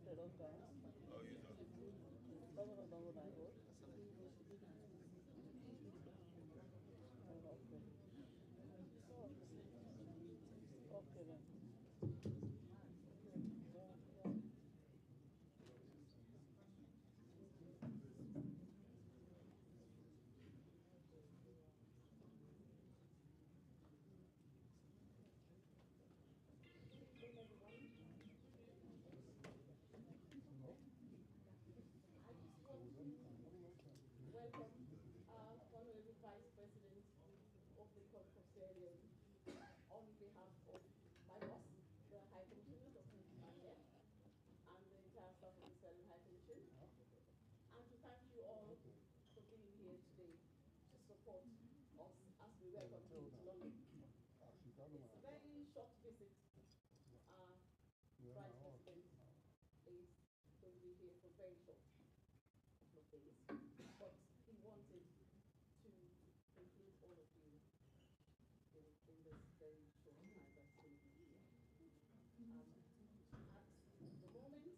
Oh, you don't. Okay then. Welcome, Honorable Vice President of the Court of Sierra Leone, on behalf of my boss, the High Commissioner, Dr. Juldeh, and the entire staff of the Sierra Leone High Commission, and to thank you all for being here today to support us as we welcome you to London. It's a very short visit. Vice President is going to be here for very short couple of days, but he wanted to include all of you in this very short time that's going to be here. At the moment,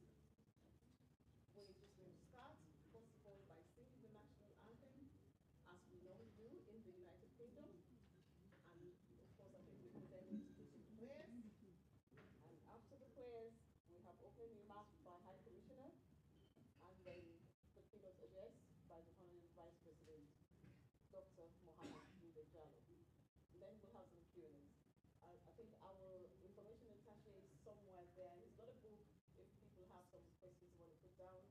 we're just going to start, first of all, by singing the national anthem, as we normally do in the United Kingdom. And of course, I think we will then do some prayers. And after the prayers, we have opening remarks by High Commissioner, and then the keynote address by the Honorable Vice President, Dr. Juldeh Jalloh. Then we'll have some Q&As. I think our information attaché is somewhere there. He's got a book if people have some questions they want to put down,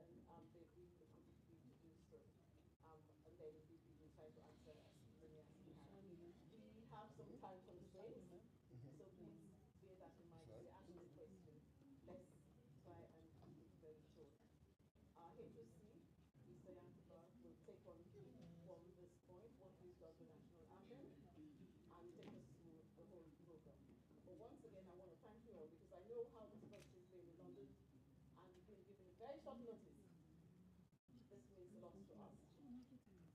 and they'd be able to do so. And then we will try to answer as many as we can. We have some time constraints, so please bear that in mind. If you ask a question, let's try and keep it very short. Our HOC, Mr. Yankuba, will take on from this point what we've done the national anthem and take us through the whole program. But once again, I want to thank you all because I know how difficult it's been in London and we've been given a very short notice. This means a lot to us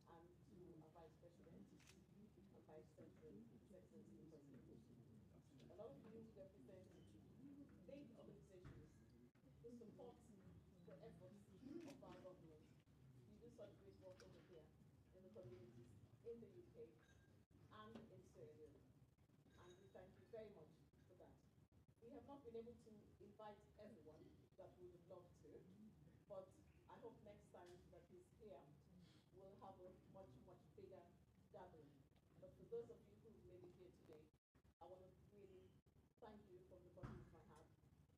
and to our Vice President and Vice President, His Excellency the President. A lot of you represent big organizations who support the efforts of our government. You do such great work over here in the communities in the UK and in Sierra Leone. And we thank you very much for that. We have not been able to invite everyone that we would love to, but I hope next time that he's here, we'll have a much, much bigger gathering. But for those of you who may be here today, I want to really thank you from the bottom of my heart.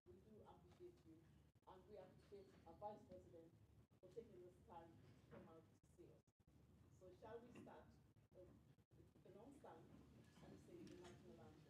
We do appreciate you, and we appreciate our Vice President for taking this time to come out to see us. So shall we start with the non-stand and sing the national anthem?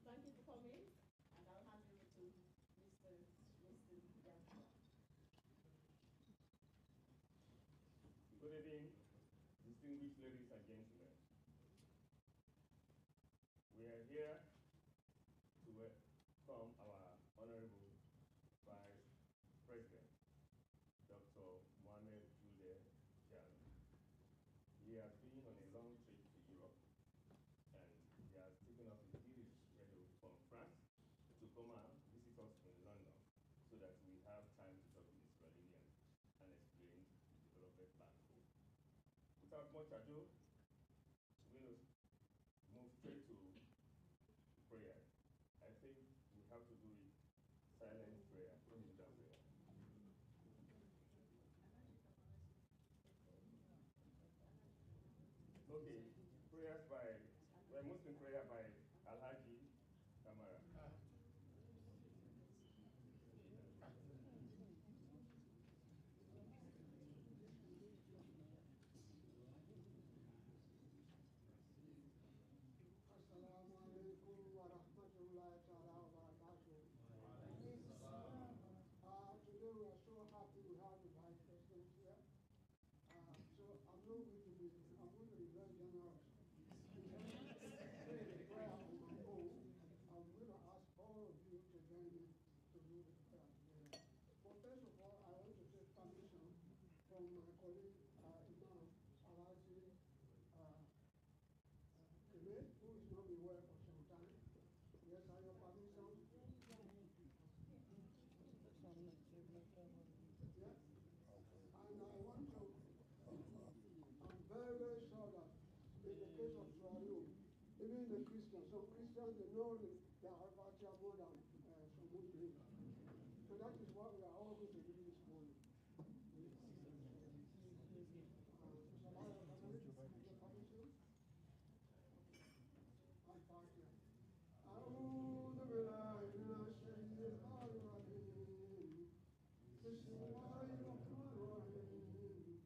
Thank you for coming, and I'll hand you over to Mr. Yankuba. Good evening, distinguished ladies and gentlemen. We are here to welcome our Honorable Vice President, Dr. Juldeh Jalloh. He has been on a long trip to Europe, and he has taken up his busy schedule from France to come and visit us in London so that we have time to talk to the Sierra Leoneans and explain the development thankful. Without much ado, we're going to move straight to prayer. I think we have to do it silent prayer. What is that prayer? Okay, prayers by, Muslim prayer by Alhaji Kamara. Assalamu alaikum wa rahmatullahi ta'ala wa barakatuh. Today we are so happy we have the Vice President here. So I'm going to be very generous. Instead of praying the prayer on my own, I'm going to ask all of you to join me to do the prayer together. But first of all, I want to take permission from my colleague, Imam Alaji who is not been well for some time. Yes, I have permission. Yes. And I want to, I'm very, very sure that in the case of Sierra Leone, even the Christians, some Christians, they know they are Fatiha more than some Muslims. So that is what we are all going to do this morning. أعوذ بالله من الشيطان الرجيم بسم الله الرحمن الرحيم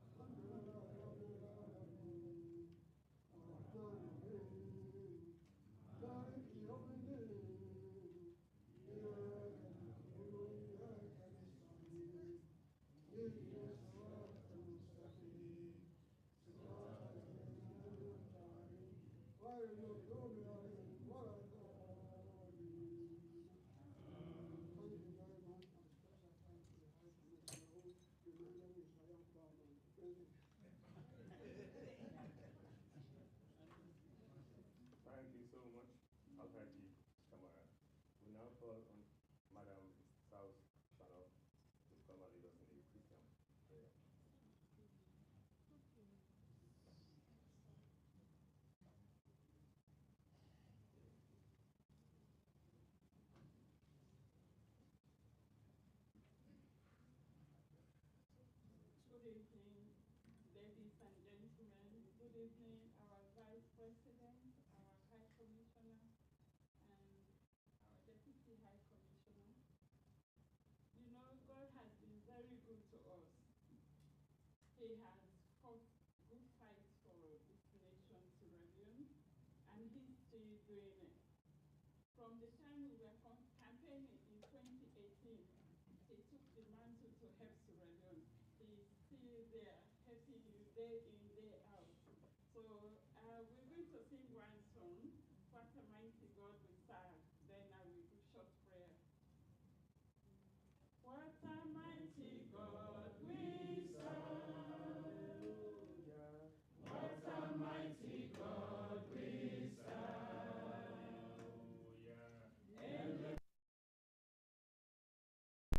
الحمد لله رب العالمين الرحمن الرحيم مالك يوم الدين إياك نعبد وإياك نستعين اهدنا الصراط المستقيم صراط الذين أنعمت عليهم غير المغضوب عليهم ولا الضالين. Thank you very much. And special thanks to the High Commissioner who reminded me so I am proud of the president. Thank you so much, Alhaji Kamara. We now call on Madam South Jalloh to come and lead us in a Christian prayer. Good evening, ladies and gentlemen. Good evening, our Vice President, our High Commissioner, and our Deputy High Commissioner. You know, God has been very good to us. He has fought good fights for this nation, Sierra Leone, and he's still doing it. From the time we were campaigning in 2018, he took the mantle to help Sierra Leone. He's still there, helping you day in, day out. So we're going to sing one song, What a Mighty God We Serve. Then I will do short prayer. What a mighty God we serve. What a mighty God we serve. And the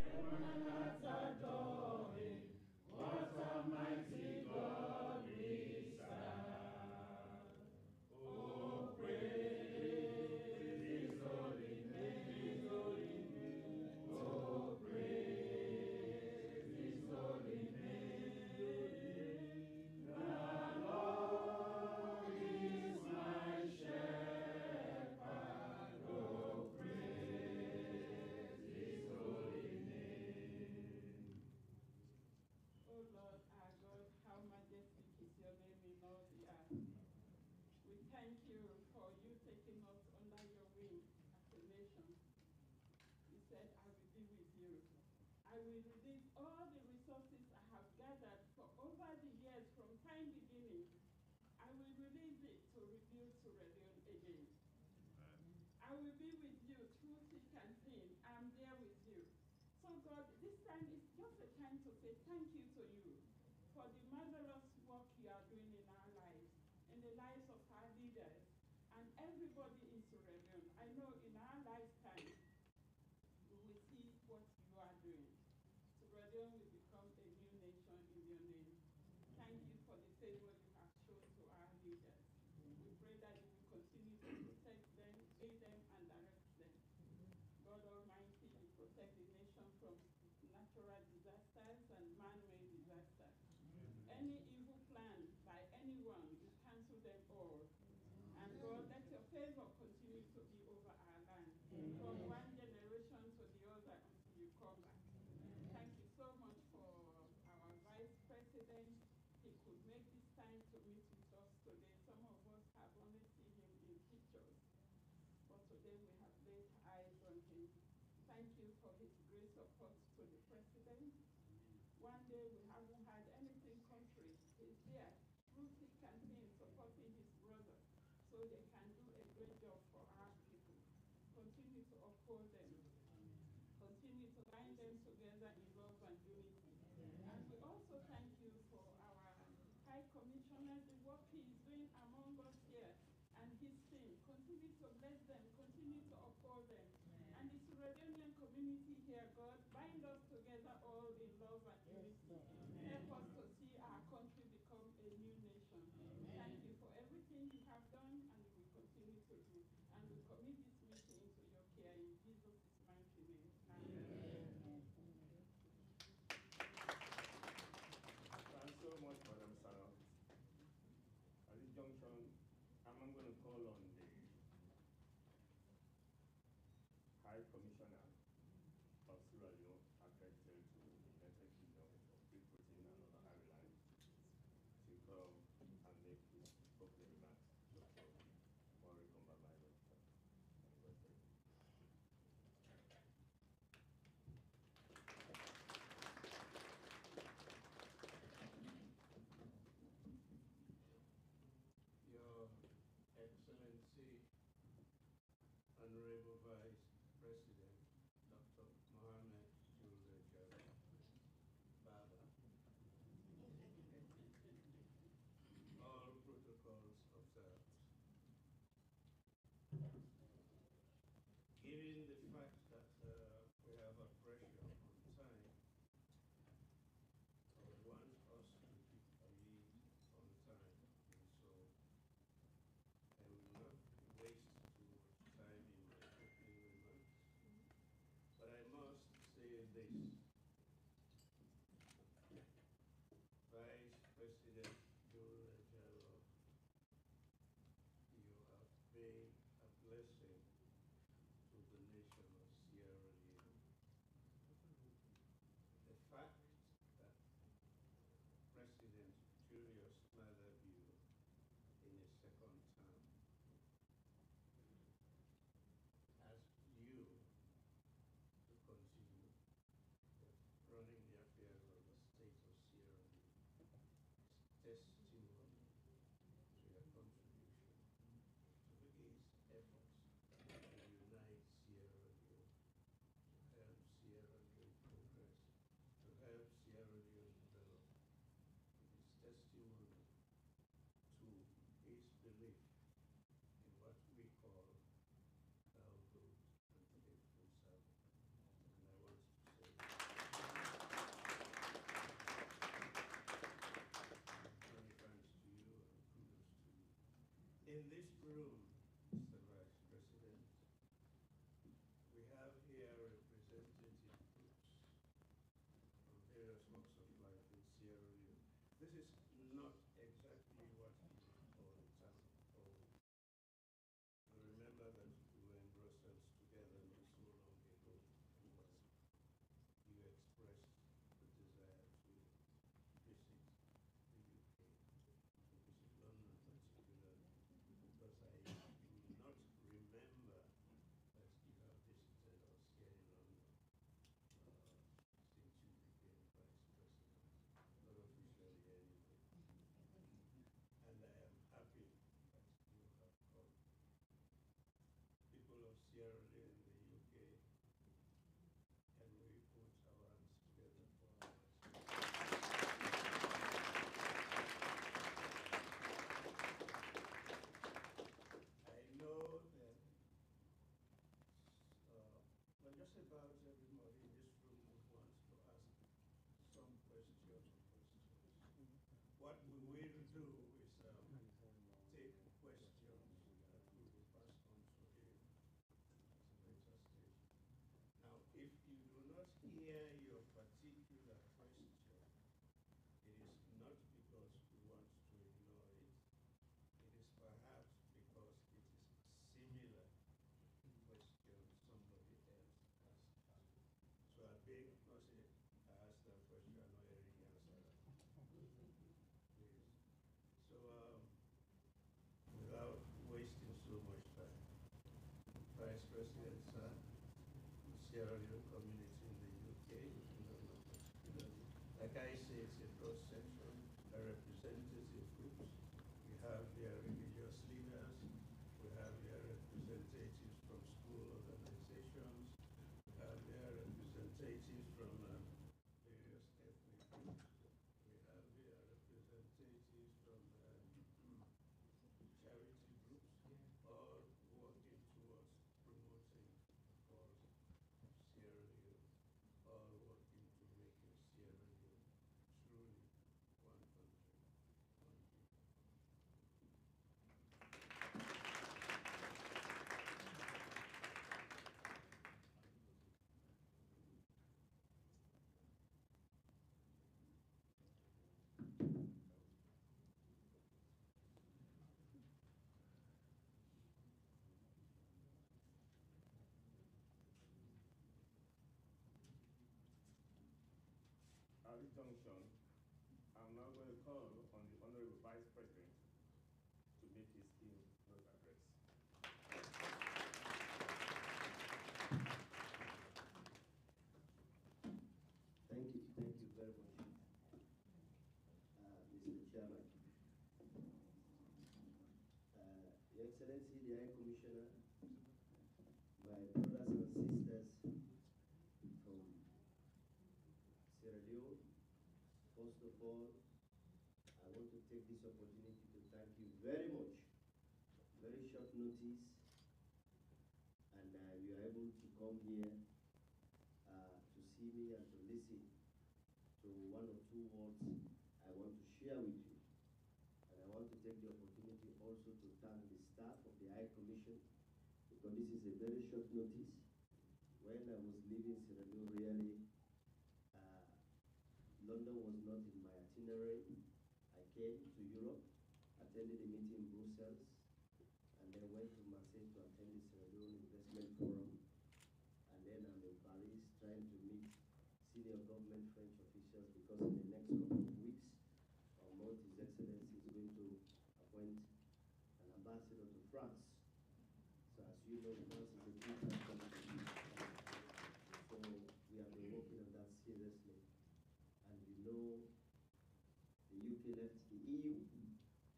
heavens adore him. What a mighty God we serve. Oh, praise his holy name. Oh, praise his holy name. The Lord is my shepherd. Oh, praise his holy name. Oh Lord our God, how majestic is your name in all the earth. We thank you for you taking us under your wing as a nation. You said, I will be with you. I will release all the resources I have gathered for over the years from time beginning. I will release it to rebuild Sierra Leone again. I will be with you through thick and thin. I'm there with you. So God, this time is just a time to say thank you to you for the marvelous work you are doing in our lives, in the lives of our leaders, and everybody in Sierra Leone. I know in our lifetime, we will see what you are doing. Sierra Leone will become a new nation in your name. same way you have shown to our leaders. We pray that you will continue to protect them, aid them, and direct them. God Almighty, you protect the nation from natural disasters and man-made disasters. Any evil plan by anyone, you cancel them all. And God, let your favor continue to be over our land, from one generation to the other until you come back. Thank you so much for our Vice President. He could make this time to meet with us today. Some of us have only seen him in pictures, but today we have laid eyes on him. Thank you for his great support to the President. One day we haven't had anything contrary. He's there, through thick and thin, supporting his brother, so they can do a great job for our people. Continue to uphold them. Continue to bind them together in love and unity. And we also thank you for our High Commissioner, the work he is doing among us here, and his team. Continue to bless them. Continue to uphold them. And the Sierra Leonean community here, God, bind us together all in love and unity. Help us to see our country become a new nation. Thank you for everything you have done and you will continue to do. And we commit this meeting into your care in Jesus' mighty name. Amen. Thanks so much, Madam Sarah. At this junction, I'm going to call on the High Commissioner of Sierra Leone, accredited to the United Kingdom of Great Britain and other Ireland, to come and make his opening remarks. Dr. Warwick Ombamaiwo. Your Excellency, Honorable Vice President, Dr. Mohammed Juldeh Jalloh, Baba, all protocols observed. Given the fact that we have a pressure on time, I would want us to be on time, and so I will not waste too much time in my opening remarks. But I must say this. Vice President Juldeh Jalloh, you have been a blessing to the nation of Sierra Leone. The fact that President Julius Malema in his second term asked you to continue running the affairs of the state of Sierra Leone is testimony to your contribution to his efforts to unite Sierra Leone, to help Sierra Leone progress, to help Sierra Leone develop. It is testimony to his belief in what we call thou good and faithful servant. And I want to say many thanks to you and kudos to you. In this room, Mr. Vice President, we have here representative groups from various walks of life in Sierra Leone. This is not exactly what you call a town hall. I remember that we were in Brussels together not so long ago, when you expressed the desire to visit the UK, to visit London particularly, because I do not remember that you have visited us here in London since you became Vice President, not officially anyway. And I am happy that you have come. People of Sierra Leone in the UK, can we put our hands together for our I know that well, just about everybody in this room would want to ask some questions. What we will do Sierra Leone community in the UK, if you don't know particularly. Like I say, it's a broad section, representative groups. We have here religious leaders. We have here representatives from school organizations. We have here representatives from various ethnic groups. We have here representatives from charity groups, all working towards promoting the cause of Sierra Leone, all working to making Sierra Leone truly one country, one people. At this junction, I'm now going to call on the Honorable Vice President to make his keynote address. Thank you very much, Mr. Chairman. Your Excellency, the High Commissioner, my brothers and sisters from Sierra Leone, first of all, I want to take this opportunity to thank you very much. Very short notice, and you are able to come here to see me and to listen to one or two words I want to share with you. And I want to take the opportunity also to thank the staff of the High Commission, because this is a very short notice. When I was leaving Sierra Leone, really, London was not in my itinerary. I came to Europe, attended a meeting in Brussels, and then went to Marseille to attend the Sierra Leone Investment Forum. And then I'm in Paris trying to meet senior government French officials, because in the next couple of weeks or months, His Excellency is going to appoint an ambassador to France. So as you know, France is a big country. So we have been working on that seriously. And you know, the UK left the EU,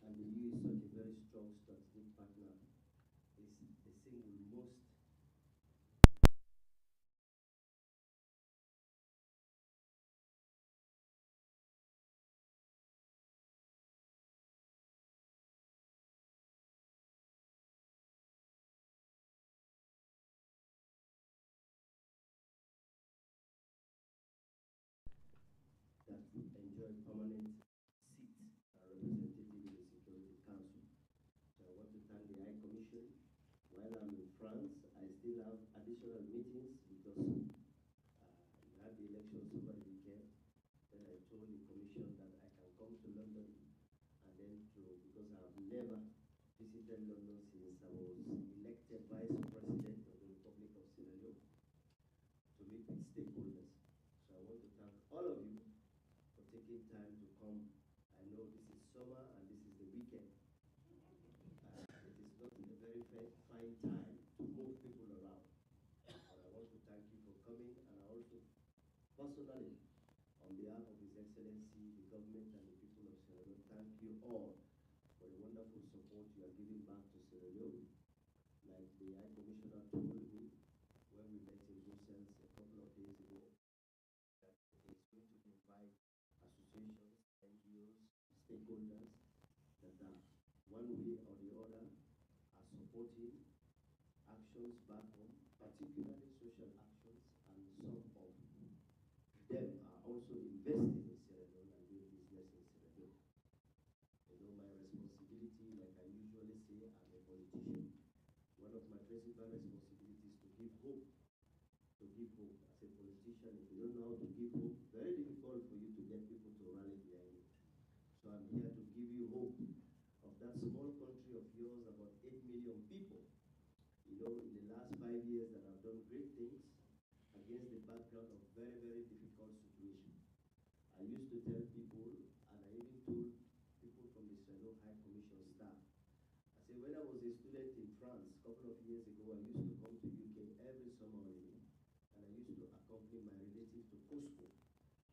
and the EU is such a very strong strategic partner. It's the single most that enjoy permanent seat and representative in the Security Council. So I want to thank the High Commission. While I'm in France, I still have additional meetings, because we had the elections over the weekend. Then I told the Commission that I can come to London, and then because I have never visited London since I was elected Vice President of the Republic of Sierra Leone, to meet with stakeholders. So I want to thank all of you for taking time to come. I know this is summer and this is the weekend. It is not a very fine time to move people around. But I want to thank you for coming, and I also personally, on behalf of His Excellency, the government and the people of Sierra Leone, thank you all for the wonderful support you are giving back to Sierra Leone. Like the High Commissioner told me when we met in Brussels a couple of days ago, that it's going to invite associations, NGOs, stakeholders that are one way or the other are supporting actions back home, particularly social actions, and some of them are also investing in Sierra Leone and doing business in Sierra Leone. You know, my responsibility, like I usually say, I'm a politician. One of my principal responsibilities is to give hope. To give hope. As a politician, if you don't know how to give hope, very difficult for you to get people to rally behind you. So I'm here to give you hope of that small country of yours, about 8 million people. You know, in the last 5 years that have done great things against the background of very, very difficult situation. I used to tell people, and I even told people from the Sierra Leone High Commission staff, I said, when I was a student in France a couple of years ago, I used to come to UK every summer holiday. And I to accompany my relative to Costco.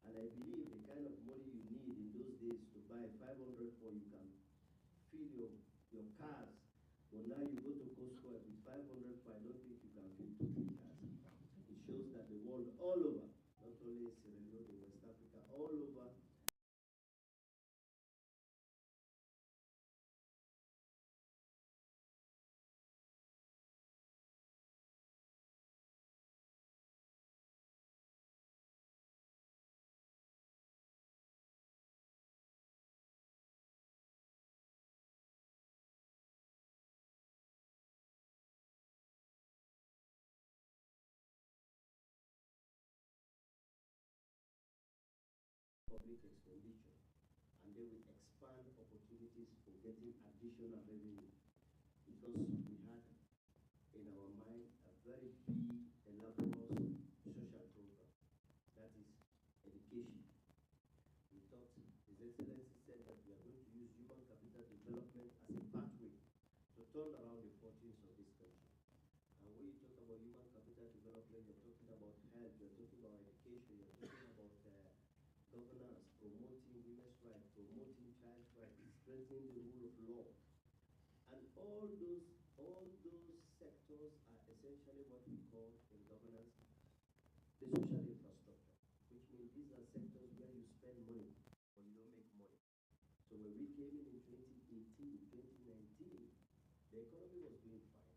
And I believe the kind of money you need in those days to buy 500 for you can fill your cars. But now you go to Costco with 500 for, I don't think you can fill 2-3 cars. It shows that the world all over, not only Sierra Leone, West Africa, all over, public expenditure, and they will expand opportunities for getting additional revenue, because we had in our mind a very big, elaborate social program, that is education. We thought His Excellency said that we are going to use human capital development as a pathway to turn around the fortunes of this country. And when you talk about human capital development, you're talking about health, you're talking about education, you're talking about governance, promoting women's rights, promoting child's rights, strengthening the rule of law. And all those sectors are essentially what we call in governance the social infrastructure, which means these are sectors where you spend money or you don't make money. So when we came in 2018, 2019, the economy was doing fine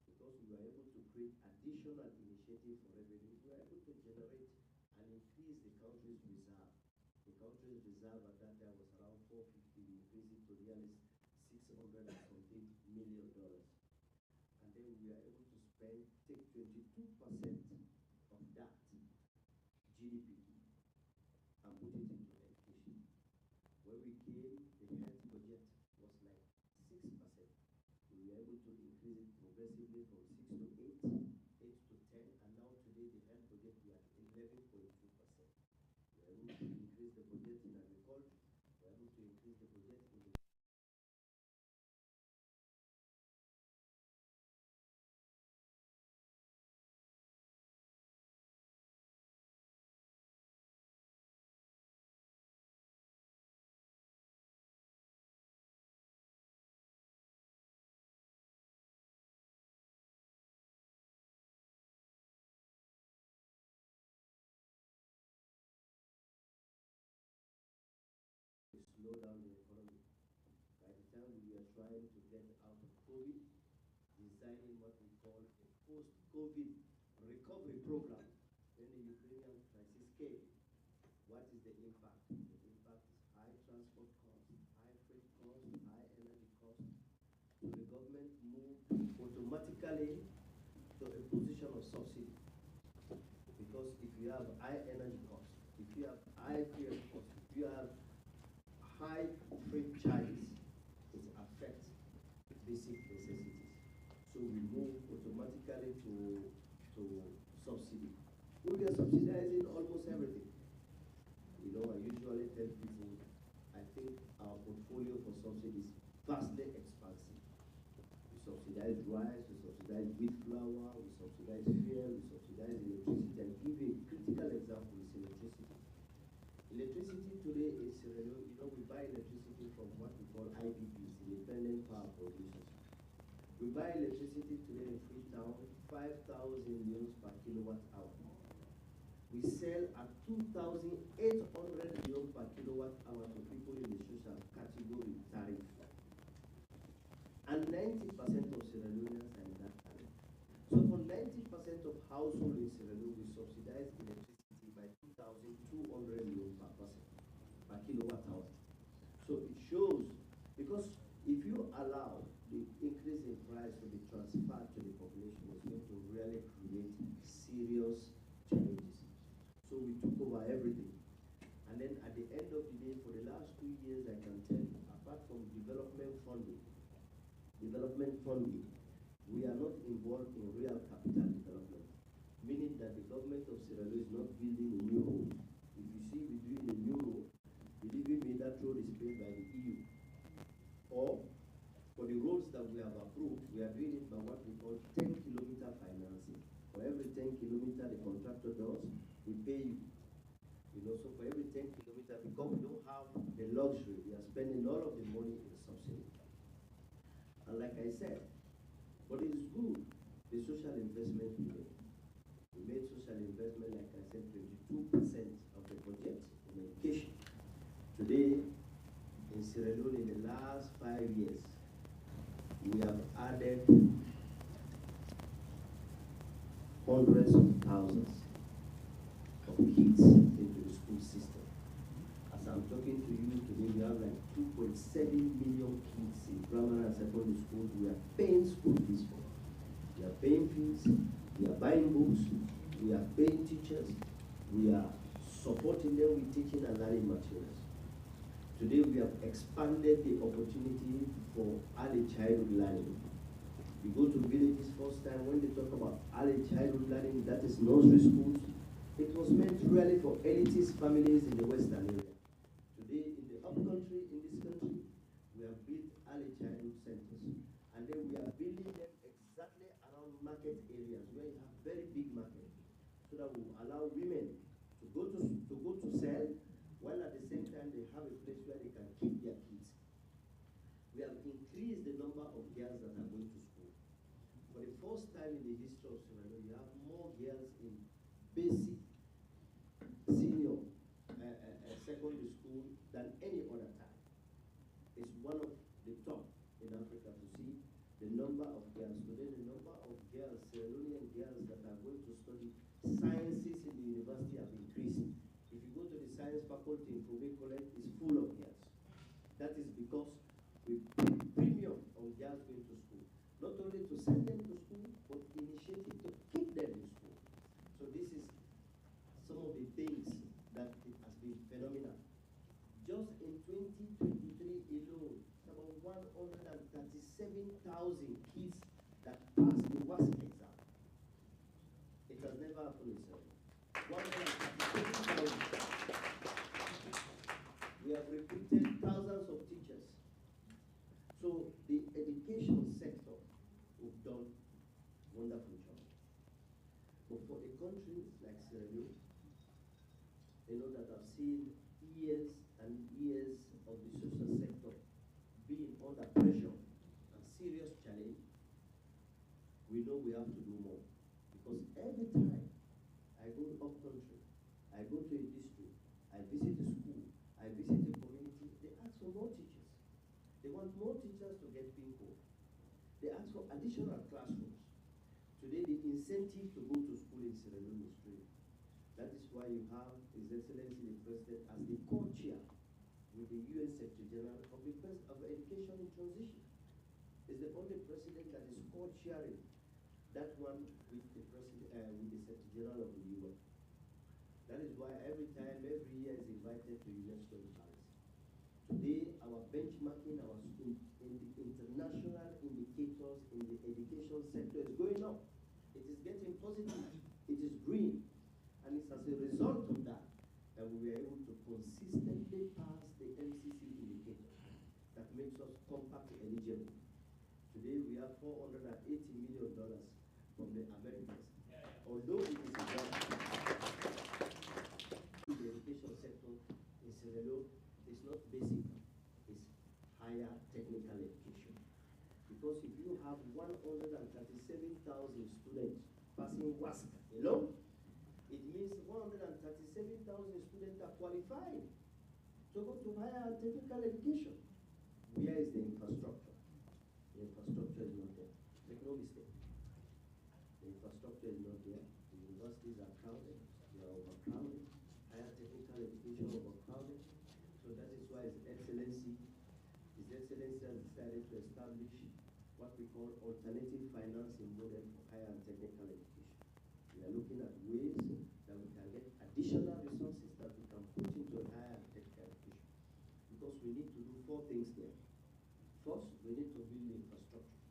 because we were able to create additional initiatives for revenue. We were able to generate and increase the country's reserve. The country's reserve at that time was around 450. We increased it to nearly $600 and something million. And then we were able to take 22% of that GDP and put it into education. When we came, the health budget was like 6%. We were able to increase it progressively from 6 to 8, 8 to 10, and now today the health budget we are at 11.2%. We are able to increase the budget in agriculture. We are able to increase the budget in the slow down the economy. By the time we are trying to get out of COVID, designing what we call a post-COVID recovery program. When the Ukrainian crisis came, what is the impact? The impact is high transport costs, high freight costs, high energy costs. So the government moved automatically to a position of subsidy. Because if you have high energy costs, if you have high fuel costs, if you have high freight charges, it affects basic necessities. So we move automatically to subsidy. We are subsidizing almost everything. You know, I usually tell people, I think our portfolio for subsidies is vastly expansive. We subsidize rice, we subsidize wheat flour, we subsidize fuel, we subsidize electricity. I give you a critical example, is electricity. Electricity today in Sierra Leone, you know, we buy electricity from what we call IPPs, independent power producers. We buy electricity today in Freetown, 5,000 euros per kilowatt hour. We sell at 2,800 euros per kilowatt hour to people in the social category tariff. And 90% of Sierra Leoneans are in that tariff. So for 90% of households in Sierra Leone, we subsidize electricity by 2,200 euros per person, per kilowatt hour. So it shows, because if you allow the increase in price to be transferred to the population, it's going to really create serious challenges. So we took over everything. And then at the end of the day, for the last 2 years, I can tell you, apart from development funding, we are not involved in real capital development, meaning that the government of Sierra Leone is not building a new road. If you see we're doing a new road, believe me, that road is paid by the EU. Or for the roads that we have approved, we are doing it by what we call 10-kilometer financing. For every 10 kilometer the contractor does, we pay you. You know, so for every 10 kilometer, because we don't have the luxury, we are spending all of the money in subsidy. And like I said, but it is good, the social investment we made. We made social investment, like I said, 22% of the budget in education. Today, in Sierra Leone, in the last 5 years, we have added hundreds of thousands of kids into the school system. As I'm talking to you today, we have like 2.7 million kids in primary and secondary schools. We are paying school fees for. We are paying fees, we are buying books, we are paying teachers, we are supporting them with teaching and learning materials. Today we have expanded the opportunity for early childhood learning. We go to villages first time when they talk about early childhood learning, that is nursery schools. It was meant really for elitist families in the western area. Today in the upcountry, in this country, we have built early childhood centers. And then we are building them exactly around market areas where you have very big market, so that we will allow women to go to sell, while at the same time they have a place where they can keep their kids. We have increased the number of girls that are going to school. For the first time in the history of Sierra Leone, you have more girls in basic, senior, secondary school than any other time. It's one of the top in Africa to see the number of girls. Today, the number of girls, Sierra Leonean girls that are going to study sciences in the university have increased. If you go to the science faculty in Kobe College, it's full of girls. That is because we put premium on girls going to school. Not only to send them to school, but initiative to keep them in school. So this is some of the things that it has been phenomenal. Just in 2023 alone, about 137,000 kids that passed the WASC exam. It has never happened in Sierra Leone. 137,000. We have recruited thousands of teachers. So the education sector have done wonderful job. But for a country like Sierra Leone, you know that I've seen years and years of the social sector being under pressure and serious challenge, we know we have to do more. Because every time I go up country, I go to a district, I visit a school, I visit a community, they ask for more teachers. They want more teachers to get people. They ask for additional classrooms. Today, the incentive to go to school in Sierra Leone is free. That is why you have His Excellency the President as the co-chair with the UN Secretary General of the of Education in Transition. Is the only president that is co-chairing that one with the president, with the Secretary General of the UN. That is why every year is invited to UNESCO in Paris. Today, our benchmarking, in the international indicators in the education sector is going up. It is getting positive. It is green. And it's as a result of that that we are able to consistently pass the MCC indicator that makes us compact eligible. Today, we have $480 million from the Americans. Although it is the education sector in Sierra Leone is not basic, it's higher technical education. Because if you have 137,000 students passing WASC alone, it means 137,000 students are qualified to go to higher technical education. Where is the infrastructure? The infrastructure is not there. Make no mistake. The infrastructure is not there. The universities are crowded. They are overcrowded. Higher technical education overcrowded. So that is why His Excellency has decided to establish what we call alternative financing model for higher and technical education. We are looking at ways that we can get additional resources that we can put into higher and technical education. Because we need to do 4 things there. First, we need to build the infrastructure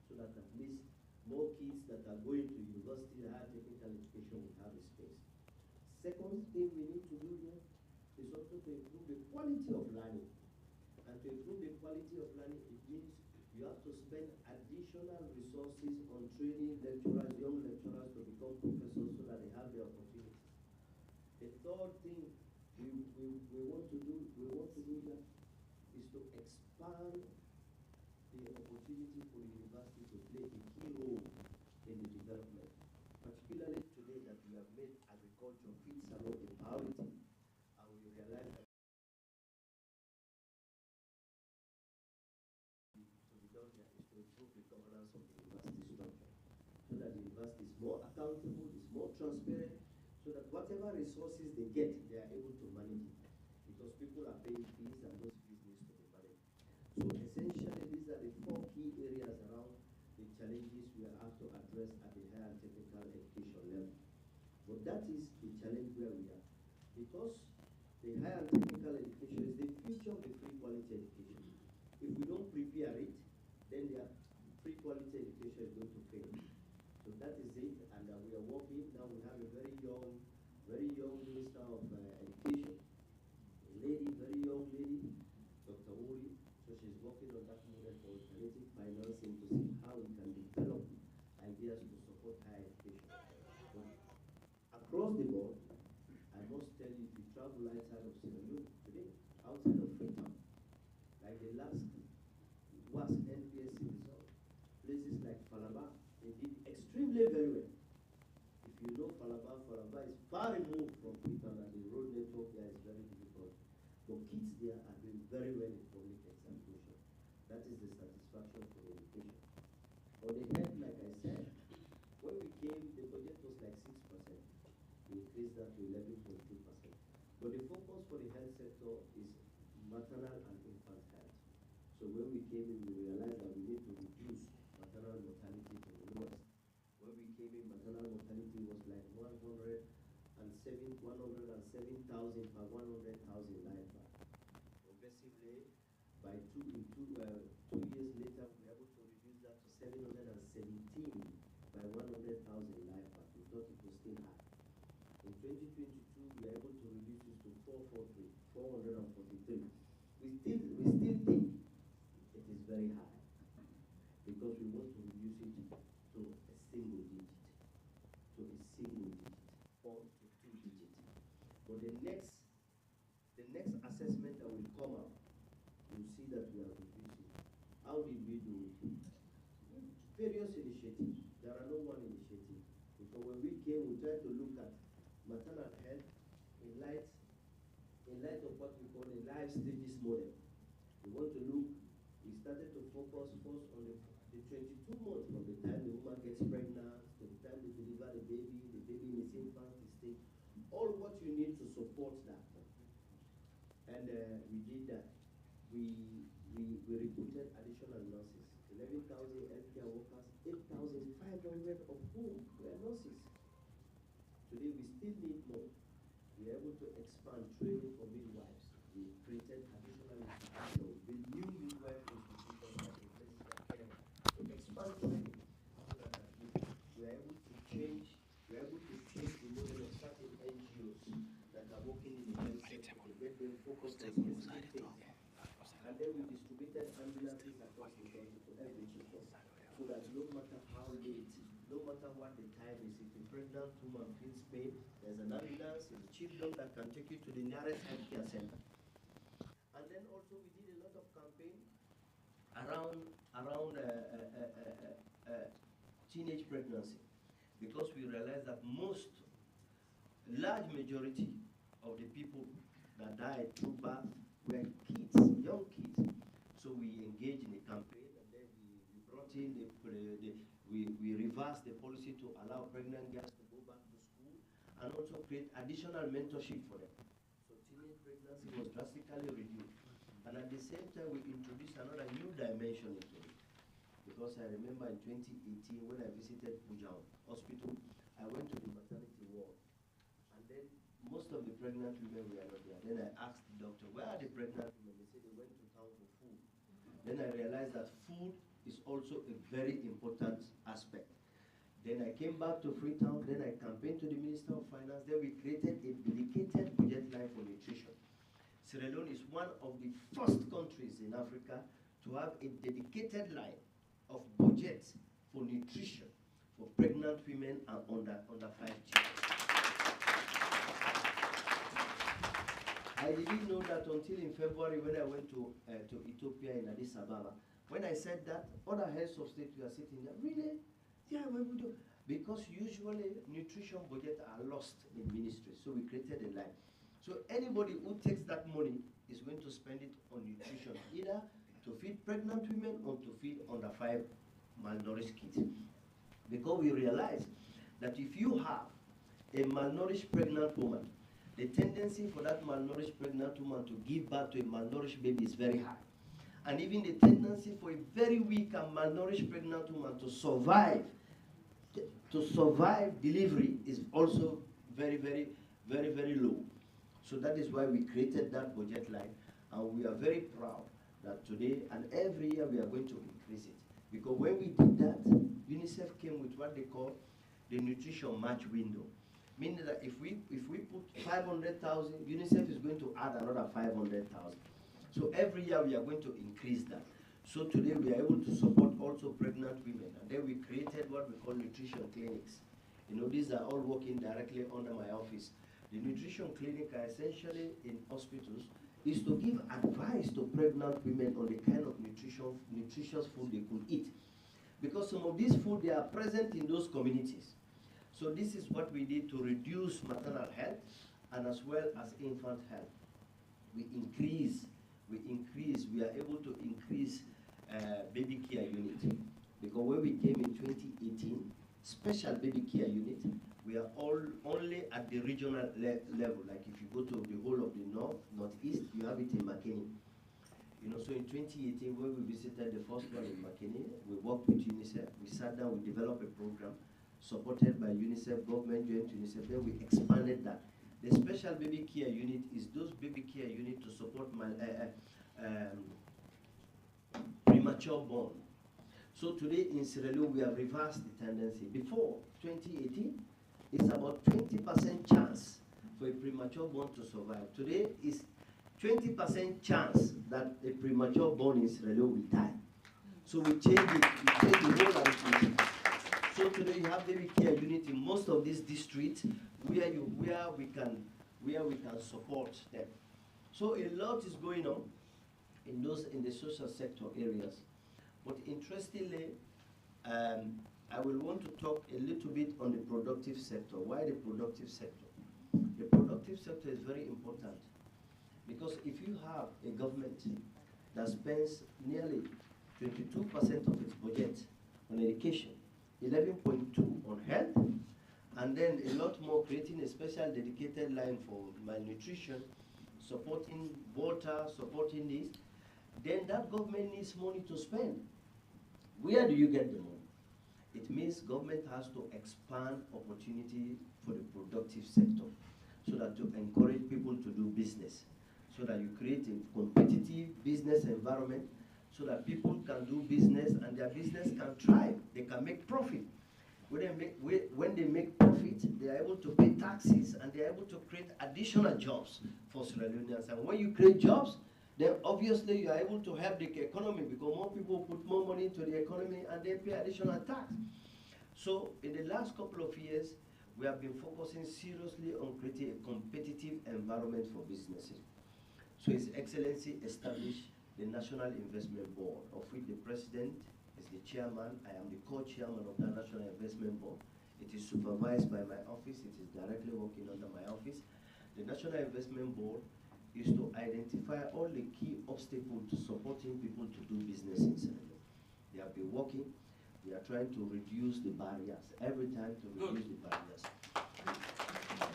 so that at least more kids that are going to university and higher technical education will have a space. Second thing we need to do here is also to improve the quality of learning. And to improve the quality of learning, it means you have to spend additional resources on training lecturers, young lecturers to become professors so that they have the opportunities. The third thing we want to do that is to expand the opportunity for the university to play a key role in the development, particularly today that we have made agriculture feeds along in priority, and we realize that to be done here is to improve the governance of the university structure, so that the university is more accountable, is more transparent, so that whatever resources they get, they are able to manage it, because people are paying fees and those fees need to be managed. So essentially, these are the 4 key areas around the challenges we have to address at the higher technical education level. But that is the challenge where we are, because the higher technical education is the future of the free quality education. If we don't prepare it, then the free quality education is going to fail. So that is it, and we are working. Now we have a very young Minister of Education, a lady, very young lady, Dr. Uri. So she's working on that model for alternative financing to see how we can develop ideas to support higher education. But across the board, I must tell you, if you travel outside of Sierra Leone today, outside of Freetown, like the last worst NPSC result, places like Falaba, they did extremely very well. If you know Falaba is far removed from Freetown, and the road network there is very difficult. But kids there are doing very well in public examination. That is the satisfaction for education. On the head, like I said, when we came, the budget was like 6%. We increased that to 11.2%. But the focus for the health sector is maternal and infant health. So when we came in, we realized that we need to reduce maternal mortality to the lowest. When we came in, maternal mortality was like 107,000 per 100,000 life back. Progressively, by 2 years later, we were able to reduce that to 717 by 100,000 life back. We thought it was still high. In 2022, we were able to reduce it to 443. We still think it is very high, because we want to reduce it to a single digit, or to 2 digits. But the next assessment that will come out, you'll see that we are reducing. How did we do it? Various initiatives. There are no one initiative. Because when we came, we tried to look at maternal health in light of what we call a life stages model. We started to focus first on the 22 months from the time the woman gets pregnant to the time they deliver the baby in its infancy state, all what you need to support that. And we did that. We recruited additional nurses, 11,000 healthcare workers, 8,500 of whom were nurses. Today we still need more. We are able to expand training for midwives. We created additional institutions, build new midwife institutions like in places like Kenya, to expand training so that we are able to change the model of certain NGOs that are working in the health sector to get them focused on specific things. And then we distributed ambulances across the country to every chieftain, so that no matter how late, no matter what the time is, if a pregnant woman feels pain, there's an ambulance, there's a chieftain that can take you to the nearest healthcare center. And then also we did a lot of campaign around teenage pregnancy, because we realized that large majority of the people that died through birth were kids, young kids. So we engaged in a campaign, and then we brought in we reversed the policy to allow pregnant girls to go back to school, and also create additional mentorship for them. So teenage pregnancy was drastically reduced. And at the same time, we introduced another new dimension into it. Because I remember in 2018, when I visited Pujao Hospital, I went to the maternity ward. And then most of the pregnant women were not there. Then I asked the doctor, where are the pregnant women? They said they went to town for food. Then I realized that food is also a very important aspect. Then I came back to Freetown, then I campaigned to the Minister of Finance, then we created a dedicated budget line for nutrition. Sierra Leone is one of the first countries in Africa to have a dedicated line of budget for nutrition for pregnant women and under 5 children. I didn't know that until in February when I went to Ethiopia in Addis Ababa. When I said that, other heads of state were sitting there, really? Yeah, we will do. Because usually nutrition budgets are lost in ministry, so we created a line. So anybody who takes that money is going to spend it on nutrition, either to feed pregnant women or to feed under 5 malnourished kids. Because we realize that if you have a malnourished pregnant woman, the tendency for that malnourished pregnant woman to give birth to a malnourished baby is very high. And even the tendency for a very weak and malnourished pregnant woman to survive delivery is also very, very, very, very low. So that is why we created that budget line, and we are very proud that today and every year we are going to increase it. Because when we did that, UNICEF came with what they call the nutrition match window. Meaning that if we put 500,000, UNICEF is going to add another 500,000. So every year we are going to increase that. So today we are able to support also pregnant women. And then we created what we call nutrition clinics. You know, these are all working directly under my office. The nutrition clinic are essentially in hospitals is to give advice to pregnant women on the kind of nutritious food they could eat. Because some of these food, they are present in those communities. So this is what we did to reduce maternal health and as well as infant health. We are able to increase baby care unit. Because when we came in 2018, special baby care unit, we are only at the regional level. Like if you go to the whole of the northeast, you have it in Makeni. You know, so in 2018, when we visited the first one in Makeni, we worked with UNICEF. We sat down, we developed a program supported by UNICEF, government joined UNICEF. Then we expanded that. The special baby care unit is those baby care units to support premature born. So today in Sierra Leone, we have reversed the tendency. Before 2018, it's about 20% chance for a premature born to survive. Today is 20% chance that a premature born in Sierra Leone will die. So we changed it, we changed the whole arrangement. So today you have baby care unit in most of these districts where we can support them. So a lot is going on in the social sector areas. But interestingly, I will want to talk a little bit on the productive sector. Why the productive sector? The productive sector is very important because if you have a government that spends nearly 22% of its budget on education, 11.2 on health, and then a lot more creating a special dedicated line for malnutrition, supporting water, supporting this, then that government needs money to spend. Where do you get the money? It means government has to expand opportunity for the productive sector so that to encourage people to do business, so that you create a competitive business environment so that people can do business and their business can thrive. They can make profit. When they make profit, they are able to pay taxes and they are able to create additional jobs for Sierra Leoneans. And when you create jobs, then obviously you are able to help the economy because more people put more money into the economy and they pay additional tax. So in the last couple of years, we have been focusing seriously on creating a competitive environment for businesses. So His Excellency established the National Investment Board, of which the President is the chairman. I am the co-chairman of the National Investment Board. It is supervised by my office. It is directly working under my office. The National Investment Board is to identify all the key obstacles to supporting people to do business in Sierra Leone. They have been working. We are trying to reduce the barriers, every time to reduce the barriers.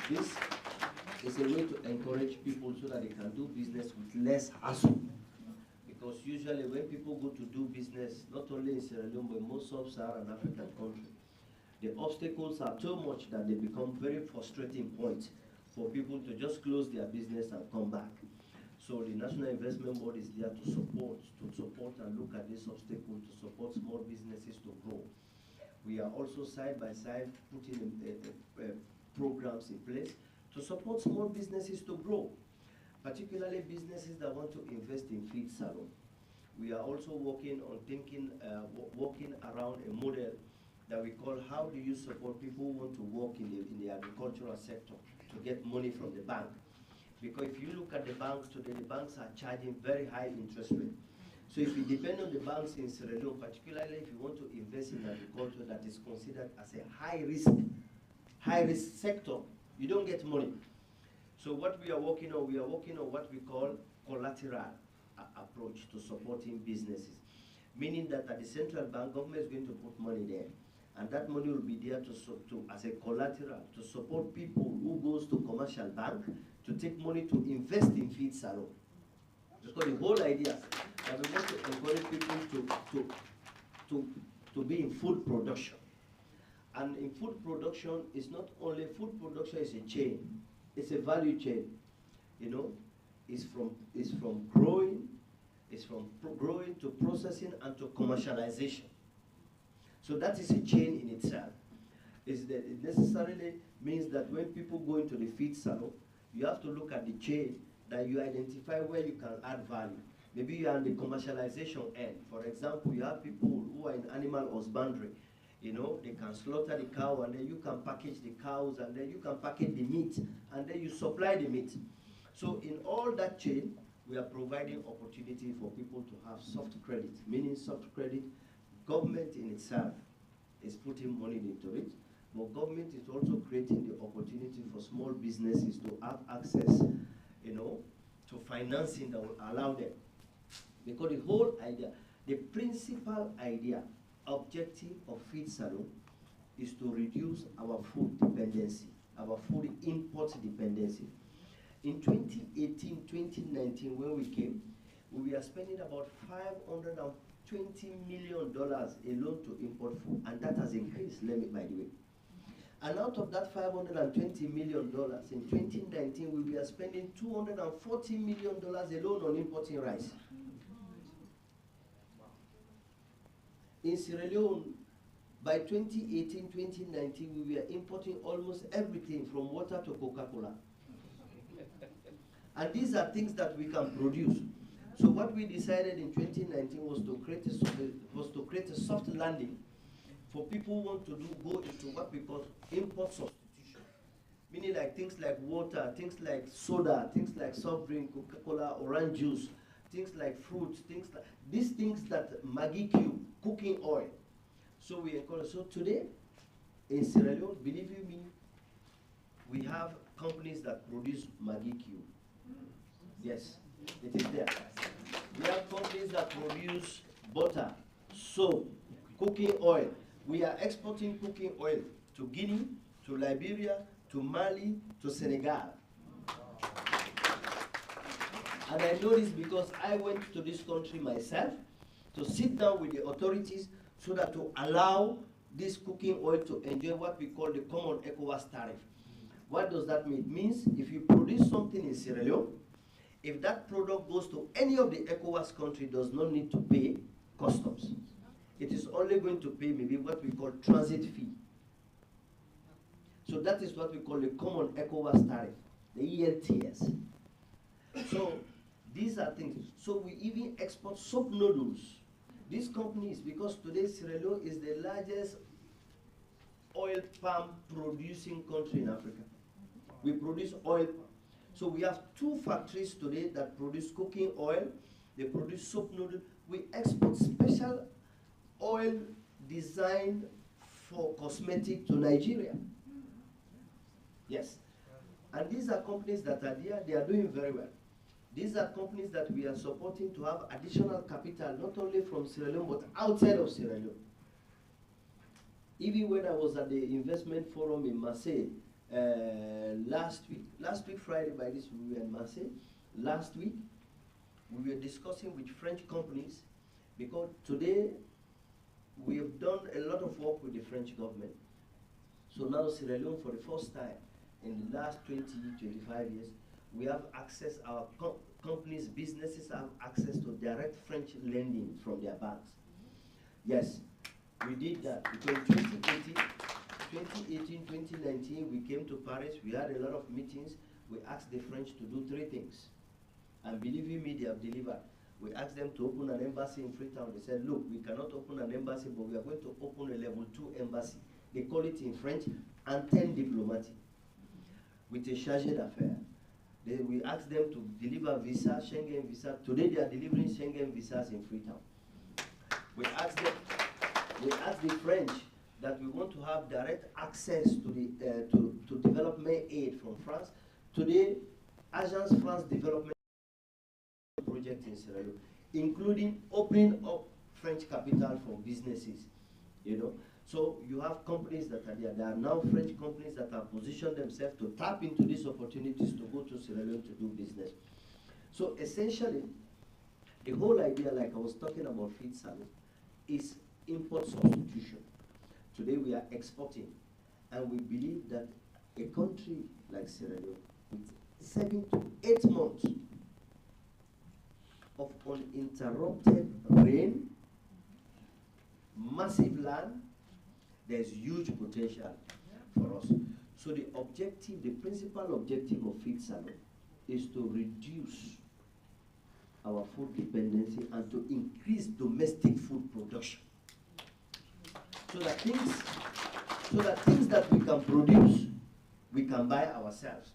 This is a way to encourage people so that they can do business with less hassle. Because usually when people go to do business, not only in Sierra Leone, but most sub-Saharan African countries, the obstacles are so much that they become very frustrating points for people to just close their business and come back. So the National Investment Board is there to support and look at this obstacle, to support small businesses to grow. We are also side by side putting programs in place to support small businesses to grow, particularly businesses that want to invest in feed salon. we are also working on thinking, working around a model that we call how do you support people who want to work in the agricultural sector to get money from the bank. Because if you look at the banks today, the banks are charging very high interest rate. So if you depend on the banks in Sierra Leone, particularly if you want to invest in agriculture that is considered as a high risk sector, you don't get money. So what we are working on what we call collateral approach to supporting businesses. Meaning that at the central bank, government is going to put money there. And that money will be there as a collateral to support people who goes to commercial bank to take money to invest in feed salon. Because the whole idea that we want to encourage people to be in food production. And in food production, it's not only food production is a chain, it's a value chain. You know, it's from growing to processing and to commercialization. So that is a chain in itself. It necessarily means that when people go into the feed salon, you have to look at the chain that you identify where you can add value. Maybe you are on the commercialization end. For example, you have people who are in animal husbandry. You know, they can slaughter the cow and then you can package the cows and then you can package the meat and then you supply the meat. So in all that chain, we are providing opportunity for people to have soft credit, meaning soft credit. Government in itself is putting money into it, but government is also creating the opportunity for small businesses to have access, you know, to financing that will allow them. Because the whole idea, the principal idea, objective of feed salon is to reduce our food dependency, our food import dependency. In 2018, 2019, when we came, we were spending about $520 million alone to import food, and that has increased, by the way. And out of that $520 million, in 2019, we were spending $240 million alone on importing rice. In Sierra Leone, by 2018, 2019, we were importing almost everything from water to Coca-Cola. And these are things that we can produce. So what we decided in 2019 was to create a soft landing for people who want to go into what we call import substitution. Meaning like things like water, things like soda, things like soft drink, Coca-Cola, orange juice, things like fruits, these things that Maggi cube, cooking oil. So we encourage. So today in Sierra Leone, believe you me, we have companies that produce Maggi cube. Yes, it is there. We have companies that produce butter, soap, cooking oil. We are exporting cooking oil to Guinea, to Liberia, to Mali, to Senegal. And I know this because I went to this country myself to sit down with the authorities so that to allow this cooking oil to enjoy what we call the common ECOWAS tariff. What does that mean? It means if you produce something in Sierra Leone, if that product goes to any of the ECOWAS country, does not need to pay customs. It is only going to pay maybe what we call transit fee. So that is what we call the common ECOWAS tariff, the ELTS. So these are things. So we even export soap noodles. These companies, because today Sierra Leone is the largest oil palm producing country in Africa. We produce oil palm. So we have 2 factories today that produce cooking oil. They produce soap noodle. We export special oil designed for cosmetic to Nigeria. Yes. And these are companies that are there. They are doing very well. These are companies that we are supporting to have additional capital, not only from Sierra Leone, but outside of Sierra Leone. Even when I was at the investment forum in Marseille last week Friday, by this we were in Marseille. Last week, we were discussing with French companies because today we have done a lot of work with the French government. So now Sierra Leone, for the first time in the last 20, 25 years, we have access, our companies, businesses have access to direct French lending from their banks. Yes, we did that because in 2018, 2019, we came to Paris, we had a lot of meetings, we asked the French to do 3 things. And believe you me, they have delivered. We asked them to open an embassy in Freetown. They said, look, we cannot open an embassy, but we are going to open a level 2 embassy. They call it in French, antenne diplomatique, with a chargé d'affaires. We asked them to deliver visa, Schengen visa. Today they are delivering Schengen visas in Freetown. We asked the French that we want to have direct access to the to development aid from France. Today, Agence France Development project in Sierra Leone, including opening up French capital for businesses, you know. So you have companies that are there. There are now French companies that have positioned themselves to tap into these opportunities to go to Sierra Leone to do business. So essentially, the whole idea, like I was talking about feed salad, is import substitution. Today we are exporting, and we believe that a country like Sierra Leone, with 7 to 8 months of uninterrupted rain, massive land, there's huge potential for us. So the objective, the principal objective of feed salad is to reduce our food dependency and to increase domestic food production. So that things that we can produce, we can buy ourselves.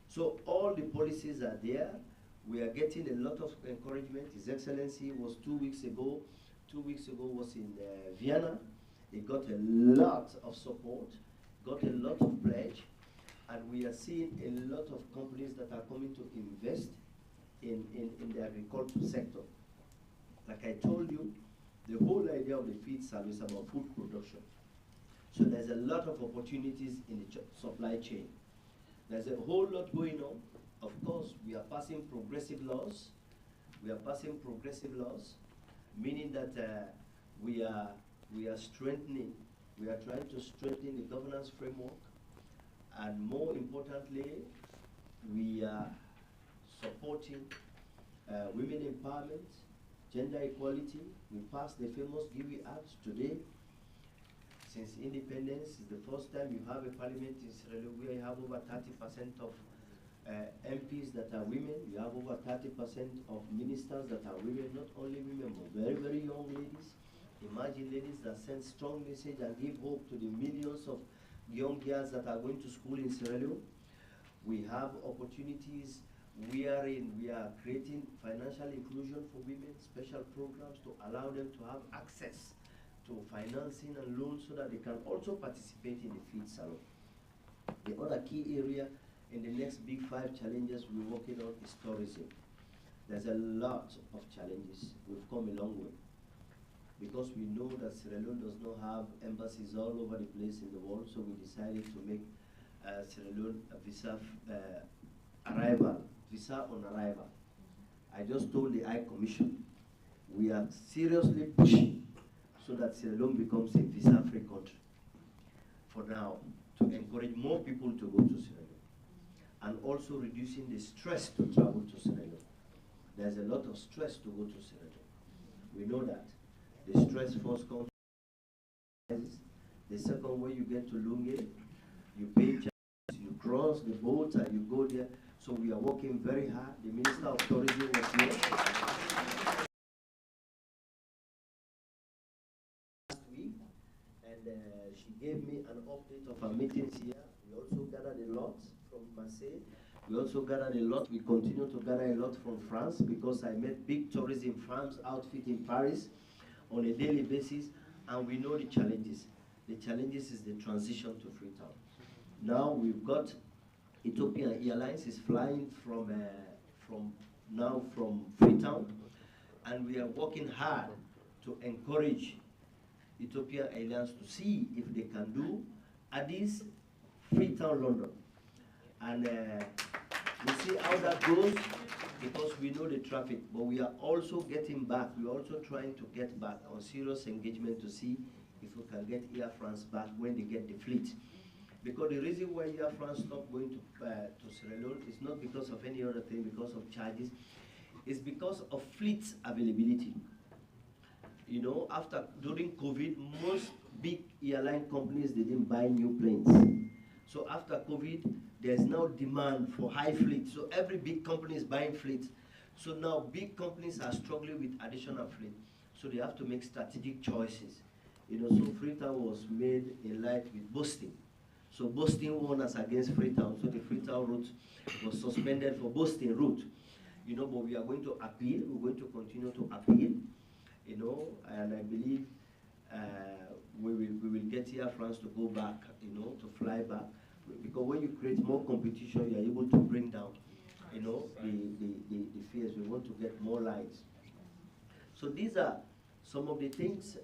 So all the policies are there. We are getting a lot of encouragement. His Excellency was 2 weeks ago. 2 weeks ago was in Vienna. He got a lot of support, got a lot of pledge, and we are seeing a lot of companies that are coming to invest in the agricultural sector. Like I told you, the whole idea of the feed service is about food production. So there's a lot of opportunities in the supply chain. There's a whole lot going on. Of course, we are passing progressive laws. We are passing progressive laws, meaning that we are strengthening, we are trying to strengthen the governance framework, and more importantly, we are supporting women empowerment, gender equality. We passed the famous Giwi Act today. Since independence, it's the first time you have a parliament in Sierra Leone where you have over 30% of MPs that are women. You have over 30% of ministers that are women, not only women, but very, very young ladies. Imagine ladies that send strong message and give hope to the millions of young girls that are going to school in Sierra Leone. We have opportunities wherein we are creating financial inclusion for women, special programs to allow them to have access to financing and loans so that they can also participate in the feed salon. The other key area in the next big 5 challenges we're working on is tourism. There's a lot of challenges. We've come a long way, because we know that Sierra Leone does not have embassies all over the place in the world, so we decided to make Sierra Leone a visa on arrival. I just told the High Commission, we are seriously pushing so that Sierra Leone becomes a visa-free country for now, to encourage more people to go to Sierra Leone, and also reducing the stress to travel to Sierra Leone. There's a lot of stress to go to Sierra Leone. We know that. The stress first comes. The second way you get to Lunge, you pay charges, you cross the boat and you go there. So we are working very hard. The Minister of Tourism was here last week, and she gave me an update of our meetings here. We also gathered a lot from Marseille. We also gathered a lot. We continue to gather a lot from France, because I met big tourism firms outfit in Paris on a daily basis, and we know the challenges. The challenges is the transition to Freetown. Now we've got Ethiopian Airlines is flying from Freetown, and we are working hard to encourage Ethiopian Airlines to see if they can do Addis, Freetown, London. And we see how that goes, because we know the traffic, but we are also getting back. We are also trying to get back on serious engagement to see if we can get Air France back when they get the fleet. Because the reason why Air France stopped going to Sierra Leone is not because of any other thing, because of charges. It's because of fleet availability. You know, during COVID, most big airline companies, they didn't buy new planes. So after COVID, there's now demand for high fleet. So every big company is buying fleet. So now big companies are struggling with additional freight. So they have to make strategic choices. You know, so Freetown was made in light with Boston. So Boston won us against Freetown. So the Freetown route was suspended for Boston route. You know, but we are going to appeal. We're going to continue to appeal. You know, and I believe we will get Air France to go back, you know, to fly back. Because when you create more competition, you are able to bring down, you know, the fears. We want to get more lives. So these are some of the things,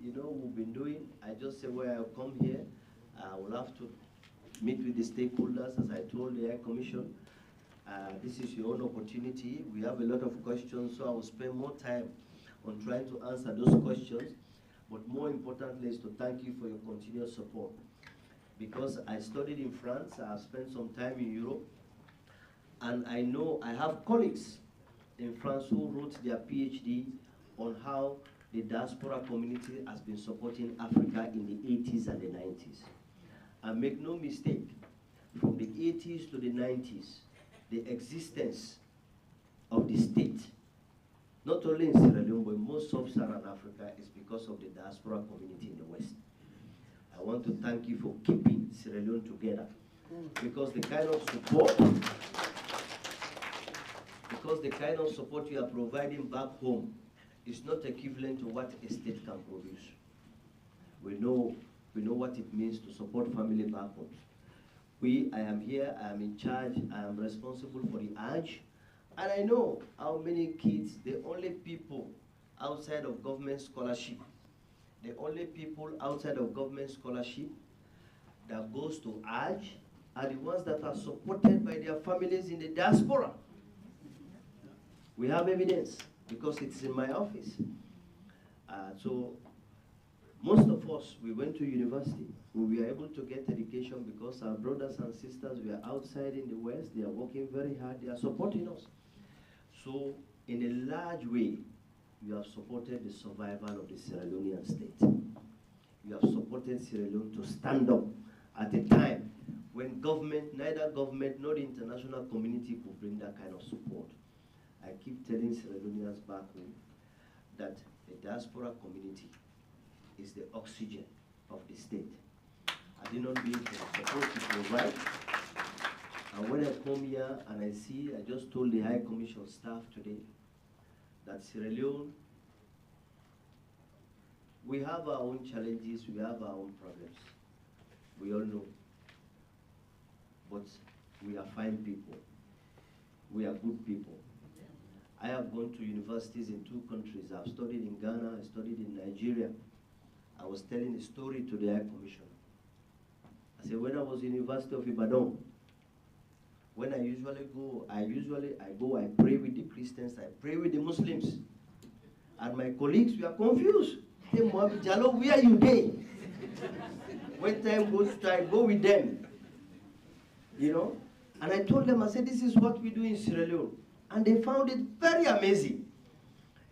you know, we've been doing. I just say where I come here, I will have to meet with the stakeholders, as I told the High Commission. This is your own opportunity. We have a lot of questions, so I will spend more time on trying to answer those questions. But more importantly is to thank you for your continuous support. Because I studied in France, I have spent some time in Europe, and I know I have colleagues in France who wrote their PhD on how the diaspora community has been supporting Africa in the 80s and the 90s. And make no mistake, from the 80s to the 90s, the existence of the state, not only in Sierra Leone, but most sub-Saharan Africa, is because of the diaspora community in the West. I want to thank you for keeping Sierra Leone together, because the kind of support you are providing back home is not equivalent to what a state can produce. We know what it means to support family back home. I am here, I am in charge, I am responsible for the Hajj, and I know how many kids, the only people outside of government scholarship, that goes to Hajj are the ones that are supported by their families in the diaspora. We have evidence because it's in my office. So most of us, we went to university. We were able to get education because our brothers and sisters were outside in the West. They are working very hard. They are supporting us. So in a large way, you have supported the survival of the Sierra Leonean state. You have supported Sierra Leone to stand up at a time when neither government nor the international community could bring that kind of support. I keep telling Sierra Leoneans back home that the diaspora community is the oxygen of the state. I did not mean for the support to provide. And when I come here and I see, I just told the High Commission staff today that Sierra Leone, we have our own challenges, we have our own problems. We all know. But we are fine people. We are good people. I have gone to universities in 2 countries. I've studied in Ghana, I studied in Nigeria. I was telling a story to the High Commission. I said, when I was in University of Ibadan, when I go, I pray with the Christians, I pray with the Muslims. And my colleagues were confused. Hey, Juldeh Jalloh, where are you there? When time goes to, I go with them. You know? And I told them, I said, this is what we do in Sierra Leone. And they found it very amazing.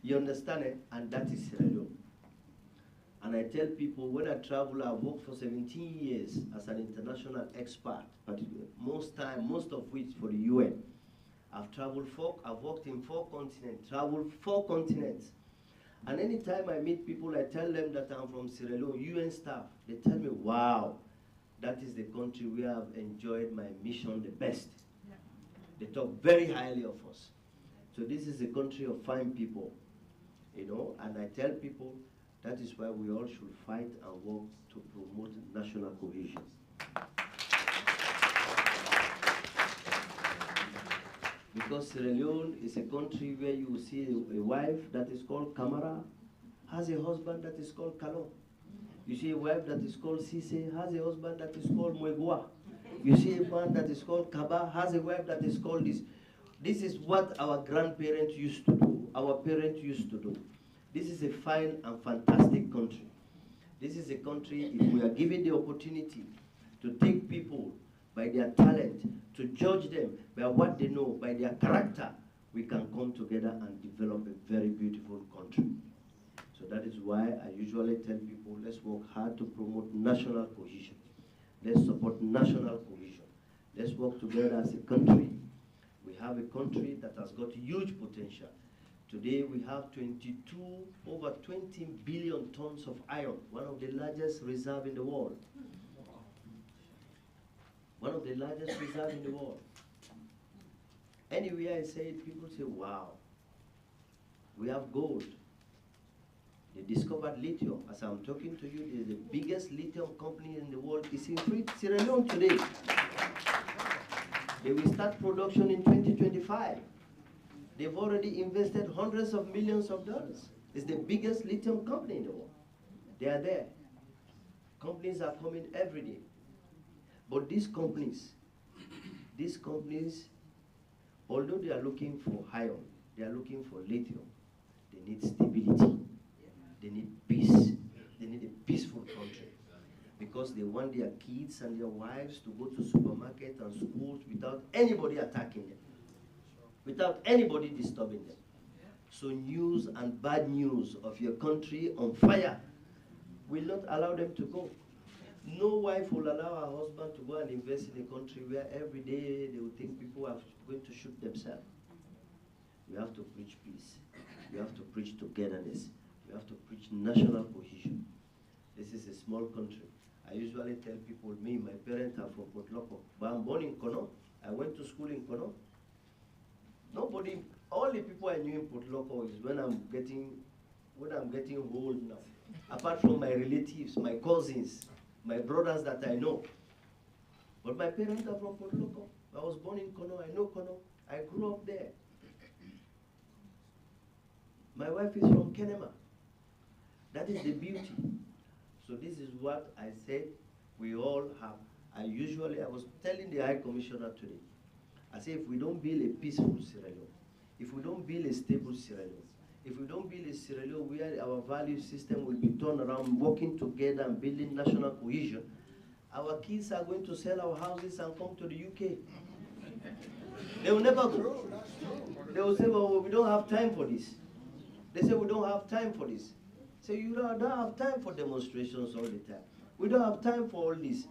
You understand it? And that is Sierra Leone. And I tell people, when I travel, I've worked for 17 years as an international expert, most of which for the UN. I've worked in 4 continents, traveled 4 continents. And anytime I meet people, I tell them that I'm from Sierra Leone, UN staff. They tell me, wow, that is the country where I've enjoyed my mission the best. Yeah. They talk very highly of us. So this is a country of fine people, you know, and I tell people, that is why we all should fight and work to promote national cohesion. Because Sierra Leone is a country where you see a wife that is called Kamara, has a husband that is called Kalo. You see a wife that is called Sise, has a husband that is called Mwegwa. You see a man that is called Kaba, has a wife that is called this. This is what our grandparents used to do, our parents used to do. This is a fine and fantastic country. This is a country, if we are given the opportunity to take people by their talent, to judge them by what they know, by their character, we can come together and develop a very beautiful country. So that is why I usually tell people, let's work hard to promote national cohesion. Let's support national cohesion. Let's work together as a country. We have a country that has got huge potential. Today we have over 20 billion tons of iron, one of the largest reserve in the world. One of the largest reserve in the world. Anywhere I say it, people say, wow, we have gold. They discovered lithium. As I'm talking to you, the biggest lithium company in the world is in Sierra Leone today. They will start production in 2025. They've already invested hundreds of millions of dollars. It's the biggest lithium company in the world. They are there. Companies are coming every day. But these companies, although they are looking for iron, they are looking for lithium, they need stability. They need peace. They need a peaceful country. Because they want their kids and their wives to go to supermarket and schools without anybody attacking them, without anybody disturbing them. So news and bad news of your country on fire will not allow them to go. No wife will allow her husband to go and invest in a country where every day they will think people are going to shoot themselves. We have to preach peace. We have to preach togetherness. We have to preach national cohesion. This is a small country. I usually tell people, my parents are from Port Loko, but I'm born in Kono. I went to school in Kono. All the people I knew in Port Loko is when I'm getting old now. Apart from my relatives, my cousins, my brothers that I know. But my parents are from Port Loko. I was born in Kono, I know Kono. I grew up there. My wife is from Kenema. That is the beauty. So this is what I said we all have. I was telling the High Commissioner today, I say if we don't build a peaceful Sierra Leone, if we don't build a stable Sierra Leone, if we don't build a Sierra Leone where our value system will be turned around, working together and building national cohesion, our kids are going to sell our houses and come to the UK. They will never go. They will say, well, we don't have time for this. They say, we don't have time for this. So you don't have time for demonstrations all the time. We don't have time for all this.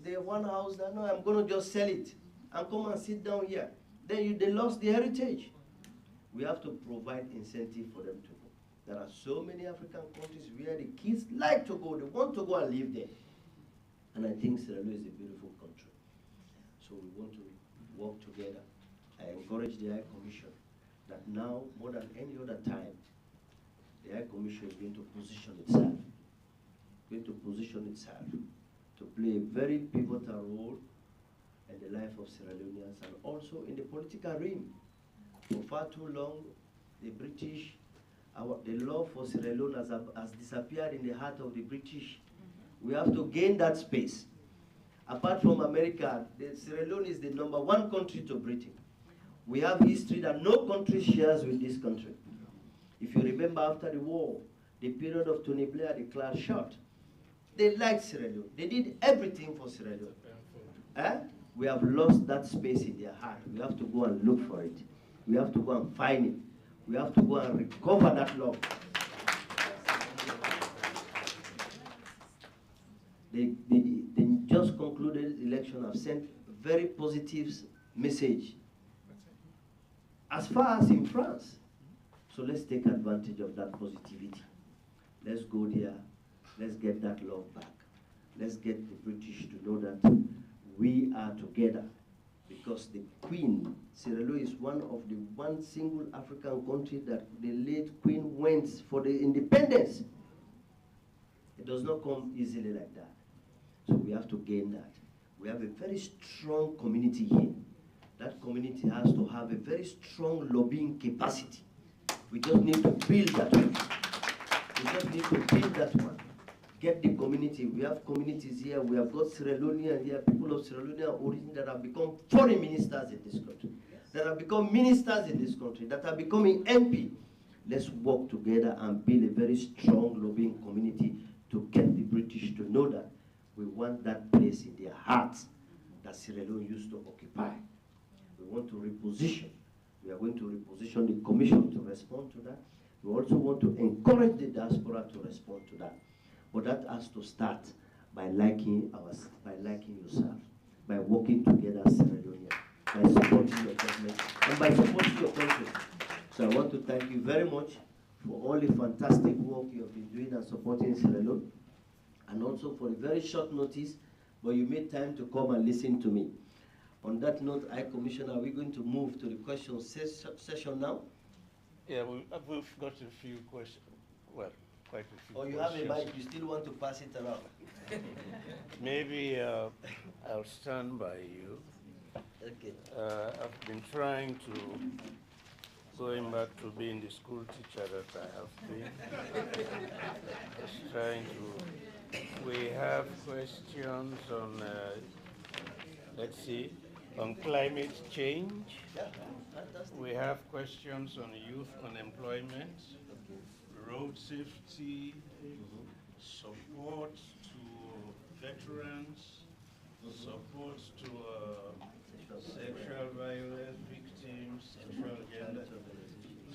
They one house that, no, I'm going to just sell it and come and sit down here. Then they lost the heritage. We have to provide incentive for them to go. There are so many African countries where the kids like to go, they want to go and live there. And I think Sierra Leone is a beautiful country. So we want to work together. I encourage the High Commission that now, more than any other time, the High Commission is going to position itself to play a very pivotal role in the life of Sierra Leoneans and also in the political realm. For far too long, the British, the law for Sierra Leone has disappeared in the heart of the British. We have to gain that space. Apart from America, Sierra Leone is the #1 country to Britain. We have history that no country shares with this country. If you remember after the war, the period of Tony Blair, the class shot, they liked Sierra Leone. They did everything for Sierra Leone. We have lost that space in their heart. We have to go and look for it. We have to go and find it. We have to go and recover that love. The just concluded election have sent very positive message as far as in France. So let's take advantage of that positivity. Let's go there. Let's get that love back. Let's get the British to know that we are together. Because the Queen, Sierra Leone is one single African country that the late Queen went for the independence. It does not come easily like that. So we have to gain that. We have a very strong community here. That community has to have a very strong lobbying capacity. We just need to build that one. We just need to build that one. Get the community. We have communities here. We have got Sierra Leoneans here, people of Sierra Leonean origin that have become foreign ministers in this country, that have become ministers in this country, that are becoming MP. Let's work together and build a very strong lobbying community to get the British to know that we want that place in their hearts that Sierra Leone used to occupy. We want to reposition. We are going to reposition the commission to respond to that. We also want to encourage the diaspora to respond to that. But that has to start by liking yourself, by working together as Sierra Leoneans. by supporting your government and by supporting your country. So I want to thank you very much for all the fantastic work you have been doing and supporting Sierra Leone, and also for the very short notice, but you made time to come and listen to me. On that note, Commissioner, are we going to move to the question session now? Yeah, we've got a few questions. Well, quite a few Or you questions. have a mic, you still want to pass it around? Maybe I'll stand by you. Okay. I've been trying to, going back to being the school teacher that I have been, just trying to, we have questions on, let's see, on climate change. Yeah, fantastic. We have questions on youth unemployment, road safety, support to veterans, support to sexual violence victims, sexual gender,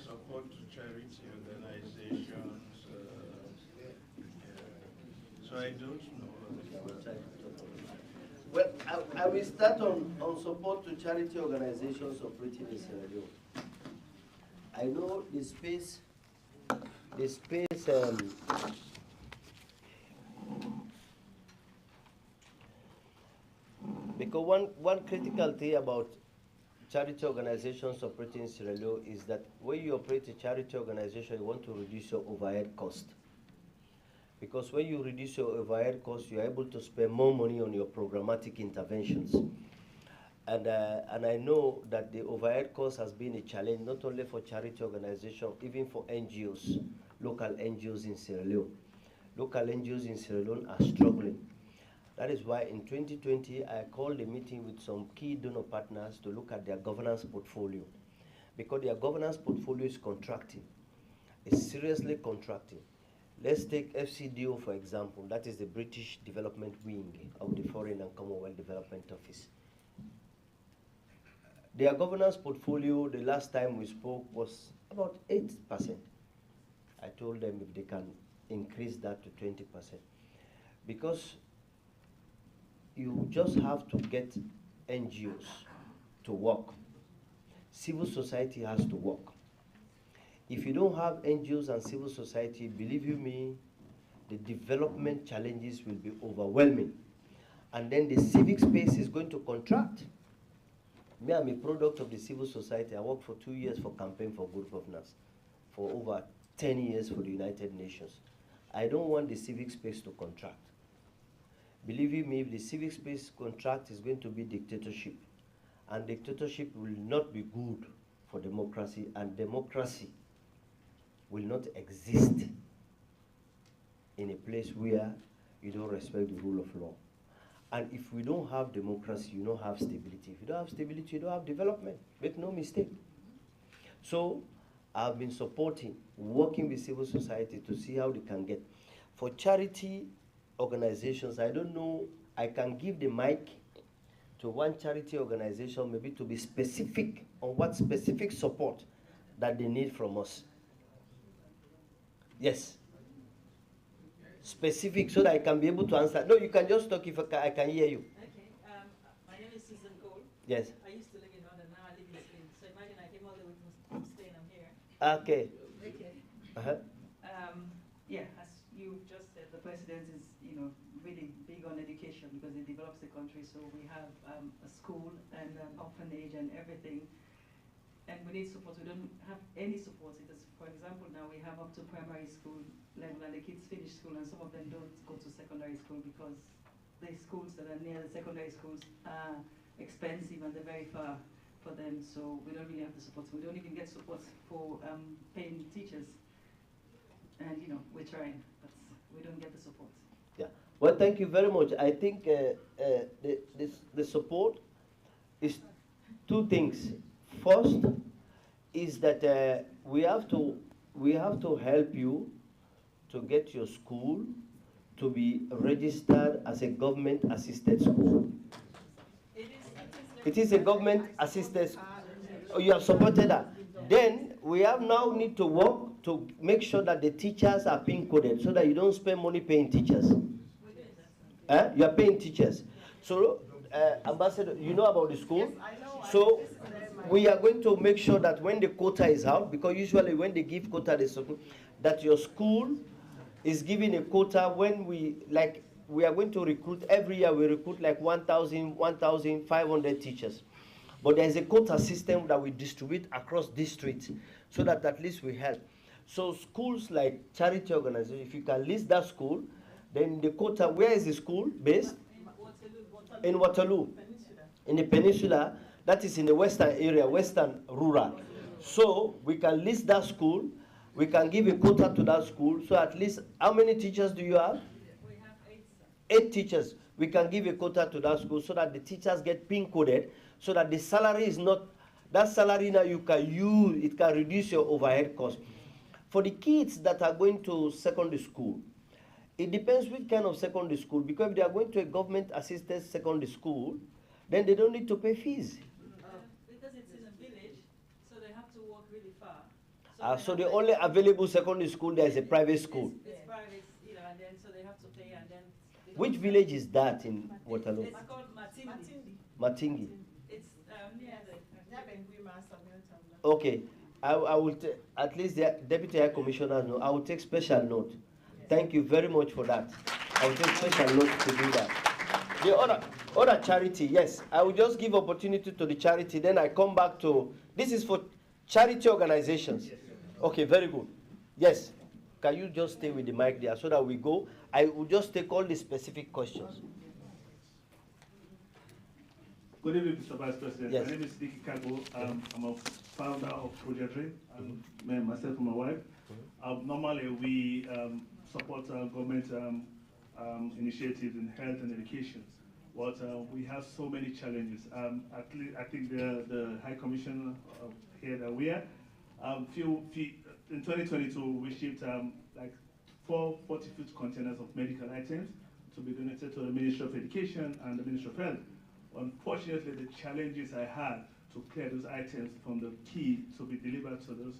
support to charity organizations. So I don't know. Well, I will start on support to charity organizations operating in Sierra Leone. I know the space, because one critical thing about charity organizations operating in Sierra Leone is that when you operate a charity organization, you want to reduce your overhead cost. Because when you reduce your overhead costs, you're able to spend more money on your programmatic interventions. And I know that the overhead cost has been a challenge, not only for charity organizations, even for NGOs, local NGOs in Sierra Leone. Local NGOs in Sierra Leone are struggling. That is why in 2020, I called a meeting with some key donor partners to look at their governance portfolio. Because their governance portfolio is contracting. It's seriously contracting. Let's take FCDO, for example. That is the British Development Wing of the Foreign and Commonwealth Development Office. Their governance portfolio, the last time we spoke, was about 8%. I told them if they can increase that to 20%. Because you just have to get NGOs to work. Civil society has to work. If you don't have NGOs and civil society, believe you me, the development challenges will be overwhelming. And then the civic space is going to contract. Me, I'm a product of the civil society. I worked for 2 years for Campaign for Good Governance, for over 10 years for the United Nations. I don't want the civic space to contract. Believe you me, if the civic space contract is going to be dictatorship, and dictatorship will not be good for democracy, and democracy will not exist in a place where you don't respect the rule of law. And if we don't have democracy, you don't have stability. If you don't have stability, you don't have development. Make no mistake. So I've been supporting, working with civil society to see how they can get. For charity organizations, I don't know, I can give the mic to one charity organization maybe to be specific on what specific support that they need from us. Yes. Specific, so that I can be able to answer. No, you can just talk if I can hear you. Okay. My name is Susan Cole. Yes. I used to live in London, now I live in Spain. So imagine I came all the way from Spain, I'm here. Okay. Okay. Yeah, as you just said, the president is, really big on education because it develops the country. So we have a school and an orphanage and everything. And we need support. We don't have any support. Because, for example, now we have up to primary school level, and the kids finish school, and some of them don't go to secondary school because the schools that are near the secondary schools are expensive and they're very far for them. So we don't really have the support. We don't even get support for paying teachers. And we're trying, but we don't get the support. Yeah. Well, thank you very much. I think the support is two things. First is that we have to help you to get your school to be registered as a government-assisted school. It is a government-assisted school. Oh, you have supported that. Then we have now need to work to make sure that the teachers are pin coded so that you don't spend money paying teachers. You are paying teachers. So Ambassador, you know about the school? Yes, I know. So This is my we are going to make sure that when the quota is out, because usually when they give quota, that your school is giving a quota when we are going to recruit, every year we recruit like 1,500 teachers. But there is a quota system that we distribute across districts so that at least we help. So schools like charity organizations, if you can list that school, then the quota, where is the school based? In Waterloo. In the peninsula, that is in the western area, western rural. So we can list that school, we can give a quota to that school, so at least, how many teachers do you have? We have 8, sir. 8 teachers. We can give a quota to that school so that the teachers get pin coded, so that the salary is not, that salary now you can use, it can reduce your overhead cost. For the kids that are going to secondary school, it depends which kind of secondary school, because if they are going to a government-assisted secondary school, then they don't need to pay fees. Because it's in a village, so they have to walk really far. So the only available secondary school there is a private school. It's private, and then so they have to pay, and then. Which village is that in Waterloo? It's called Matindi. Matingi. It's near the. Okay, I will at least the Deputy High Commissioner know. I will take special note. Thank you very much for that. I will take special note to do that. The other charity, yes, I will just give opportunity to the charity. Then I come back to, this is for charity organizations. Okay, very good. Yes, can you just stay with the mic there so that we go? I will just take all the specific questions. Good evening, Mr. Vice President. Yes. My name is Diki Kago. I'm a founder of Project Ray, myself and my wife. Normally, we support government initiatives in health and education, but we have so many challenges. I think the High Commission here that we are, in 2022, we shipped like 40 containers of medical items to be donated to the Ministry of Education and the Ministry of Health. Unfortunately, the challenges I had to clear those items from the quay to be delivered to those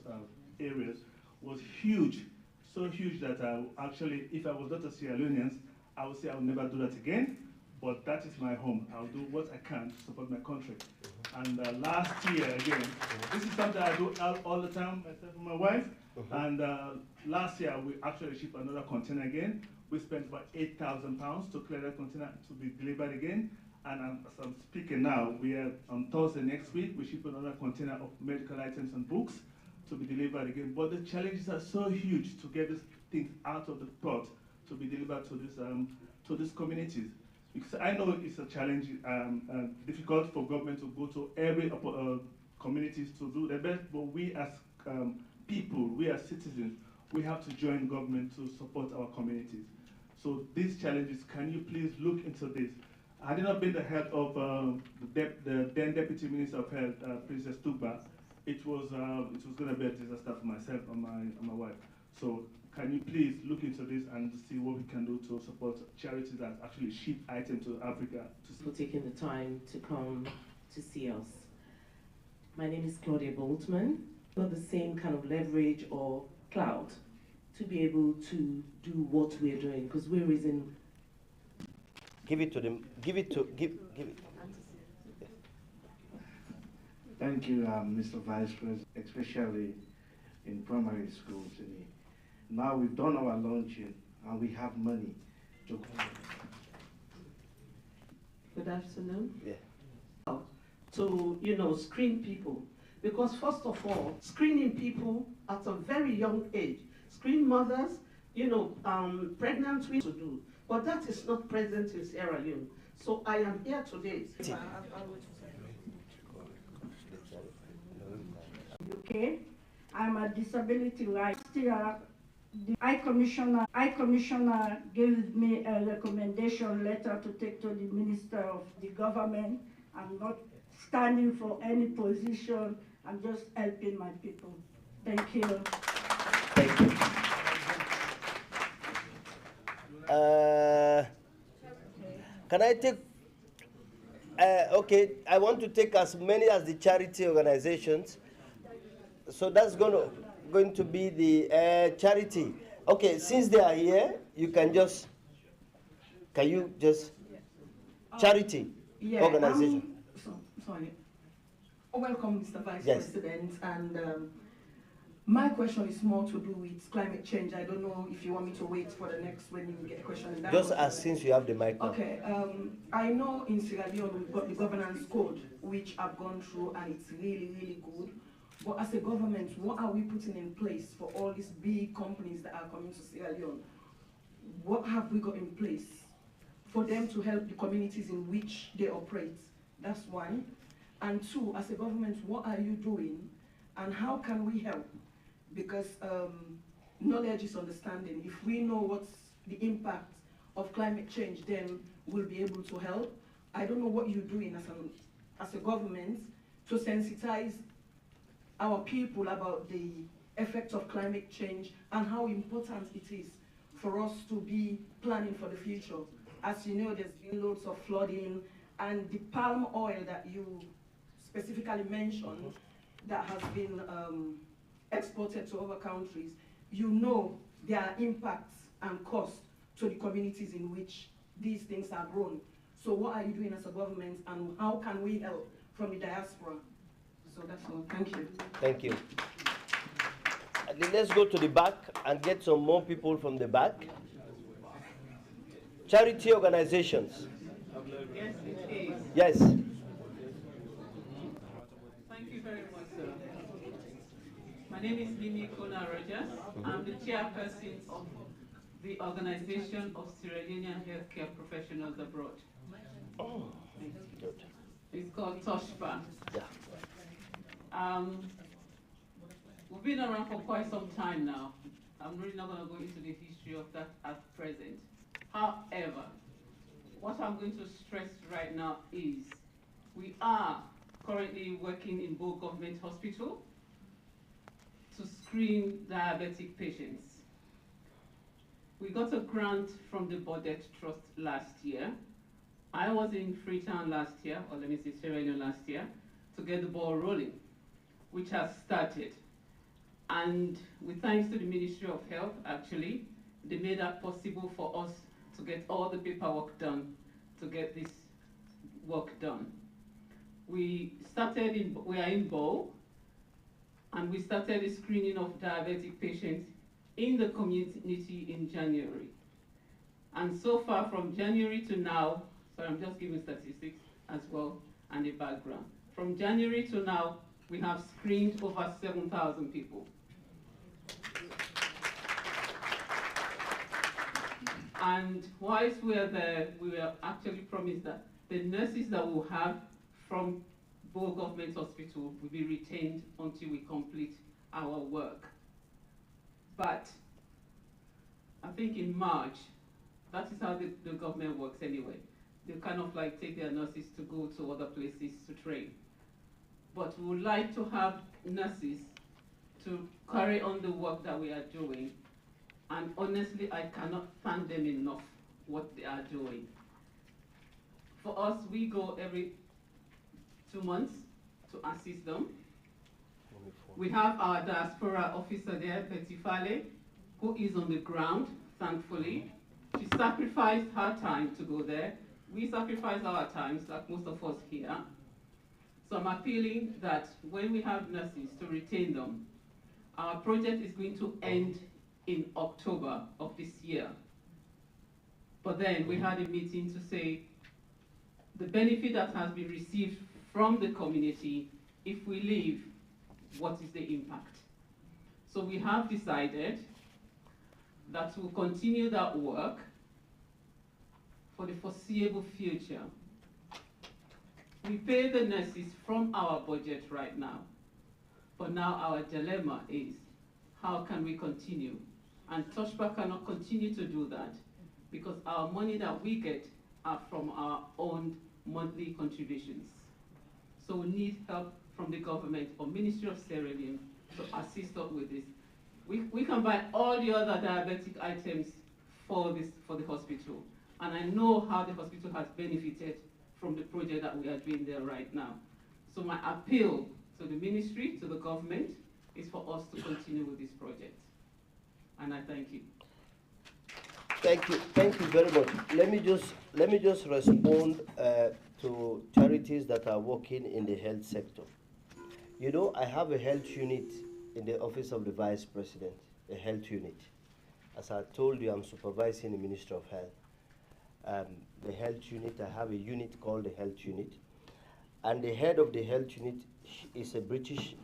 areas was huge, so huge that actually, if I was not a Sierra Leoneans, I would say I would never do that again, but that is my home. I'll do what I can to support my country. And last year, again, this is something I do all the time, myself and my wife, and last year, we actually shipped another container again. We spent about £8,000 to clear that container to be delivered again. And as I'm speaking now, we are on Thursday next week, we ship another container of medical items and books to be delivered again. But the challenges are so huge to get these things out of the port to be delivered to these communities. Because I know it's a challenge, difficult for government to go to every communities to do their best, but we as people, we as citizens, we have to join government to support our communities. So these challenges, can you please look into this? Had it not been the help of the then Deputy Minister of Health, Princess Tuba, it was going to be a disaster for myself and my wife. So can you please look into this and see what we can do to support charities that actually ship items to Africa? For taking the time to come to see us. My name is Juldeh Jalloh. Not the same kind of leverage or clout to be able to do what we're doing, because we're raising. Give it to them. Give it. Thank you, Mr. Vice President, especially in primary schools. Now we've done our launching and we have money to. Good afternoon. Yeah. To screen people, because first of all, screening people at a very young age, screen mothers, pregnant women to do. But that is not present in Sierra Leone. So I am here today. Okay, I'm a disability rights. The High Commissioner gave me a recommendation letter to take to the Minister of the Government. I'm not standing for any position. I'm just helping my people. Thank you. Thank you. Can I take, okay, I want to take as many as the charity organizations. So that's going to be the charity. Okay, since they are here, you can you just, charity. Yeah, organization. Sorry. Welcome, Mr. Vice Yes. President. And my question is more to do with climate change. I don't know if you want me to wait for the next when you get a question. In that Just as since you have the mic now. Okay. I know in Sierra Leone we've got the governance code, which I've gone through, and it's really, really good. But as a government, what are we putting in place for all these big companies that are coming to Sierra Leone? What have we got in place for them to help the communities in which they operate? That's one. And two, as a government, what are you doing and how can we help? Because knowledge is understanding. If we know what's the impact of climate change, then we'll be able to help. I don't know what you're doing as a government to sensitize our people about the effect of climate change and how important it is for us to be planning for the future. As you know, there's been loads of flooding, and the palm oil that you specifically mentioned that has been exported to other countries, you know there are impacts and costs to the communities in which these things are grown. So what are you doing as a government, and how can we help from the diaspora? So that's all. Thank you. Thank you. Let's go to the back and get some more people from the back. Charity organizations. Yes, it is. Yes. Thank you very much, sir. My name is Mimi Kona Rogers. I'm the chairperson of the Organization of Sierra Leonean Healthcare Professionals Abroad. Oh, good. It's called TOSHPA. Yeah. We've been around for quite some time now. I'm really not going to go into the history of that at present. However, what I'm going to stress right now is we are currently working in Bo Government Hospital to screen diabetic patients. We got a grant from the Budget Trust last year. I was in Freetown last year, or let me say Sierra Leone last year, to get the ball rolling, which has started. And with thanks to the Ministry of Health, actually, they made that possible for us to get all the paperwork done, to get this work done. We are in Bo, and we started the screening of diabetic patients in the community in January. And so far from January to now, sorry, I'm just giving statistics as well and the background. From January to now, we have screened over 7,000 people. And whilst we are there, we were actually promised that the nurses that we'll have from Bo Government Hospital will be retained until we complete our work. But I think in March, that is how the government works anyway. They kind of like take their nurses to go to other places to train. But we would like to have nurses to carry on the work that we are doing. And honestly, I cannot thank them enough what they are doing. For us, we go every 2 months to assist them. We have our diaspora officer there, Betty Fale, who is on the ground, thankfully. She sacrificed her time to go there. We sacrifice our times, like most of us here. So I'm appealing that when we have nurses, to retain them. Our project is going to end in October of this year. But then we had a meeting to say the benefit that has been received from the community, if we leave, what is the impact? So we have decided that we'll continue that work for the foreseeable future. We pay the nurses from our budget right now. But now our dilemma is, how can we continue? And TOSHPA cannot continue to do that because our money that we get are from our own monthly contributions. So we need help from the government or Ministry of Sierra Leone to assist us with this. We can buy all the other diabetic items for the hospital. And I know how the hospital has benefited from the project that we are doing there right now. So my appeal to the ministry, to the government, is for us to continue with this project. And I thank you. Thank you very much. Let me just respond to charities that are working in the health sector. You know, I have a health unit in the office of the Vice President, a health unit. As I told you, I'm supervising the Ministry of Health. The health unit, I have a unit called the health unit. And the head of the health unit she's a British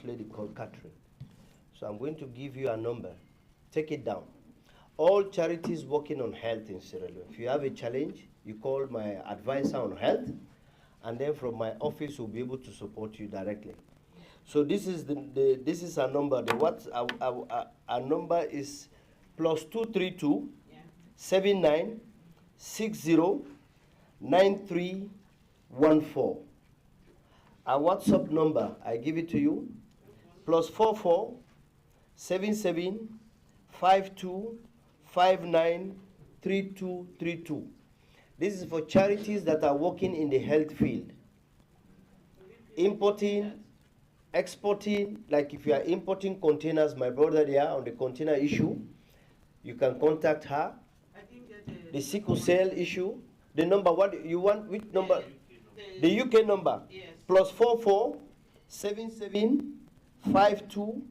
lady called Catherine. So I'm going to give you a number. Take it down. All charities working on health in Sierra Leone, if you have a challenge, you call my advisor on health, and then from my office we'll be able to support you directly. So this is this is our number. Our number is +232 79 60 9314. Our WhatsApp number, I give it to you, +44 77 52 59 3232. This is for charities that are working in the health field. Importing, exporting, like if you are importing containers, my brother there on the container issue, you can contact her. The sickle cell issue, the number, what you want, which number? The UK number, yes. +44 77 52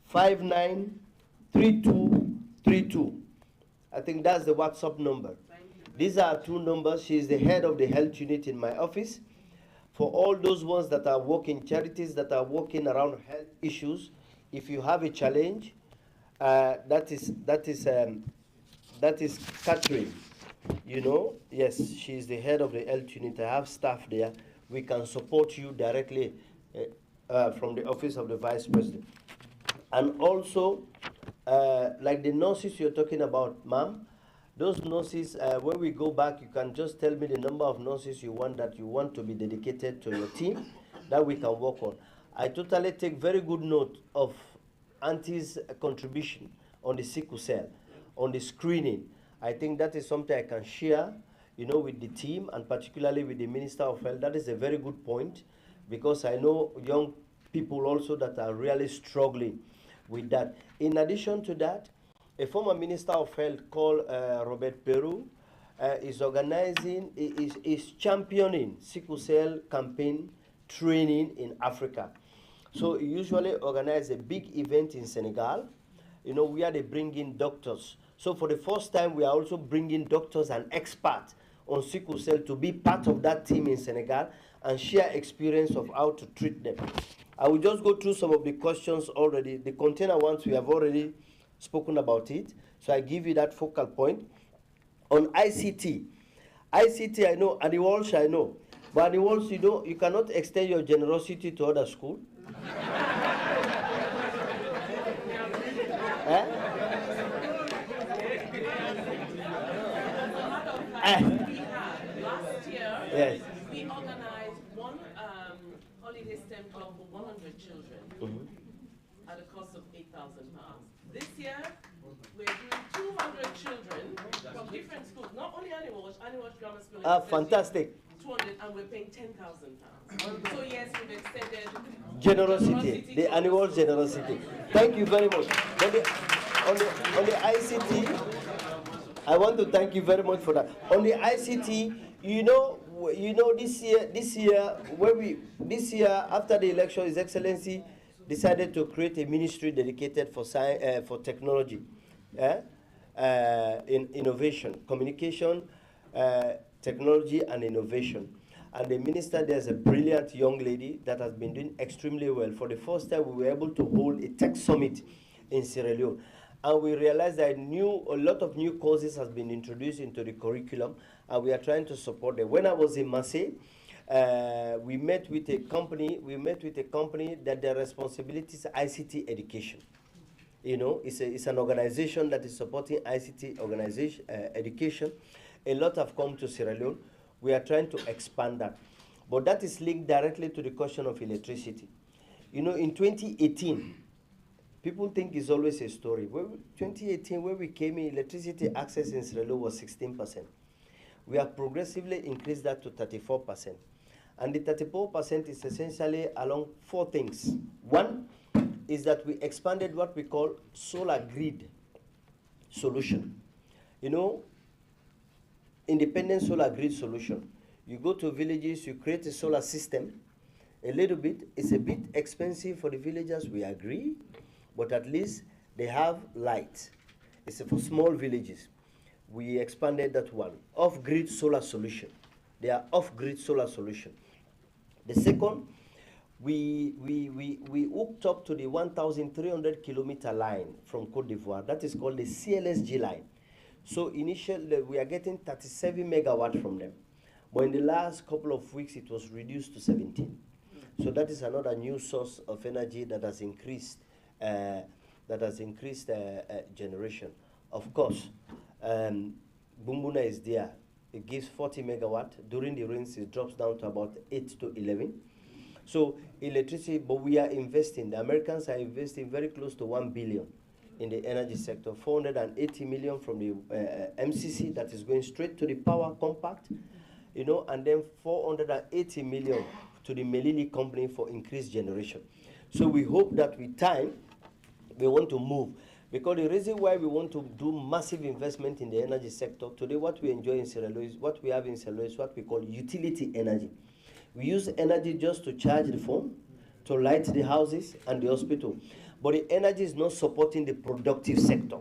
59 3232. I think that's the WhatsApp number. These are two numbers. She is the head of the health unit in my office. For all those ones that are working, charities that are working around health issues, if you have a challenge, that is Catherine. You know, yes, she is the head of the health unit. I have staff there. We can support you directly from the office of the Vice President. And also, like the nurses you're talking about, ma'am, those nurses, when we go back, you can just tell me the number of nurses you want to be dedicated to your team that we can work on. I totally take very good note of Auntie's contribution on the sickle cell, on the screening. I think that is something I can share, you know, with the team and particularly with the Minister of Health. That is a very good point because I know young people also that are really struggling with that. In addition to that, a former Minister of Health called Robert Peru is organizing, is championing sickle cell campaign training in Africa. So he usually organize a big event in Senegal, you know, where they bring in doctors. So for the first time, we are also bringing doctors and experts on sickle cell to be part of that team in Senegal and share experience of how to treat them. I will just go through some of the questions already. The container ones, we have already spoken about it. So I give you that focal point. On ICT, I know, and the Walsh I know. But the Walsh, you know, you cannot extend your generosity to other schools. Last year, yes. we organized one holiday STEM club for 100 children at a cost of £8,000. This year, we're doing 200 children from different schools, not only Aniwash Grammar School. Fantastic. 200, and we're paying £10,000. So yes, we've extended generosity, the annual generosity. Thank you very much. On the ICT, I want to thank you very much for that. On the ICT, you know, this year after the election, His Excellency decided to create a ministry dedicated for science, for technology, in innovation, communication, technology and innovation. And the minister, there's a brilliant young lady that has been doing extremely well. For the first time, we were able to hold a tech summit in Sierra Leone. And we realized that a lot of new courses has been introduced into the curriculum, and we are trying to support them. When I was in Marseille, we met with a company that their responsibility is ICT education. You know, it's an organization that is supporting ICT education. A lot have come to Sierra Leone. We are trying to expand that. But that is linked directly to the question of electricity. You know, in 2018, people think it's always a story. 2018, when we came in, electricity access in Sierra Leone was 16%. We have progressively increased that to 34%. And the 34% is essentially along four things. One is that we expanded what we call solar grid solution. You know, independent solar grid solution. You go to villages, you create a solar system. A little bit, it's a bit expensive for the villagers, we agree, but at least they have light. It's for small villages. We expanded that one. Off-grid solar solution. They are off-grid solar solution. The second, we hooked up to the 1,300 kilometer line from Cote d'Ivoire. That is called the CLSG line. So initially, we are getting 37 megawatt from them. But in the last couple of weeks, it was reduced to 17. So that is another new source of energy that has increased, generation. Of course, Bumbuna is there. It gives 40 megawatt. During the rains, it drops down to about 8 to 11. So electricity, but we are investing. The Americans are investing very close to 1 billion in the energy sector. 480 million from the MCC that is going straight to the power compact, you know, and then 480 million to the Melili company for increased generation. So we hope that with time, we want to move. Because the reason why we want to do massive investment in the energy sector, today what we enjoy in Sierra Leone, what we have in Sierra Leone is what we call utility energy. We use energy just to charge the phone, to light the houses and the hospital. But the energy is not supporting the productive sector.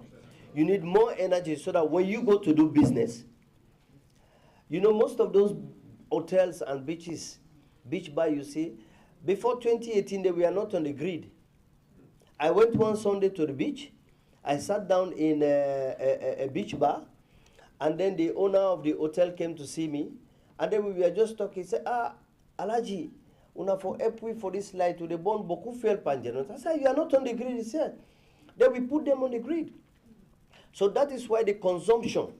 You need more energy so that when you go to do business, you know, most of those hotels and beaches, beach bar, you see, before 2018, they were not on the grid. I went one Sunday to the beach. I sat down in a beach bar, and then the owner of the hotel came to see me, and then we were just talking. He said, Alaji, una for help for this light to the born boku fuel pangenos. I said, you are not on the grid, he said. Then we put them on the grid. So that is why the consumption,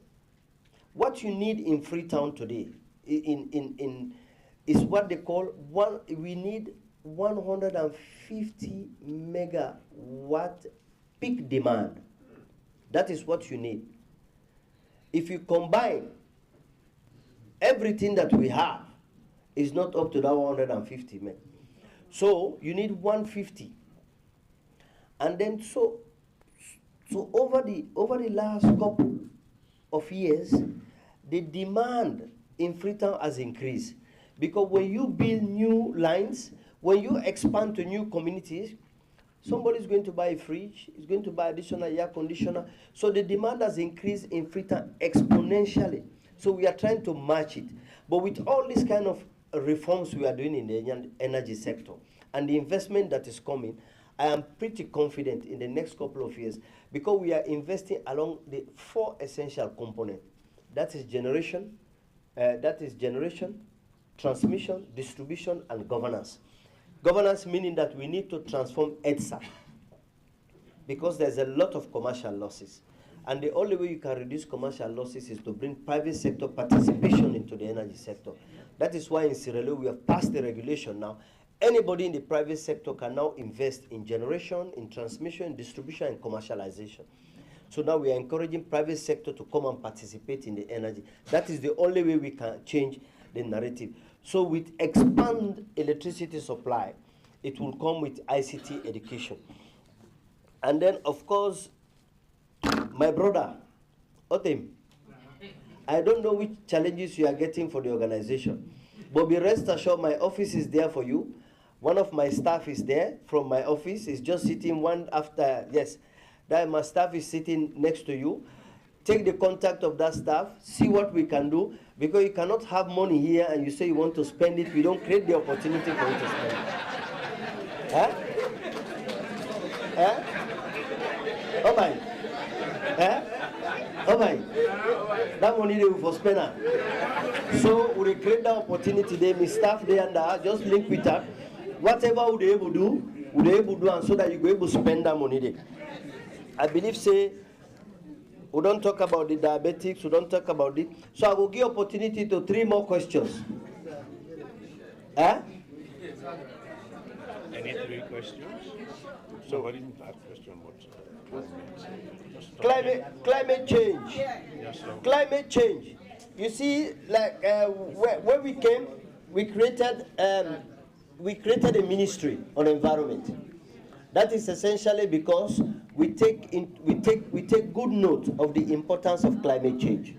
what you need in Freetown today, is what they call we need 150 megawatt peak demand. That is what you need. If you combine everything that we have, is not up to that 150 meg. So you need 150. And then so over the last couple of years, the demand in Freetown has increased. Because when you build new lines, when you expand to new communities, somebody's going to buy a fridge, is going to buy additional air conditioner. So the demand has increased in Freetown exponentially. So we are trying to match it. But with all these kind of reforms we are doing in the energy sector and the investment that is coming, I am pretty confident in the next couple of years because we are investing along the 4 essential components. That is generation, transmission, distribution, and governance. Governance meaning that we need to transform EDSA because there's a lot of commercial losses. And the only way you can reduce commercial losses is to bring private sector participation into the energy sector. That is why in Sierra Leone we have passed the regulation now. Anybody in the private sector can now invest in generation, in transmission, distribution, and commercialization. So now we are encouraging private sector to come and participate in the energy. That is the only way we can change the narrative. So with expand electricity supply, it will come with ICT education. And then, of course, my brother, Otem, I don't know which challenges you are getting for the organization, but be rest assured my office is there for you. One of my staff is there from my office. Is just sitting one after, yes, that my staff is sitting next to you. Take the contact of that staff, see what we can do, because you cannot have money here and you say you want to spend it. We don't create the opportunity for you to spend it. Huh? Huh? Oh my. Huh? Oh my. That money they will for spend. So we create the opportunity there, my staff there and there, just link with that. Whatever would they able to do, and so that you go able to spend that money there. I believe say we don't talk about the diabetics, we don't talk about it. So I will give opportunity to 3 more questions. Huh? Any 3 questions? So what is that question? Climate change. Yes, sir. Climate change. You see, like when we came, we created a ministry on environment. That is essentially because we take good note of the importance of climate change.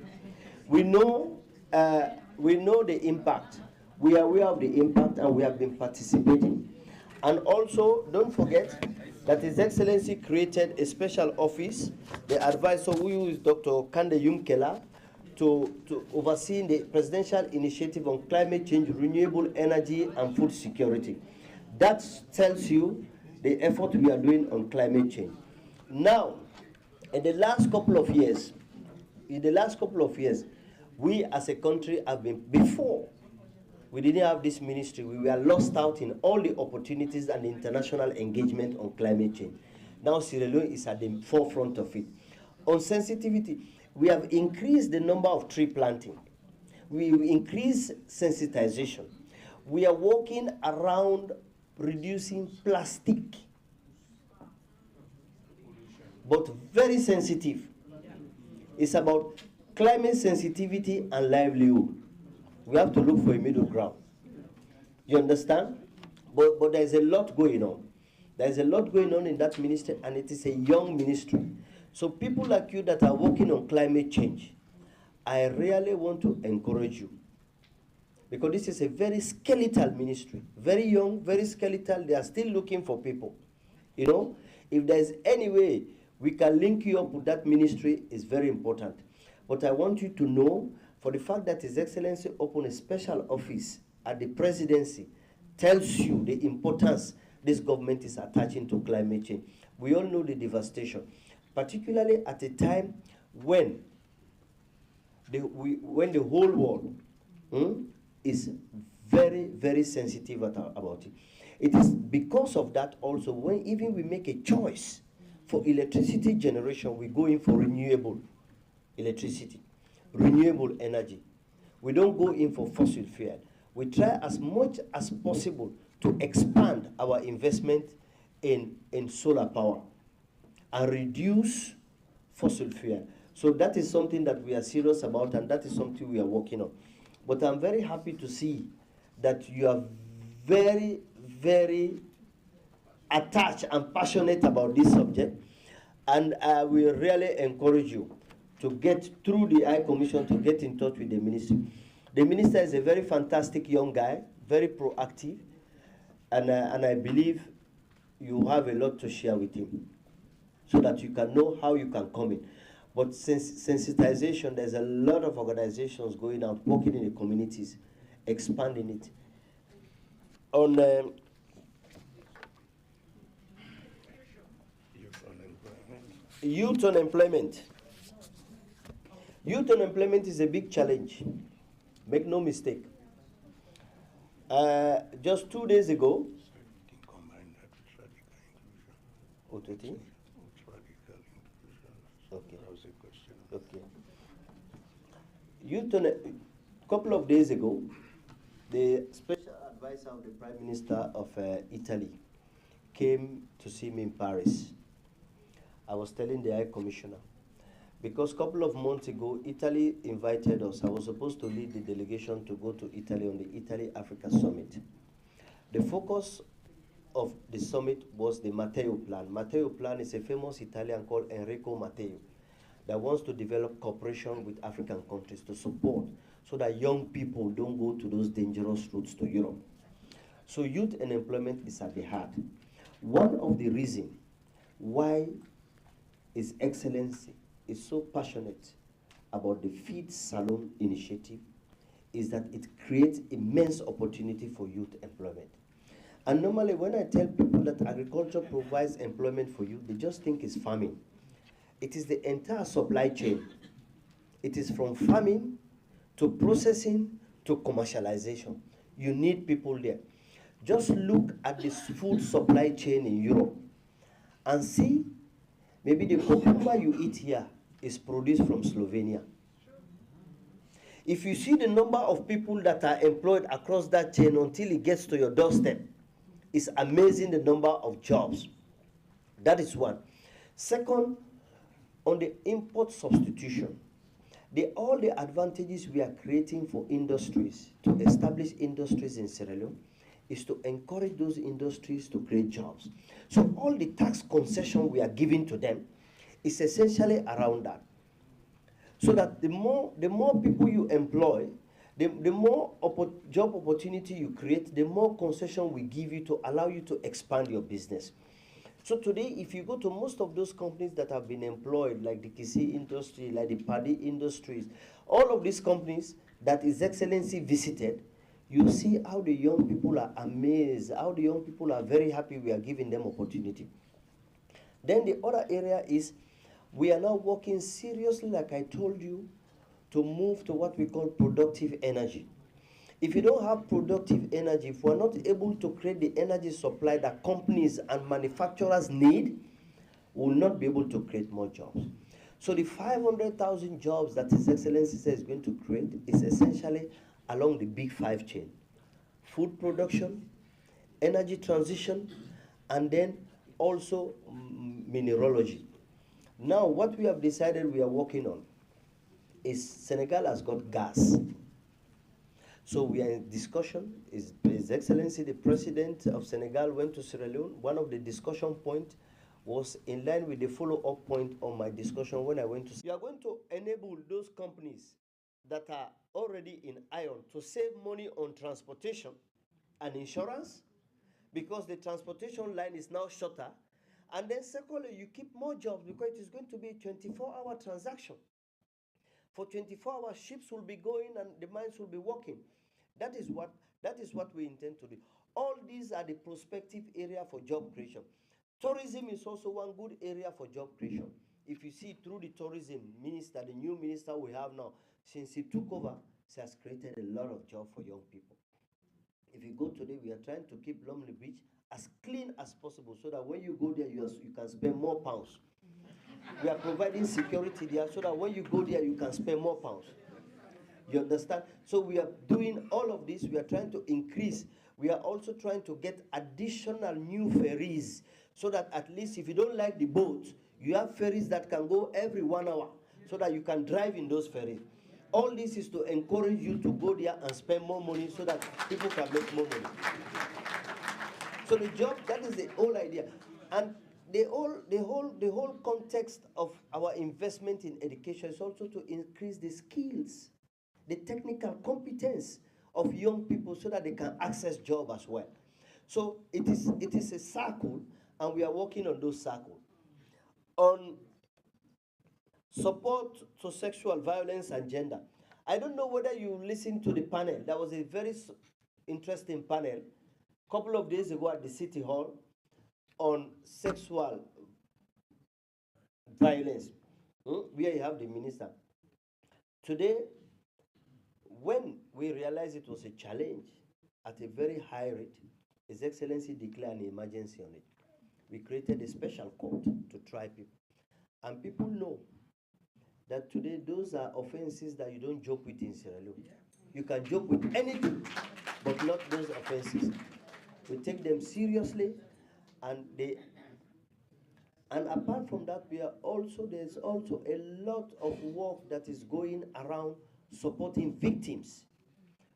We know we know the impact. We are aware of the impact and we have been participating. And also, don't forget that His Excellency created a special office, the advisor who is Dr. Kande Yumkela, to oversee the presidential initiative on climate change, renewable energy, and food security. That tells you the effort we are doing on climate change. Now, in the last couple of years, we as a country have been, before we didn't have this ministry, we were lost out in all the opportunities and international engagement on climate change. Now Sierra Leone is at the forefront of it. On sensitivity, we have increased the number of tree planting. We increased sensitization. We are working around reducing plastic, but very sensitive. It's about climate sensitivity and livelihood. We have to look for a middle ground. You understand? But there's a lot going on. There's a lot going on in that ministry, and it is a young ministry. So people like you that are working on climate change, I really want to encourage you. Because this is a very skeletal ministry. Very young, very skeletal. They are still looking for people. You know, if there's any way we can link you up with that ministry, is very important. But I want you to know, for the fact that His Excellency opened a special office at the presidency, tells you the importance this government is attaching to climate change. We all know the devastation, particularly at a time when the whole world is very, very sensitive about it. It is because of that also, when even we make a choice for electricity generation, we go in for renewable electricity, renewable energy. We don't go in for fossil fuel. We try as much as possible to expand our investment in solar power and reduce fossil fuel. So that is something that we are serious about, and that is something we are working on. But I'm very happy to see that you are very, very attached and passionate about this subject, and I will really encourage you to get through the High Commission to get in touch with the ministry. The minister is a very fantastic young guy, very proactive, and I believe you have a lot to share with him so that you can know how you can come in. But sensitization, there's a lot of organizations going out, working in the communities, expanding it. On youth unemployment. Youth unemployment is a big challenge. Make no mistake. Just 2 days ago, okay. Okay. A couple of days ago, the special advisor of the Prime Minister of Italy came to see me in Paris. I was telling the High Commissioner, because a couple of months ago, Italy invited us. I was supposed to lead the delegation to go to Italy on the Italy-Africa Summit. The focus of the summit was the Matteo Plan. Matteo Plan is a famous Italian called Enrico Matteo that wants to develop cooperation with African countries to support so that young people don't go to those dangerous routes to Europe. So youth unemployment is at the heart. One of the reasons why His Excellency is so passionate about the Feed Salon initiative is that it creates immense opportunity for youth employment. And normally when I tell people that agriculture provides employment for you, they just think it's farming. It is the entire supply chain. It is from farming to processing to commercialization. You need people there. Just look at this food supply chain in Europe and see, maybe the cucumber you eat here is produced from Slovenia. If you see the number of people that are employed across that chain until it gets to your doorstep, it's amazing the number of jobs. That is one. Second, on the import substitution, all the advantages we are creating for industries, to establish industries in Sierra Leone, is to encourage those industries to create jobs. So all the tax concession we are giving to them is essentially around that. So that the more people you employ, The more job opportunity you create, the more concession we give you to allow you to expand your business. So today, if you go to most of those companies that have been employed, like the Kisi industry, like the Paddy industries, all of these companies that His Excellency visited, you see how the young people are amazed, how the young people are very happy we are giving them opportunity. Then the other area is we are now working seriously, like I told you, to move to what we call productive energy. If you don't have productive energy, if we're not able to create the energy supply that companies and manufacturers need, we'll not be able to create more jobs. So the 500,000 jobs that His Excellency says is going to create is essentially along the big 5 chain: food production, energy transition, and then also mineralogy. Now, what we have decided we are working on is Senegal has got gas. So we are in discussion. His Excellency, the President of Senegal, went to Sierra Leone. One of the discussion points was in line with the follow-up point on my discussion when I went to. You are going to enable those companies that are already in iron to save money on transportation and insurance, because the transportation line is now shorter. And then secondly, you keep more jobs because it is going to be a 24-hour transaction. For 24 hours, ships will be going and the mines will be working. That is what we intend to do. All these are the prospective area for job creation. Tourism is also one good area for job creation. If you see through the tourism minister, the new minister we have now, since he took over, he has created a lot of jobs for young people. If you go today, we are trying to keep Lumley Beach as clean as possible so that when you go there, you can spend more pounds. We are providing security there so that when you go there, you can spend more pounds. You understand? So we are doing all of this. We are trying to increase. We are also trying to get additional new ferries so that at least if you don't like the boat, you have ferries that can go every 1 hour so that you can drive in those ferries. All this is to encourage you to go there and spend more money so that people can make more money. So the job, that is the whole idea. And the whole context of our investment in education is also to increase the skills, the technical competence of young people so that they can access job as well. So it is a circle, and we are working on those circles. On support to sexual violence and gender. I don't know whether you listened to the panel. That was a very interesting panel a couple of days ago at the City Hall on sexual violence, where you have the minister. Today, when we realized it was a challenge at a very high rate, His Excellency declared an emergency on it. We created a special court to try people. And people know that today those are offenses that you don't joke with in Sierra Leone. You can joke with anything, but not those offenses. We take them seriously, and apart from that, there's also a lot of work that is going around supporting victims.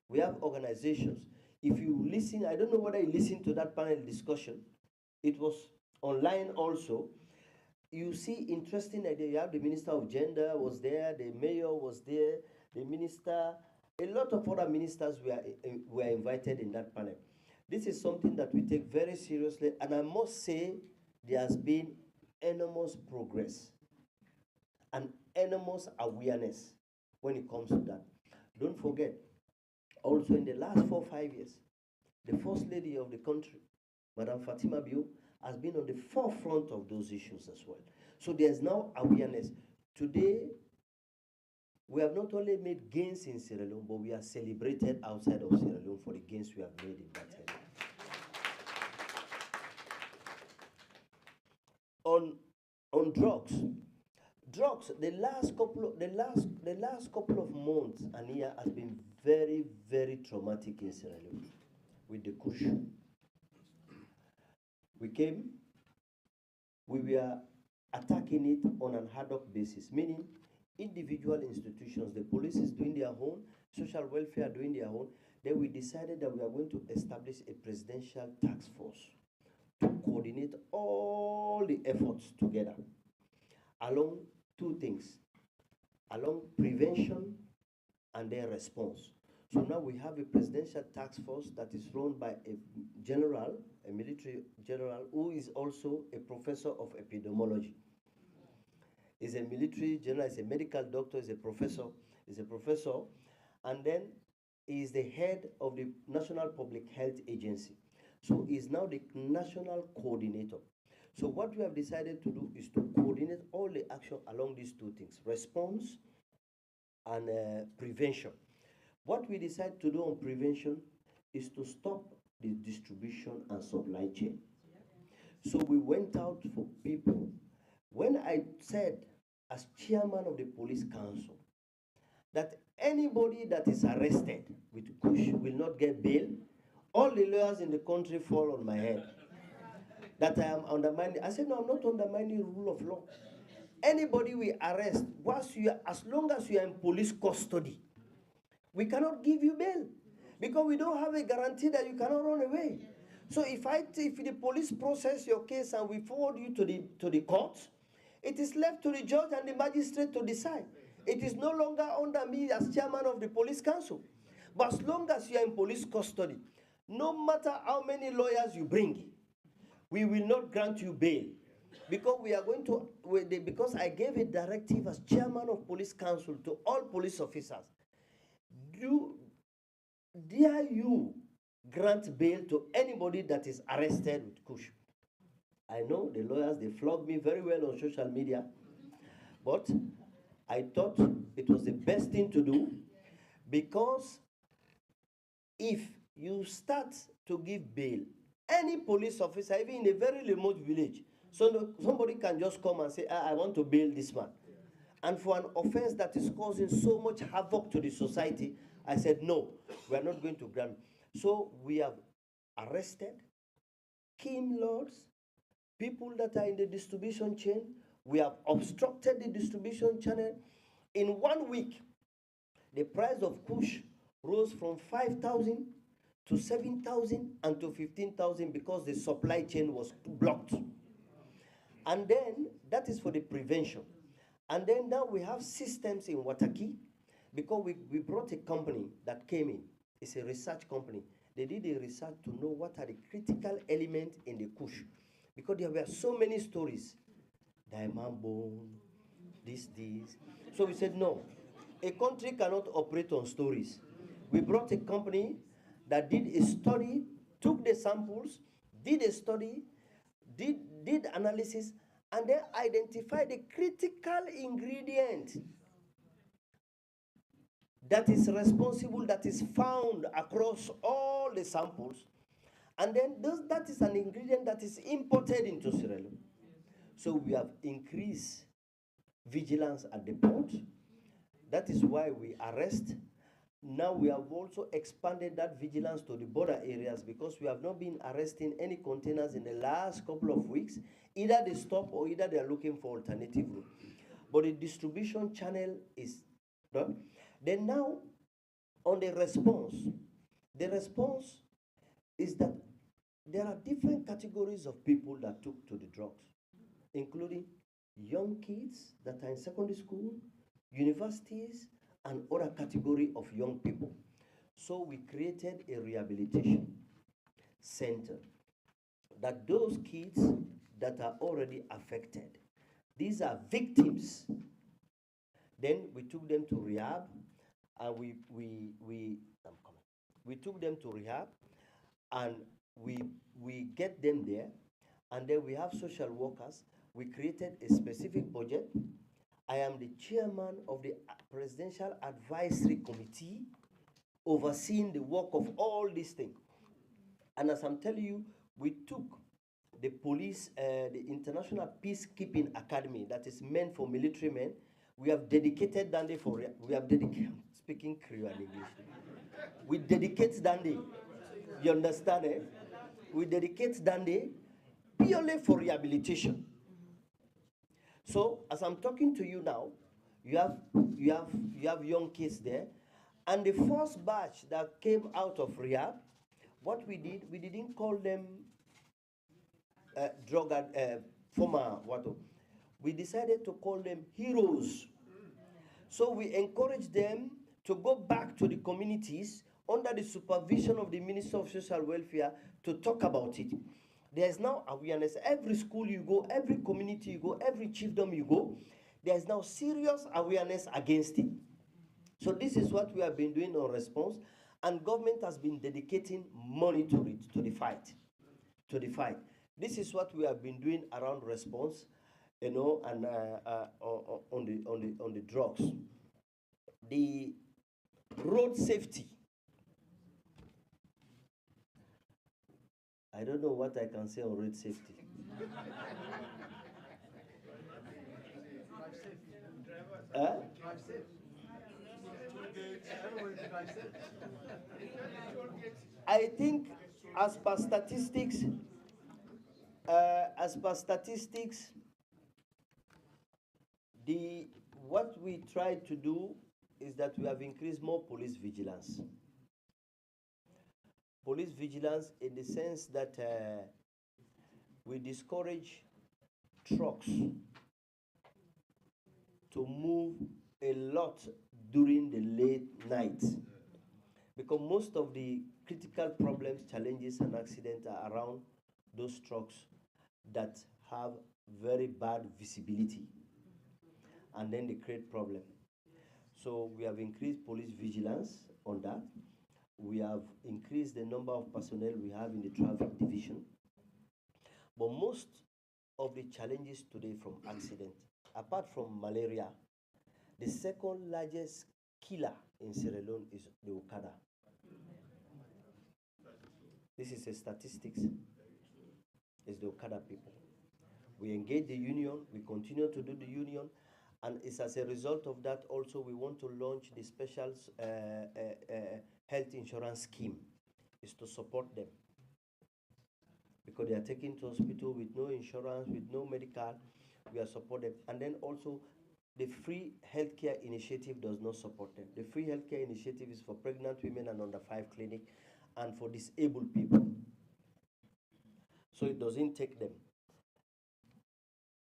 We have organizations. If you listen, I don't know whether you listened to that panel discussion. It was online also. You see interesting idea. You have the Minister of Gender was there, the Mayor was there, the Minister, a lot of other ministers were invited in that panel. This is something that we take very seriously, and I must say there has been enormous progress and enormous awareness when it comes to that. Don't forget, also in the last 4 or 5 years, the First Lady of the country, Madam Fatima Bio, has been on the forefront of those issues as well. So there's now awareness. Today, we have not only made gains in Sierra Leone, but we are celebrated outside of Sierra Leone for the gains we have made in that area. On drugs, the last couple of months and year has been very, very traumatic in Sierra Leone with the Kush. We were attacking it on an ad hoc basis, meaning individual institutions, the police is doing their own, social welfare doing their own. Then we decided that we are going to establish a presidential task force to coordinate all the efforts together along two things, along prevention and then response. So now we have a presidential task force that is run by a general, a military general, who is also a professor of epidemiology. He's a military general, he's a medical doctor, he's a professor, and then he is the head of the National Public Health Agency. So he's now the national coordinator. So what we have decided to do is to coordinate all the action along these two things, response and prevention. What we decide to do on prevention is to stop the distribution and supply chain. So we went out for people. When I said, as chairman of the police council, that anybody that is arrested with kush will not get bail, all the lawyers in the country fall on my head. That I am undermining. I said, no, I'm not undermining the rule of law. Anybody we arrest, as long as you are in police custody, we cannot give you bail because we don't have a guarantee that you cannot run away. So if the police process your case and we forward you to the court, it is left to the judge and the magistrate to decide. It is no longer under me as chairman of the police council. But as long as you are in police custody, no matter how many lawyers you bring, we will not grant you bail. Because we are going to, because I gave a directive as chairman of police council to all police officers. Dare you grant bail to anybody that is arrested with kush? I know the lawyers, they flog me very well on social media, but I thought it was the best thing to do, because if you start to give bail, any police officer, even in a very remote village, so somebody can just come and say, I want to bail this man. And for an offense that is causing so much havoc to the society, I said, no, we are not going to grant. So we have arrested scheme lords, people that are in the distribution chain. We have obstructed the distribution channel. In 1 week, the price of kush rose from 5,000 to 7,000 and to 15,000 because the supply chain was blocked. And then that is for the prevention. And then now we have systems in Wataki, because we brought a company that came in. It's a research company. They did a research to know what are the critical elements in the kush. Because there were so many stories. Diamond bone, this. So we said, no, a country cannot operate on stories. We brought a company that did a study, took the samples, did a study, did analysis, and then identified the critical ingredient that is responsible, that is found across all the samples. And then that is an ingredient that is imported into Sierra Leone. So we have increased vigilance at the port. That is why we arrest. Now we have also expanded that vigilance to the border areas, because we have not been arresting any containers in the last couple of weeks. Either they stop or either they are looking for alternative route. But the distribution channel is done. Then now, on the response is that there are different categories of people that took to the drugs, including young kids that are in secondary school, universities, and other category of young people. So we created a rehabilitation center that those kids that are already affected, these are victims. Then we took them to rehab, and we took them to rehab, and we get them there, and then we have social workers. We created a specific budget. I am the chairman of the Presidential Advisory Committee overseeing the work of all these things. And as I'm telling you, we took the police, the International Peacekeeping Academy that is meant for military men. We have dedicated Dande for, I'm speaking Creole and English. We dedicate Dande, you understand, eh? We dedicate Dande purely for rehabilitation. So as I'm talking to you now, you have young kids there, and the first batch that came out of rehab, what we did, we didn't call them we decided to call them heroes. So we encourage them to go back to the communities under the supervision of the Minister of Social Welfare to talk about it. There is now awareness. Every school you go, every community you go, every chiefdom you go, there is now serious awareness against it. So this is what we have been doing on response, and government has been dedicating money to it, to the fight. This is what we have been doing around response, you know, and on the drugs. The road safety. I don't know what I can say on road safety. I think as per statistics, what we try to do is that we have increased more police vigilance. Police vigilance in the sense that we discourage trucks to move a lot during the late night, because most of the critical problems, challenges, and accidents are around those trucks that have very bad visibility, and then they create problem. So we have increased police vigilance on that. We have increased the number of personnel we have in the traffic division. But most of the challenges today from accident, apart from malaria, the second largest killer in Sierra Leone is the Okada. This is a statistics. It's the Okada people. We engage the union, we continue to do the union, and it's as a result of that also we want to launch the special health insurance scheme, is to support them. Because they are taken to hospital with no insurance, with no medical, we are supporting them. And then also the free healthcare initiative does not support them. The free healthcare initiative is for pregnant women and under 5 clinic and for disabled people. So it doesn't take them.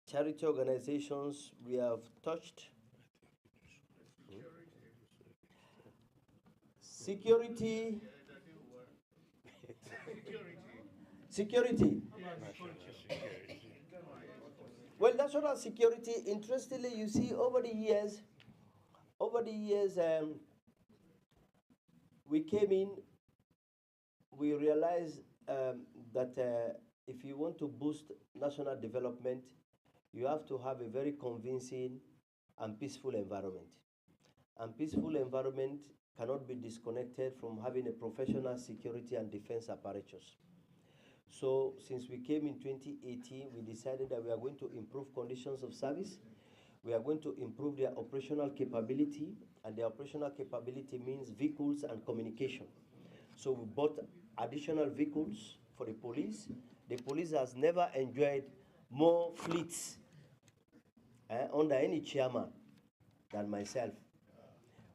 Charity organizations we have touched. Security. Security. Well, national security, interestingly, you see, over the years, we came in, we realized that if you want to boost national development, you have to have a very convincing and peaceful environment. And peaceful environment cannot be disconnected from having a professional security and defense apparatus. So since we came in 2018, we decided that we are going to improve conditions of service. We are going to improve their operational capability, and their operational capability means vehicles and communication. So we bought additional vehicles for the police. The police has never enjoyed more fleets under any chairman than myself.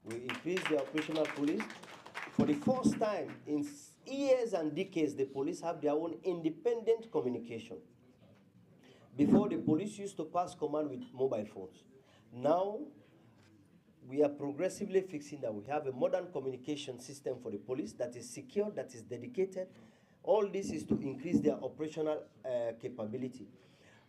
We increased the operational police. For the first time in years and decades, the police have their own independent communication. Before, the police used to pass command with mobile phones. Now, we are progressively fixing that. We have a modern communication system for the police that is secure, that is dedicated. All this is to increase their operational capability.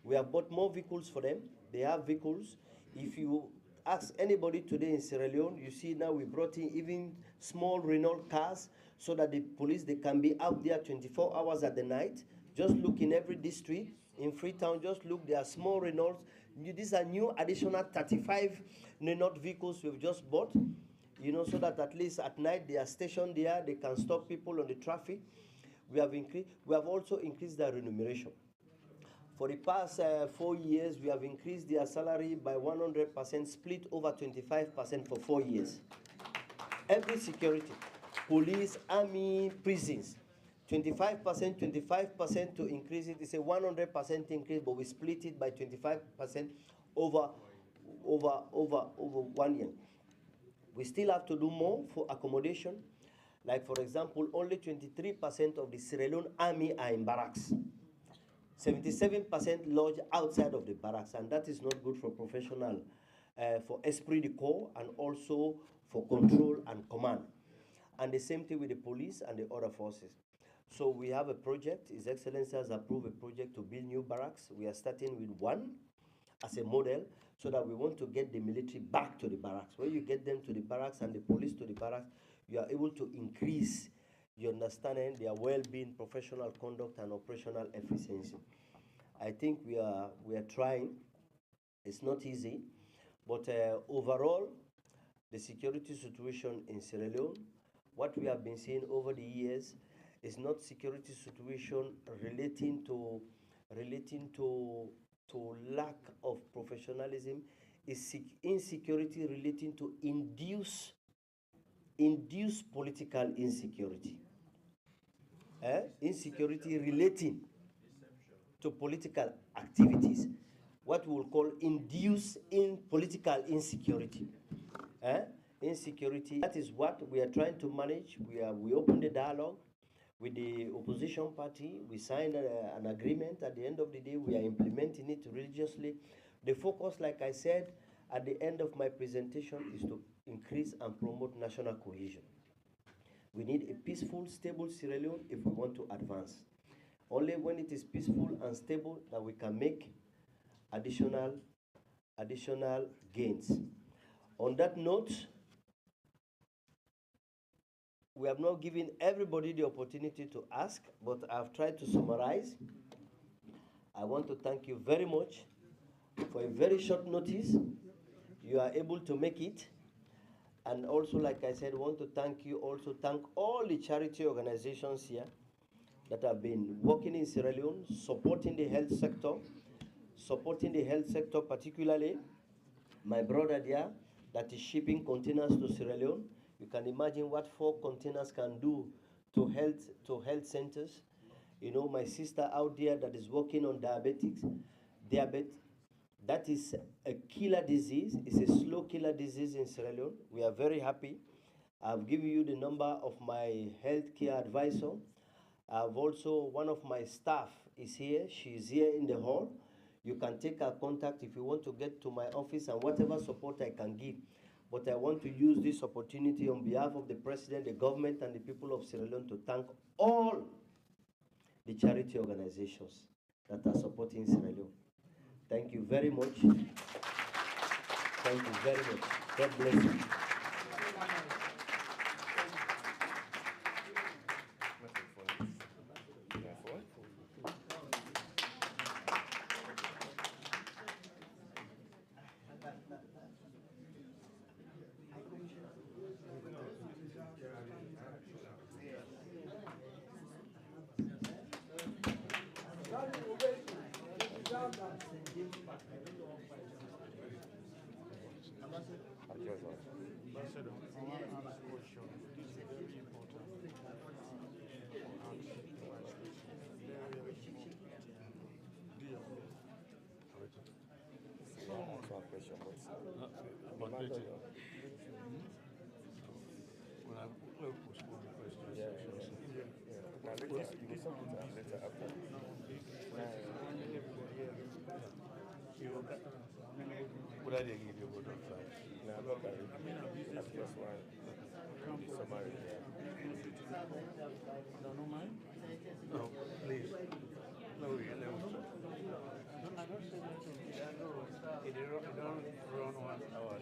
We have bought more vehicles for them. They have vehicles. If you ask anybody today in Sierra Leone, you see now we brought in even small Renault cars so that the police, they can be out there 24 hours at the night. Just look in every district. In Freetown, just look, there are small Renaults. These are new additional 35 Renault vehicles we've just bought, you know, so that at least at night they are stationed there, they can stop people on the traffic. We have also increased their remuneration. For the past 4 years, we have increased their salary by 100%, split over 25% for 4 years. Every security, police, army, prisons, 25% to increase it. It's a 100% increase, but we split it by 25% over 1 year. We still have to do more for accommodation. Like, for example, only 23% of the Sierra Leone army are in barracks. 77% lodge outside of the barracks, and that is not good for professional for esprit de corps, and also for control and command. And the same thing with the police and the other forces. So we have a project. His Excellency has approved a project to build new barracks. We are starting with one as a model, so that we want to get the military back to the barracks. When you get them to the barracks and the police to the barracks, you are able to increase your understanding, their well-being, professional conduct, and operational efficiency. I think we are trying. It's not easy, but overall, the security situation in Sierra Leone, what we have been seeing over the years, is not security situation relating to lack of professionalism. Is insecurity relating to induce political insecurity. Insecurity relating to political activities, what we will call induce in political insecurity. Insecurity, that is what we are trying to manage. We opened the dialogue with the opposition party. We signed an agreement. At the end of the day, we are implementing it religiously. The focus, like I said, at the end of my presentation, is to increase and promote national cohesion. We need a peaceful, stable Sierra Leone if we want to advance. Only when it is peaceful and stable that we can make additional gains. On that note, we have not given everybody the opportunity to ask, but I've tried to summarize. I want to thank you very much for a very short notice. You are able to make it. And also, like I said, I want to thank all the charity organizations here that have been working in Sierra Leone, supporting the health sector, particularly my brother there that is shipping containers to Sierra Leone. You can imagine what 4 containers can do to health centers. You know, my sister out there that is working on diabetes. That is a killer disease. It's a slow killer disease in Sierra Leone. We are very happy. I've given you the number of my healthcare advisor. I've also, one of my staff is here. She's here in the hall. You can take her contact if you want to get to my office and whatever support I can give. But I want to use this opportunity on behalf of the President, the government, and the people of Sierra Leone to thank all the charity organizations that are supporting Sierra Leone. Thank you very much. Thank you very much. God bless you. Ambassador, I want to ask a question. This is very important. What are they give you good advice? That's just one. Summary. No mind? No, please. No, you never stop. I don't say that. It don't run 1 hour.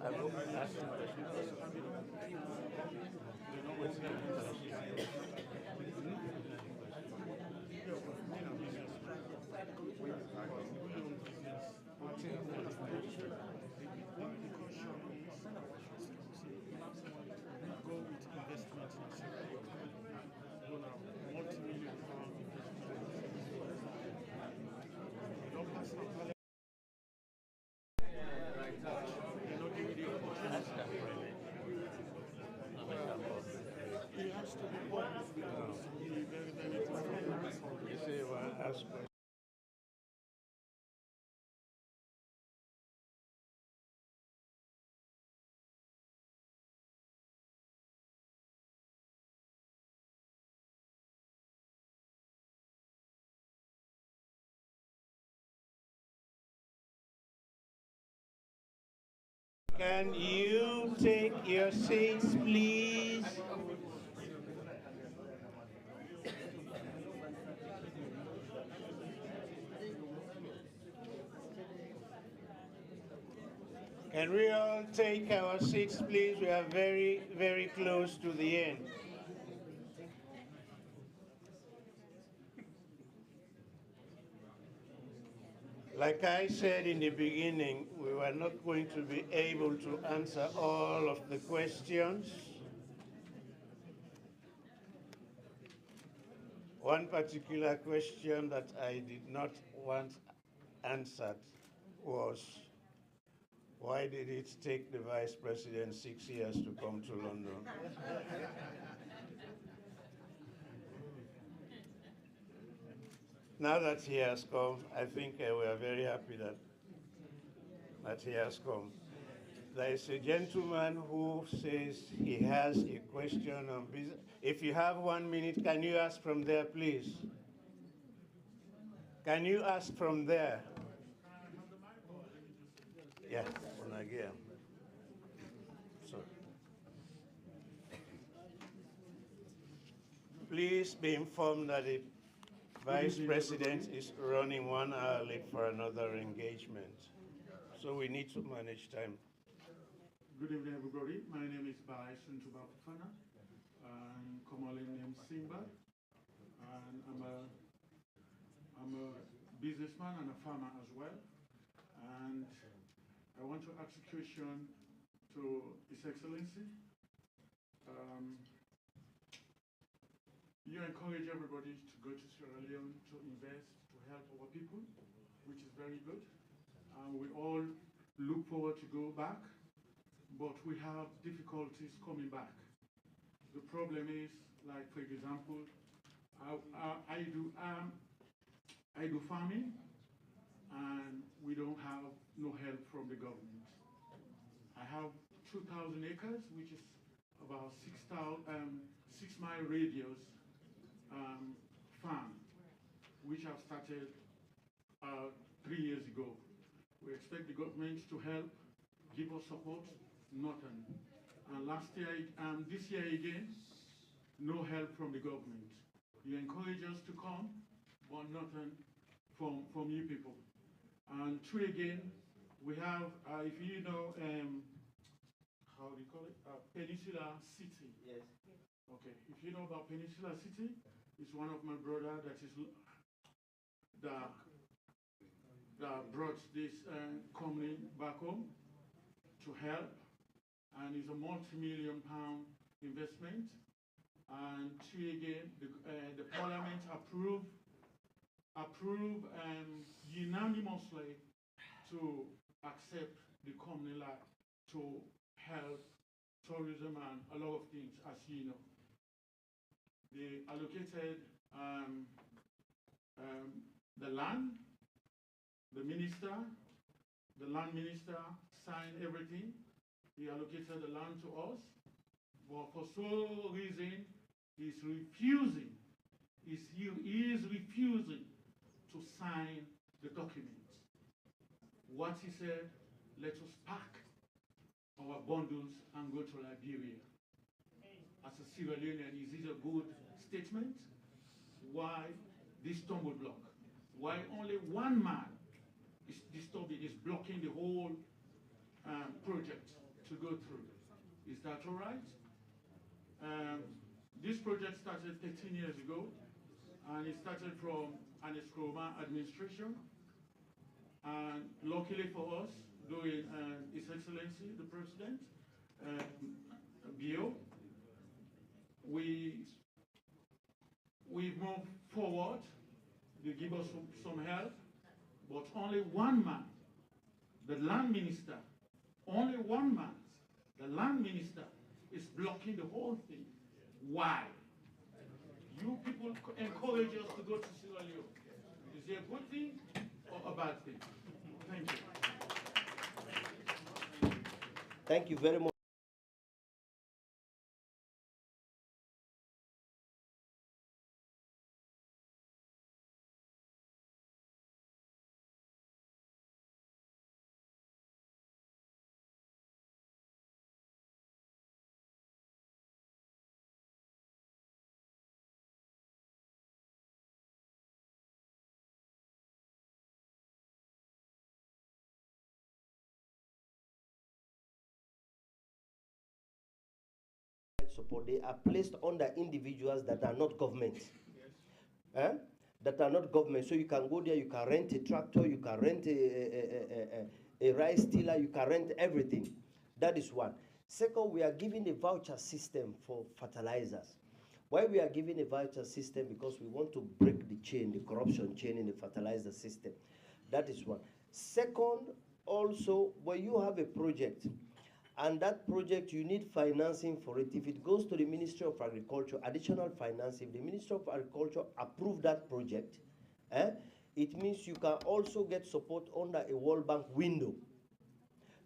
I will ask you a question. You know what's It has to be one. You say, well, ask Can you take your seats, please? Can we all take our seats, please? We are very, very close to the end. Like I said in the beginning, we were not going to be able to answer all of the questions. One particular question that I did not want answered was, why did it take the Vice President 6 years to come to London? Now that he has come, I think we are very happy that he has come. There is a gentleman who says he has a question on business. If you have 1 minute, can you ask from there, please? Can you ask from there? Yeah, again. So, please be informed that the Vice President is running 1 hour late for another engagement. So we need to manage time. Good evening, everybody. My name is Vice President Hon. I'm commonly named Simba, and I'm a businessman and a farmer as well. And I want to ask a question to His Excellency. You encourage everybody to go to Sierra Leone to invest, to help our people, which is very good. We all look forward to go back, but we have difficulties coming back. The problem is, like for example, I do farming, and we don't have no help from the government. I have 2,000 acres, which is about 6-mile radius farm, which I've started 3 years ago. We expect the government to help, give us support, nothing. And this year again, no help from the government. You encourage us to come, but nothing from you people. And 2 again, we have, if you know, how do you call it? Peninsula City. Yes. Okay, if you know about Peninsula City, it's one of my brother that brought this company back home to help, and it's a multi-million-pound investment. And 2 again, the Parliament approved unanimously to accept the company to help tourism and a lot of things, as you know. They allocated the land, the land minister signed everything. He allocated the land to us, but for some reason, he is refusing to sign the document. What he said, let us pack our bundles and go to Liberia. As a Sierra Leonean, is it a good statement? Why this stumble block? Why only one man is disturbing, is blocking the whole project to go through? Is that all right? This project started 13 years ago, and it started from an Escroma administration. And luckily for us, during His Excellency, the President, Bio, we moved forward. They give us some help, but only one man, the land minister, only one man, the land minister, is blocking the whole thing. Why? You people encourage us to go to Sierra Leone. Is it a good thing or a bad thing? Thank you. Thank you very much. support, they are placed under individuals that are not government. That are not government. So you can go there, you can rent a tractor, you can rent a rice tiller, you can rent everything. That is one. Second, we are giving a voucher system for fertilizers. Why we are giving a voucher system? Because we want to break the chain, the corruption chain in the fertilizer system. That is one. Second, also, when you have a project, and that project, you need financing for it. If it goes to the Ministry of Agriculture, additional financing, if the Ministry of Agriculture approve that project, it means you can also get support under a World Bank window.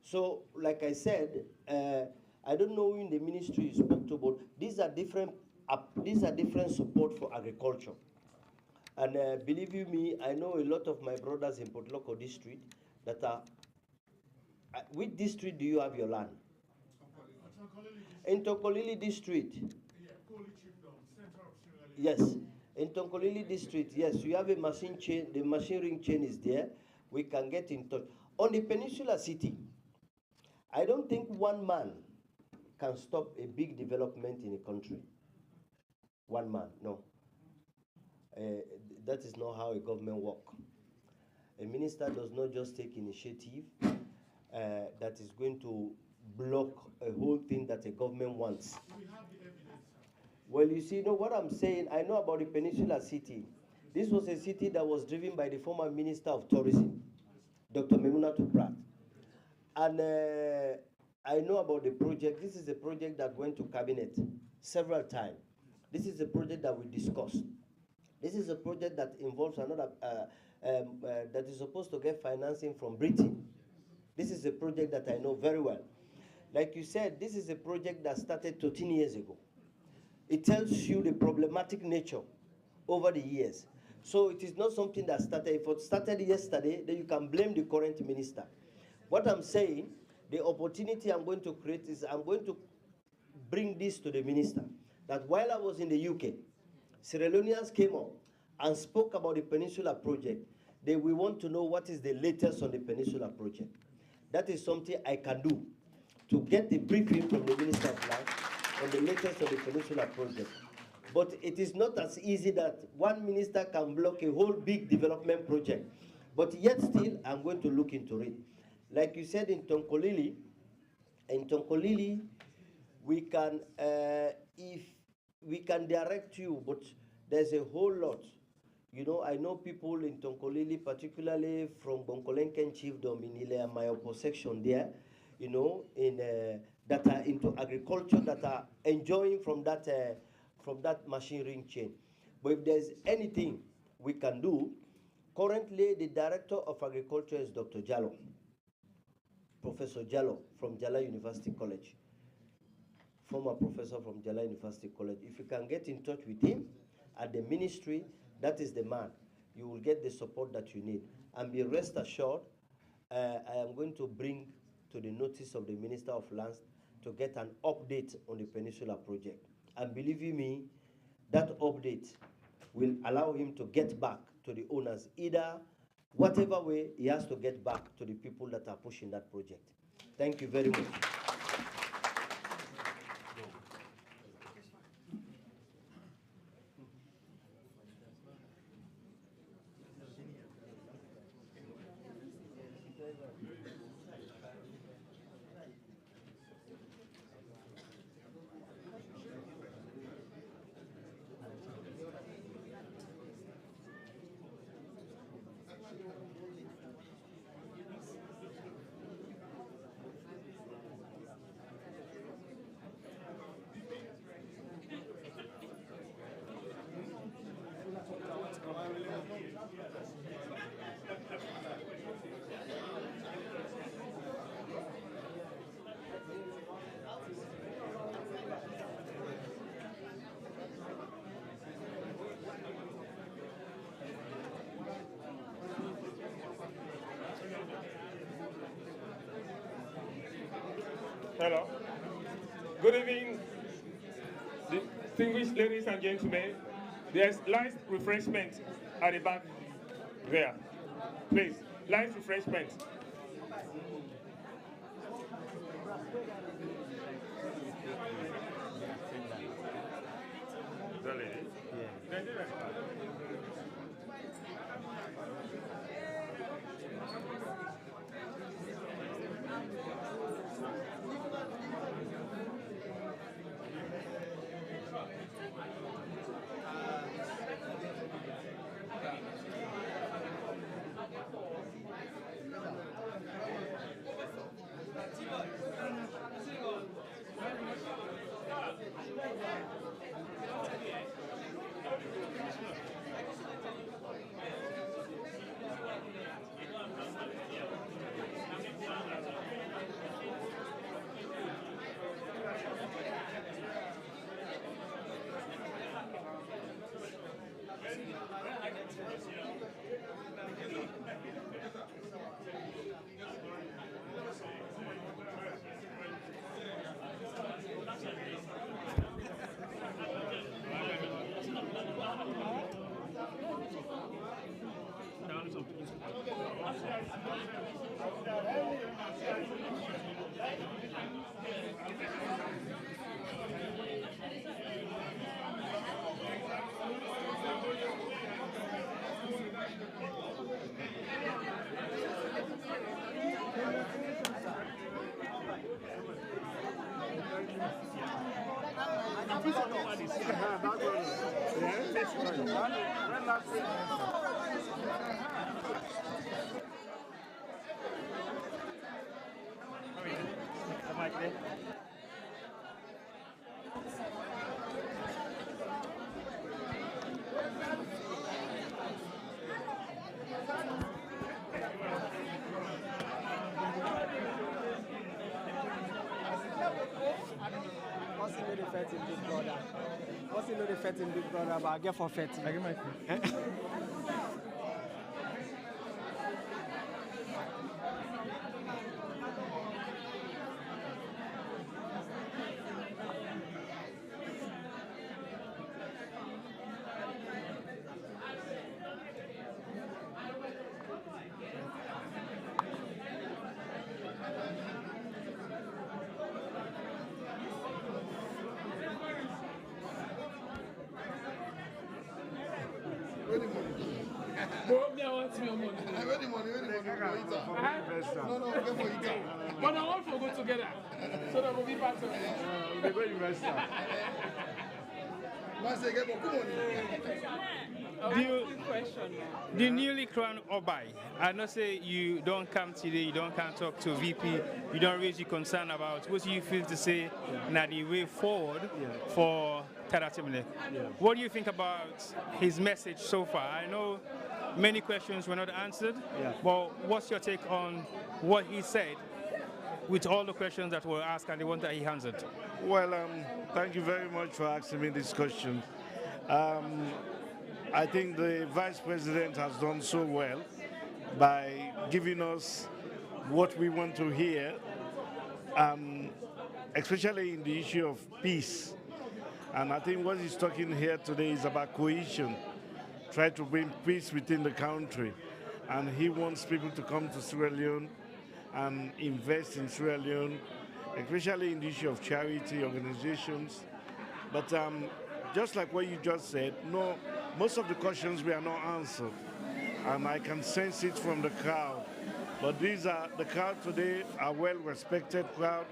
So, like I said, I don't know in the ministry you spoke to, but these are different support for agriculture. And believe you me, I know a lot of my brothers in Potloko district that are. Which district do you have your land? In Tonkolili district. Yes, in Tonkolili district, yes, you have a machine chain, the machine ring chain is there. We can get in touch. On the Peninsula City, I don't think one man can stop a big development in a country. One man, no. That is not how a government works. A minister does not just take initiative that is going to block a whole thing that a government wants. We have the evidence. Well, you see, what I'm saying, I know about the Peninsula City. This was a city that was driven by the former Minister of Tourism, Dr. Memunatu Pratt. And I know about the project. This is a project that went to cabinet several times. This is a project that we discussed. This is a project that involves another, that is supposed to get financing from Britain. This is a project that I know very well. Like you said, this is a project that started 13 years ago. It tells you the problematic nature over the years. So it is not something that started. If it started yesterday, then you can blame the current minister. What I'm saying, the opportunity I'm going to create is I'm going to bring this to the minister. That while I was in the UK, Sierra Leoneans came up and spoke about the Peninsula project. We want to know what is the latest on the Peninsula project. That is something I can do to get the briefing from the Minister of Land on the latest of the Peninsula project. But it is not as easy that one minister can block a whole big development project. But yet still, I'm going to look into it. Like you said in Tonkolili, we can, if we can direct you, but there's a whole lot. You know, I know people in Tonkolili, particularly from Bonkolenken Chiefdom in Ile Mayopo section there, you know, that are into agriculture, that are enjoying from that machine ring chain. But if there's anything we can do, currently the Director of Agriculture is Dr. Jalloh, Professor Jalloh from Jalloh University College, former professor from Jalloh University College. If you can get in touch with him at the ministry, that is the man. You will get the support that you need. And be rest assured, I am going to bring to the notice of the Minister of Lands to get an update on the Peninsula project. And believe you me, that update will allow him to get back to the owners, either whatever way he has to get back to the people that are pushing that project. Thank you very much. Hello. Good evening, distinguished ladies and gentlemen. There's light refreshment at the back there. Please, light refreshment. What's the big brother? What's the big brother? But I get for 30. I get my But I want to go together so that we'll be part of it. We'll go investor. The newly crowned Obai, I know say you don't come today, you don't come talk to VP, you don't raise your concern about what do you feel to say now the way forward for Tadatimile. What do you think about his message so far? I know many questions were not answered, but what's your take on what he said with all the questions that were asked and the one that he answered? Well, thank you very much for asking me this question. I think the Vice President has done so well by giving us what we want to hear, especially in the issue of peace. And I think what he's talking here today is about cohesion, try to bring peace within the country. And he wants people to come to Sierra Leone and invest in Sierra Leone, especially in the issue of charity organizations. But just like what you just said, no, most of the questions were not answered. And I can sense it from the crowd. But the crowd today are well-respected crowd.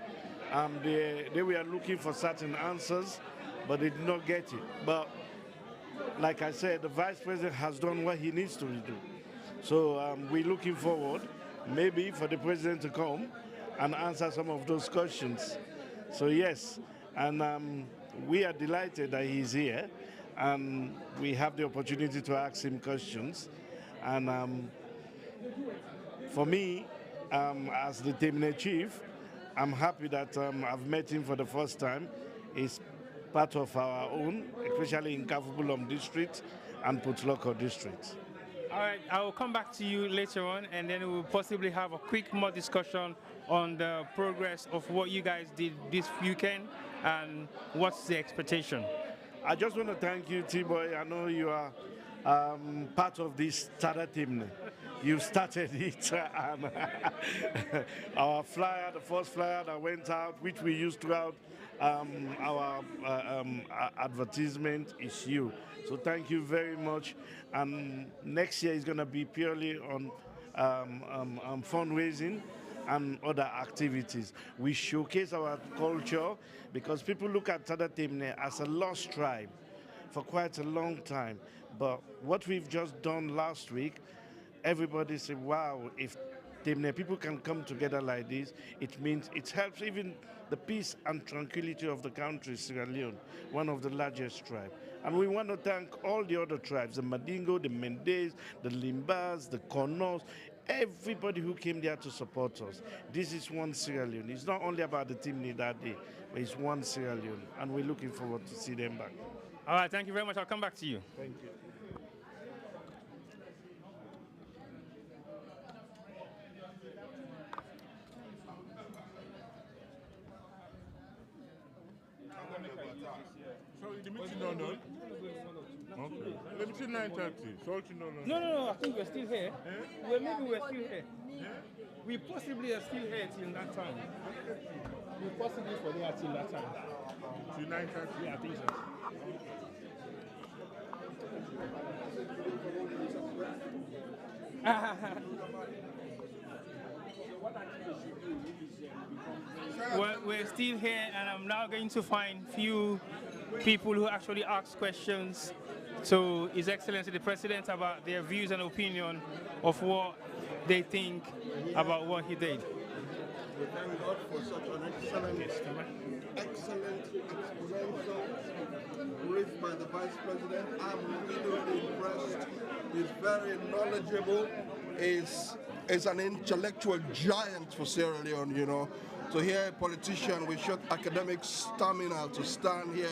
They were looking for certain answers, but they did not get it. But like I said, the Vice President has done what he needs to do. So we're looking forward, maybe for the President to come and answer some of those questions. So yes, and we are delighted that he's here, and we have the opportunity to ask him questions. And for me, as the Temne Chief, I'm happy that I've met him for the first time. He's part of our own, especially in Kafubulom district and Putloko district. All right, I will come back to you later on, and then we'll possibly have a quick more discussion on the progress of what you guys did this weekend and what's the expectation. I just want to thank you, T-Boy. I know you are part of this Tada team. you started it. And our flyer, the first flyer that went out, which we used throughout our advertisement, is you. So thank you very much. And next year is going to be purely on fundraising and other activities. We showcase our culture because people look at Tadatimne as a lost tribe for quite a long time. But what we've just done last week, everybody said, wow, if Temne people can come together like this, it means it helps even the peace and tranquility of the country, Sierra Leone, one of the largest tribes. And we want to thank all the other tribes, the Madingo, the Mendes, the Limbas, the Konos, everybody who came there to support us. This is one Sierra Leone. It's not only about the Timni that day, but it's one Sierra Leone. And we're looking forward to see them back. All right, thank you very much. I'll come back to you. Thank you. So the meeting not done? Okay. The meeting 9:30. So No, I think we're still here. Well, maybe we're still here. We possibly are still here till that time. We possibly for there till that time. Till 9:30? Yeah, I think so. Well, we're still here, and I'm now going to find few people who actually ask questions to His Excellency the President about their views and opinion of what they think about what he did. We thank God for such an excellent exponential brief by the Vice President. I'm really impressed. He's very knowledgeable. He's an intellectual giant for Sierra Leone, you know. To hear a politician with short academic stamina to stand here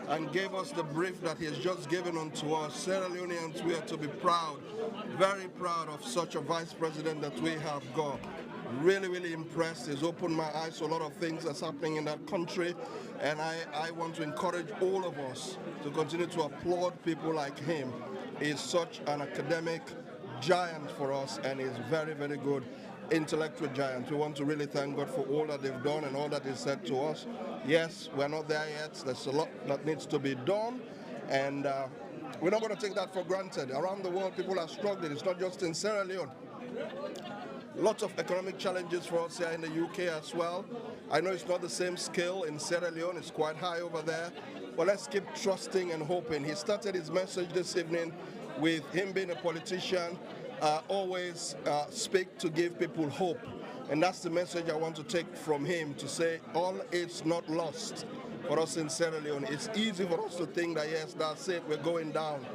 and give us the brief that he has just given unto us, Sierra Leoneans, we are to be proud, very proud of such a Vice President that we have got. Really, really impressed. He's opened my eyes to a lot of things that's happening in that country, and I want to encourage all of us to continue to applaud people like him. He's such an academic giant for us, and he's very, very good intellectual giant. We want to really thank God for all that they've done and all that they said to us. Yes, we're not there yet. There's a lot that needs to be done, and we're not going to take that for granted. Around the world, people are struggling. It's not just in Sierra Leone. Lots of economic challenges for us here in the UK as well. I know it's not the same scale in Sierra Leone. It's quite high over there. But let's keep trusting and hoping. He started his message this evening with him being a politician, always speak to give people hope. And that's the message I want to take from him, to say all is not lost for us in Sierra Leone. It's easy for us to think that, yes, that's it, we're going down.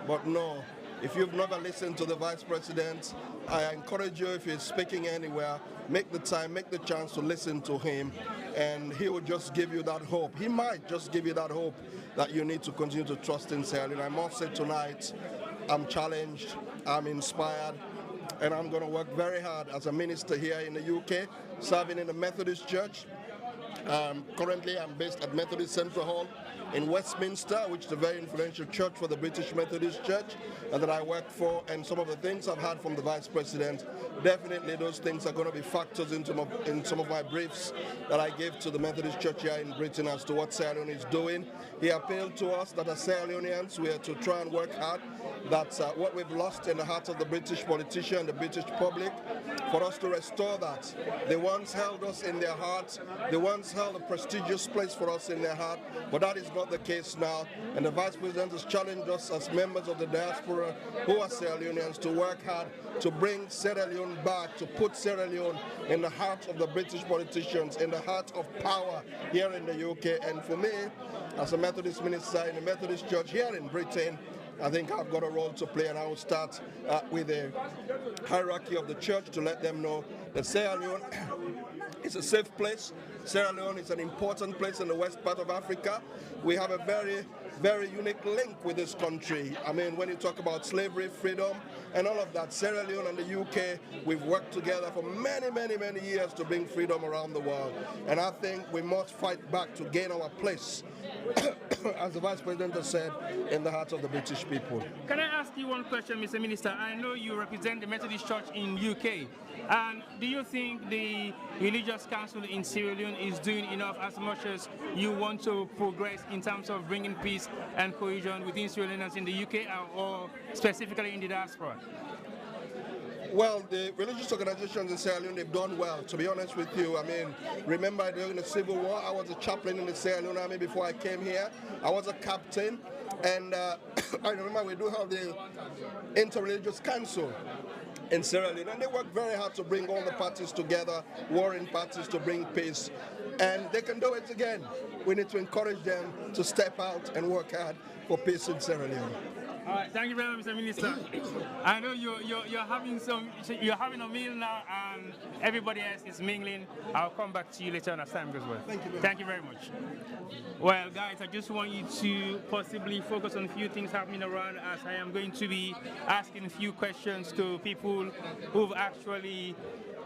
But no, if you've never listened to the Vice President, I encourage you, if he's speaking anywhere, make the time, make the chance to listen to him, and he will just give you that hope. He might just give you that hope that you need to continue to trust in Sierra Leone. I must say tonight, I'm challenged, I'm inspired, and I'm going to work very hard as a minister here in the UK, serving in the Methodist Church. Currently, I'm based at Methodist Central Hall in Westminster, which is a very influential church for the British Methodist Church, and that I work for. And some of the things I've had from the Vice President, definitely those things are going to be factors in some of my briefs that I gave to the Methodist Church here in Britain as to what Sierra Leone is doing. He appealed to us that as Sierra Leoneans, we are to try and work hard. That's what we've lost in the hearts of the British politician, the British public, for us to restore that. They once held us in their hearts. They once held a prestigious place for us in their heart, but that is not the case now. And the Vice President has challenged us as members of the diaspora who are Sierra Leoneans to work hard to bring Sierra Leone back, to put Sierra Leone in the heart of the British politicians, in the heart of power here in the UK. And for me, as a Methodist minister in the Methodist Church here in Britain, I think I've got a role to play, and I will start with the hierarchy of the church to let them know that Sierra Leone is a safe place Sierra Leone is an important place in the west part of Africa. We have a very, very unique link with this country. I mean, when you talk about slavery, freedom, and all of that, Sierra Leone and the UK, we've worked together for many, many, many years to bring freedom around the world. And I think we must fight back to gain our place, as the Vice President has said, in the hearts of the British people. Can I ask you one question, Mr. Minister? I know you represent the Methodist Church in UK. And do you think the Religious Council in Sierra Leone is doing enough as much as you want to progress in terms of bringing peace and cohesion within Sierra Leoneans in the UK or specifically in the diaspora? Well, the religious organizations in Sierra Leone, they've done well, to be honest with you. I mean, remember during the Civil War, I was a chaplain in the Sierra Leone Army before I came here. I was a captain, and I remember we do have the Interreligious Council in Sierra Leone, and they work very hard to bring all the parties together, warring parties, to bring peace, and they can do it again. We need to encourage them to step out and work hard for peace in Sierra Leone. All right, thank you very much, Mr. Minister. I know you're having a meal now, and everybody else is mingling. I'll come back to you later on as time goes well. Thank you very much. Well, guys, I just want you to possibly focus on a few things happening around, as I am going to be asking a few questions to people who've actually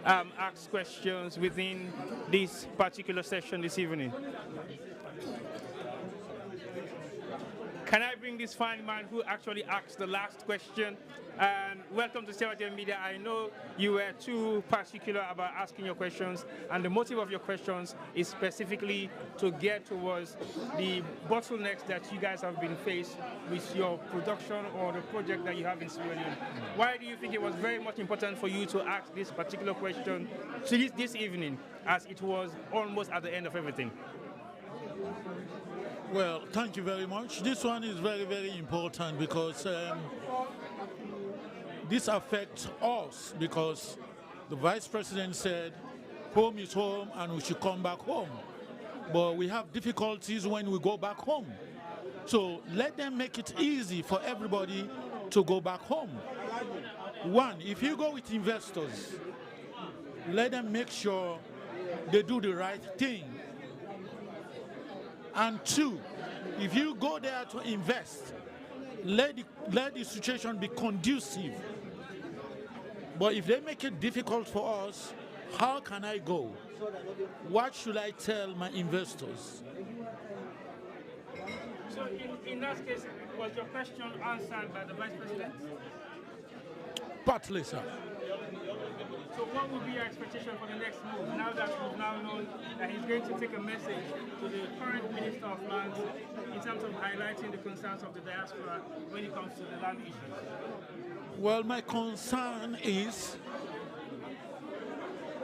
asked questions within this particular session this evening. Can I bring this fine man who actually asked the last question? And welcome to Sierra Leone Media. I know you were too particular about asking your questions, and the motive of your questions is specifically to get towards the bottlenecks that you guys have been faced with your production or the project that you have in Sierra Leone. Why do you think it was very much important for you to ask this particular question this evening, as it was almost at the end of everything? Well, thank you very much. This one is very, very important because this affects us, because the Vice President said home is home and we should come back home. But we have difficulties when we go back home. So let them make it easy for everybody to go back home. One, if you go with investors, let them make sure they do the right thing. And two, if you go there to invest, let the situation be conducive. But if they make it difficult for us, how can I go? What should I tell my investors? So in that case, was your question answered by the Vice President? Partly, sir. So what would be your expectation for the next move, now that we've now known that he's going to take a message to the current Minister of Lands in terms of highlighting the concerns of the diaspora when it comes to the land issues? Well, my concern is,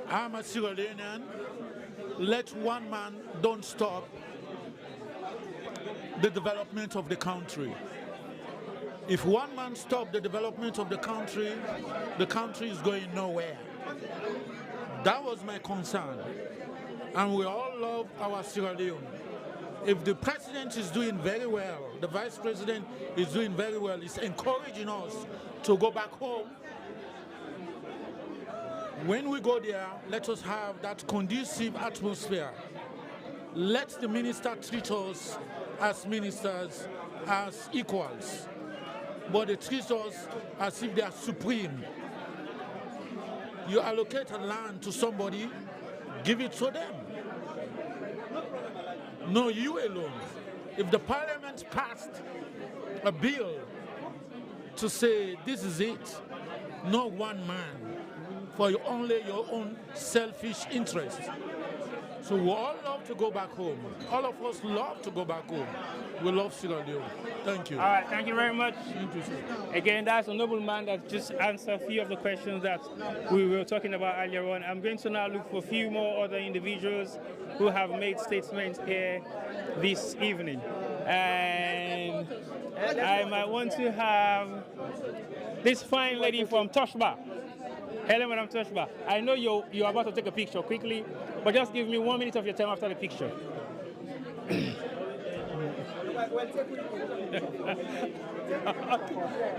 I'm a Sierra Leonean. Let one man don't stop the development of the country. If one man stops the development of the country is going nowhere. That was my concern. And we all love our Sierra Leone. If the president is doing very well, the vice president is doing very well, it's encouraging us to go back home. When we go there, let us have that conducive atmosphere. Let the minister treat us as ministers, as equals. But they treat us as if they are supreme. You allocate a land to somebody, give it to them. No, you alone. If the parliament passed a bill to say this is it, no one man, for only your own selfish interest. So we all love to go back home. All of us love to go back home. We love Sierra Leone. Thank you. All right, thank you very much. Again, that's a noble man that just answered a few of the questions that we were talking about earlier on. I'm going to now look for a few more other individuals who have made statements here this evening. And I might want to have this fine lady from Toshba. Hello, Madam Toshba. I know you're about to take a picture quickly, but just give me 1 minute of your time after the picture.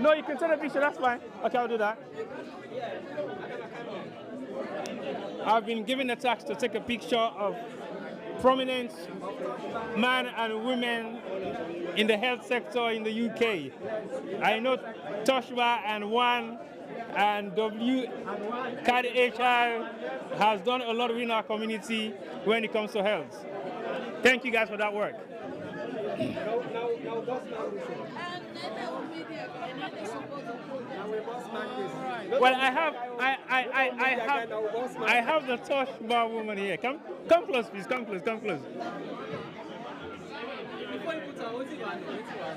No, you can take a picture, that's fine. Okay, I'll do that. I've been given a task to take a picture of prominent men and women in the health sector in the UK. I know Toshba and Juan and WKDHR has done a lot in our community when it comes to health. Thank you guys for that work. Well, I have the Toshba woman here. Come close, please. Come close.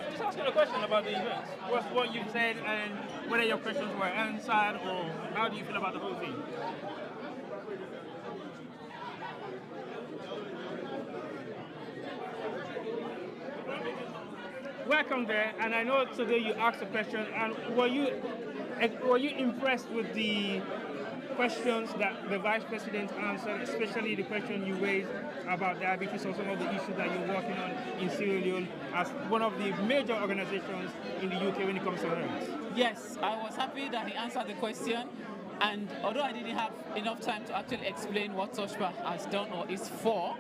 Just ask you a question about the event. What you said and whether your questions were answered, or how do you feel about the whole thing? Welcome there, and I know today you asked a question, and were you impressed with the questions that the Vice President answered, especially the question you raised about diabetes or some of the issues that you're working on in Sierra Leone as one of the major organizations in the UK when it comes to health? Yes, I was happy that he answered the question, and although I didn't have enough time to actually explain what Toshba has done or is for,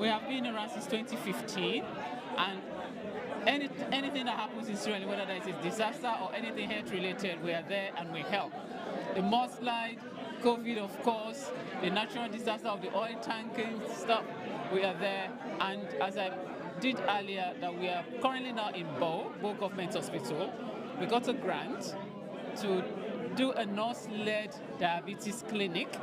we have been around since 2015, and anything that happens in Sierra Leone, whether that is a disaster or anything health-related, we are there and we help. The mudslide, COVID, of course, the natural disaster of the oil tanking stuff, we are there. And as I did earlier, that we are currently now in Bo Government Hospital. We got a grant to do a nurse-led diabetes clinic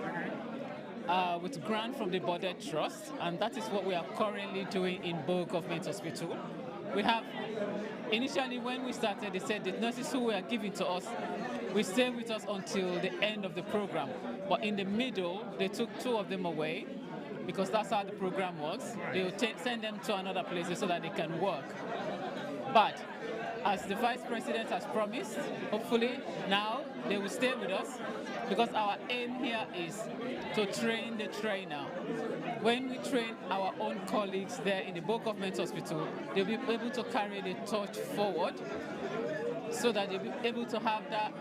with grant from the Border Trust, and that is what we are currently doing in Bo Government Hospital. We have, initially when we started, they said the nurses who were given to us will stay with us until the end of the program. But in the middle, they took 2 of them away because that's how the program works. They will send them to another place so that they can work. But as the Vice President has promised, hopefully now they will stay with us, because our aim here is to train the trainer. When we train our own colleagues there in the Bo Government Hospital, they'll be able to carry the torch forward so that they'll be able to have that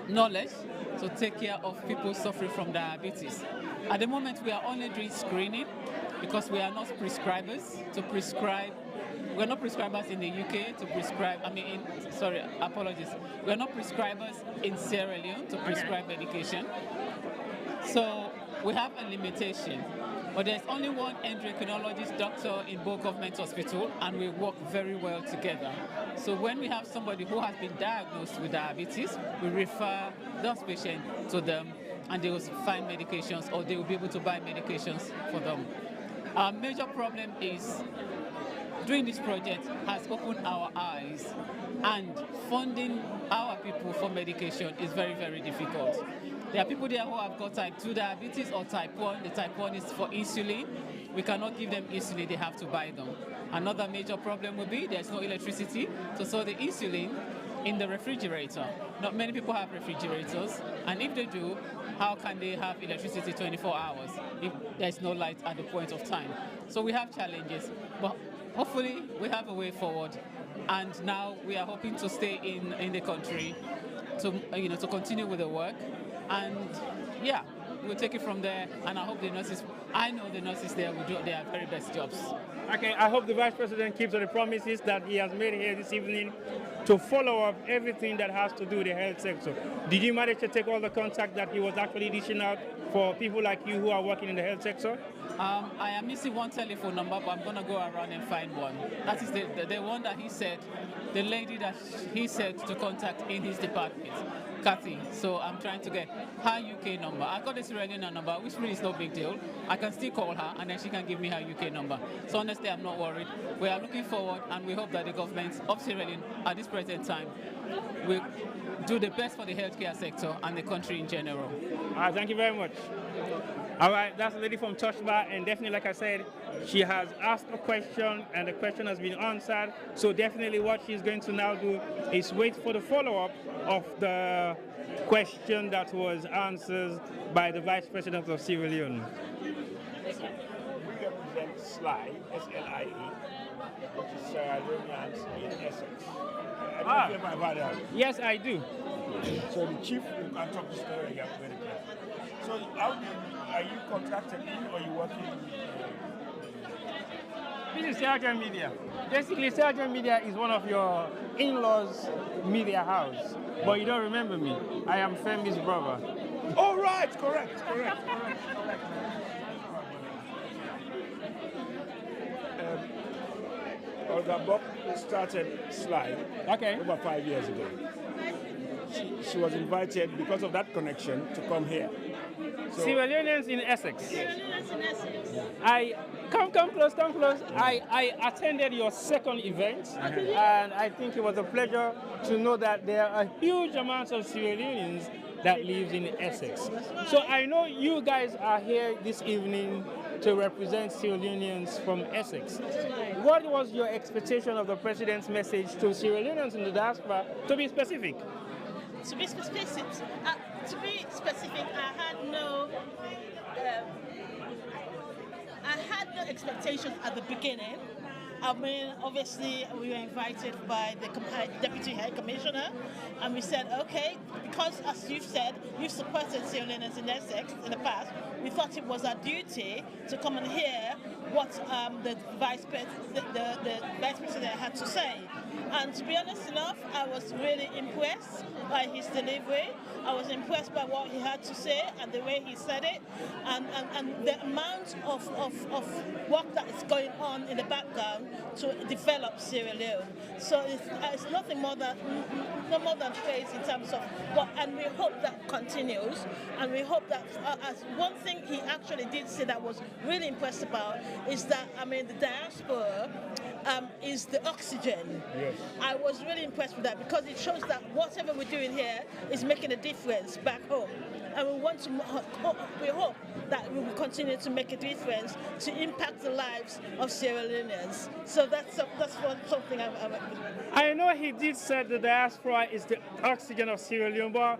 knowledge to take care of people suffering from diabetes. At the moment, we are only doing screening because we are not prescribers to prescribe. We're not prescribers in the UK to prescribe, We're not prescribers in Sierra Leone to prescribe medication. So we have a limitation. But there's only one endocrinologist doctor in Bo Government Hospital, and we work very well together. So when we have somebody who has been diagnosed with diabetes, we refer those patients to them, and they will find medications, or they will be able to buy medications for them. Our major problem is doing this project has opened our eyes, and funding our people for medication is very, very difficult. There are people there who have got type 2 diabetes or type 1. The type 1 is for insulin. We cannot give them insulin, they have to buy them. Another major problem will be there's no electricity to store the insulin in the refrigerator. Not many people have refrigerators, and if they do, how can they have electricity 24 hours if there's no light at the point of time? So we have challenges, but hopefully we have a way forward, and now we are hoping to stay in the country to continue with the work, and yeah, we'll take it from there. And I hope I know the nurses there will do their very best jobs. Okay, I hope the Vice President keeps on the promises that he has made here this evening to follow up everything that has to do with the health sector. Did you manage to take all the contact that he was actually dishing out for people like you who are working in the health sector? I am missing one telephone number, but I'm going to go around and find one. That is the one that he said, the lady that he said to contact in his department, Kathy. So I'm trying to get her UK number. I got a Sierra Leonean number, which really is no big deal. I can still call her, and then she can give me her UK number. So honestly, I'm not worried. We are looking forward, and we hope that the government of Sierra Leone at this present time will do the best for the healthcare sector and the country in general. All right, thank you very much. All right, that's a lady from Toshba, and definitely, like I said, she has asked a question, and the question has been answered. So definitely what she's going to now do is wait for the follow-up of the question that was answered by the Vice President of Sierra Leone. We represent SLIE, S-L-I-E, which is Sierra Leoneans in Essex. I don't know if Yes, I do. So the chief, you can talk to story here very clearly. So are you contracted in or you working? This is Sergeant Media. Basically, Sergeant Media is one of your in-laws' media house, but you don't remember me. I am Femi's brother. Oh, right, correct. Olga Bob started Slide over 5 years ago. She was invited because of that connection to come here. So, Sierra Leoneans in Essex. Yes. I come close. I attended your second event, and I think it was a pleasure to know that there are huge amounts of Sierra Leoneans that live in Essex. So I know you guys are here this evening to represent Sierra Leoneans from Essex. What was your expectation of the president's message to Sierra Leoneans in the diaspora, to be specific? To be specific, I had no expectations at the beginning. I mean, obviously, we were invited by the Deputy High Commissioner, and we said, okay, because as you've said, you've supported Sierra Leoneans in Essex in the past, we thought it was our duty to come and hear what the Vice President had to say. And to be honest enough, I was really impressed by his delivery. I was impressed by what he had to say and the way he said it, and the amount of work that is going on in the background to develop Sierra Leone. So it's nothing more than praise in terms of what, and we hope that continues. And we hope that as one thing he actually did say that was really impressed about is that, I mean, the diaspora is the oxygen. Yes. I was really impressed with that because it shows that whatever we're doing here is making a difference back home. And we hope that we will continue to make a difference to impact the lives of Sierra Leoneans. So that's something I know he did say the diaspora is the oxygen of Sierra Leone, but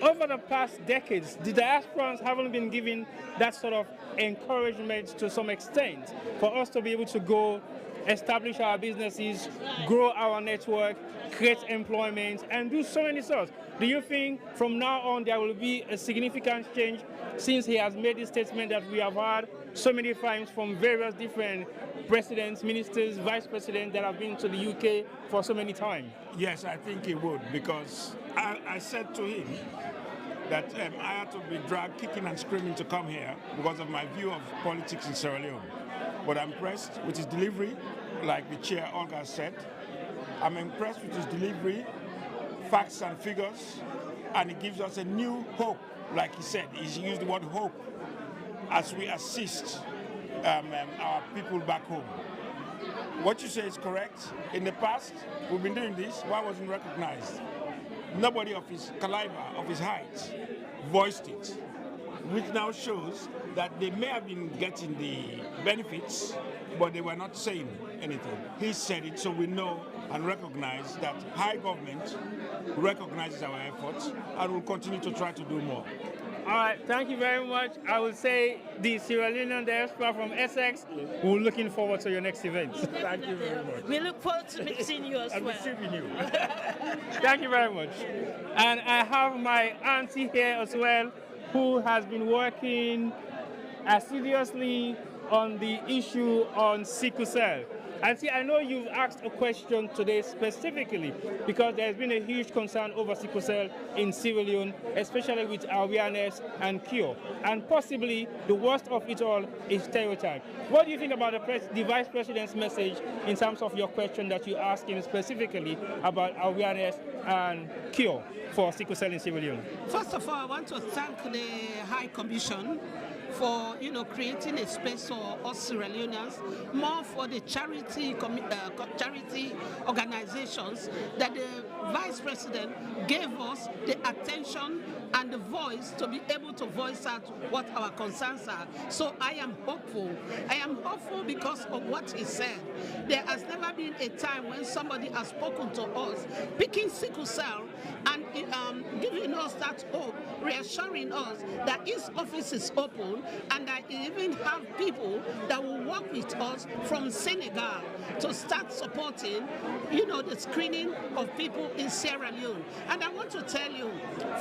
over the past decades, the diasporans haven't been given that sort of encouragement to some extent for us to be able to go establish our businesses, grow our network, create employment, and do so many sorts. Do you think from now on there will be a significant change since he has made this statement that we have heard so many times from various different presidents, ministers, vice presidents that have been to the UK for so many times? Yes, I think he would, because I said to him that I had to be dragged kicking and screaming to come here because of my view of politics in Sierra Leone. But I'm impressed with his delivery, like the chair Olga said. I'm impressed with his delivery, facts and figures, and it gives us a new hope, like he said. He used the word hope as we assist our people back home. What you say is correct. In the past, we've been doing this. Why wasn't recognized? Nobody of his caliber, of his height, voiced it, which now shows that they may have been getting the benefits, but they were not saying anything. He said it, so we know and recognize that high government recognizes our efforts and will continue to try to do more. All right, thank you very much. I will say the Sierra Leonean diaspora from Essex, we're looking forward to your next event. Thank you very much. We look forward to meeting you as well. And receiving you. Thank you very much. And I have my auntie here as well, who has been working assiduously on the issue on sickle cell. Auntie, I know you've asked a question today specifically because there's been a huge concern over sickle cell in Sierra Leone, especially with awareness and cure. And possibly the worst of it all is stereotype. What do you think about the Vice President's message in terms of your question that you asked him specifically about awareness and cure for sickle cell in Sierra Leone? First of all, I want to thank the High Commission for creating a space for us Sierra Leoneans, more for the charity organizations that the Vice President gave us the attention and the voice to be able to voice out what our concerns are. So I am hopeful. I am hopeful because of what he said. There has never been a time when somebody has spoken to us, picking sickle cell and giving us that hope reassuring us that his office is open and that he even have people that will work with us from Senegal to start supporting, the screening of people in Sierra Leone. And I want to tell you,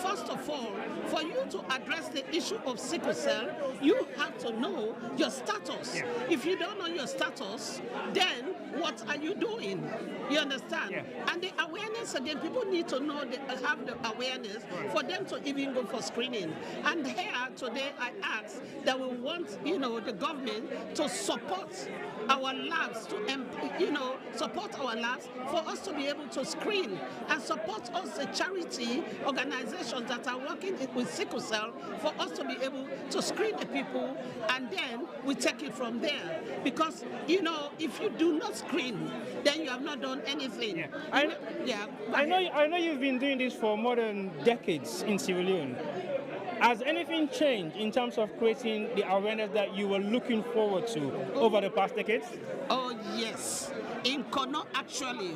first of all, for you to address the issue of sickle cell, you have to know your status. Yeah. If you don't know your status, then what are you doing? You understand? Yeah. And the awareness, again, people need to know, have the awareness for them to even go for screening. And here today I ask that we want, the government to support our labs, support our labs for us to be able to screen, and support us, the charity organizations that are working with sickle cell, for us to be able to screen the people, and then we take it from there. Because, if you do not screen, then you have not done anything. Yeah. I know you've been doing this for more than decades in Sierra Leone. Has anything changed in terms of creating the awareness that you were looking forward to over the past decades? Oh, yes. In Kono, actually,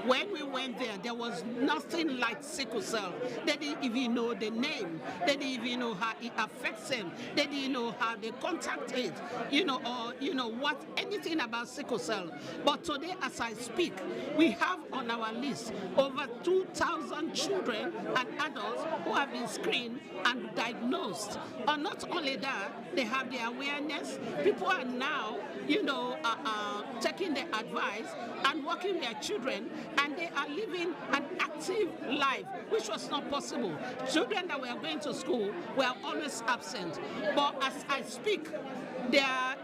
when we went there was nothing like sickle cell. They didn't even know the name. They didn't even know how it affects them. They didn't know how they contact it, or anything about sickle cell. But today, as I speak, we have on our list over 2,000 children and adults who have been screened and diagnosed. And not only that, they have the awareness. People are now, taking the advice and working with their children, and they are living an active life, which was not possible. Children that were going to school were always absent. But as I speak, their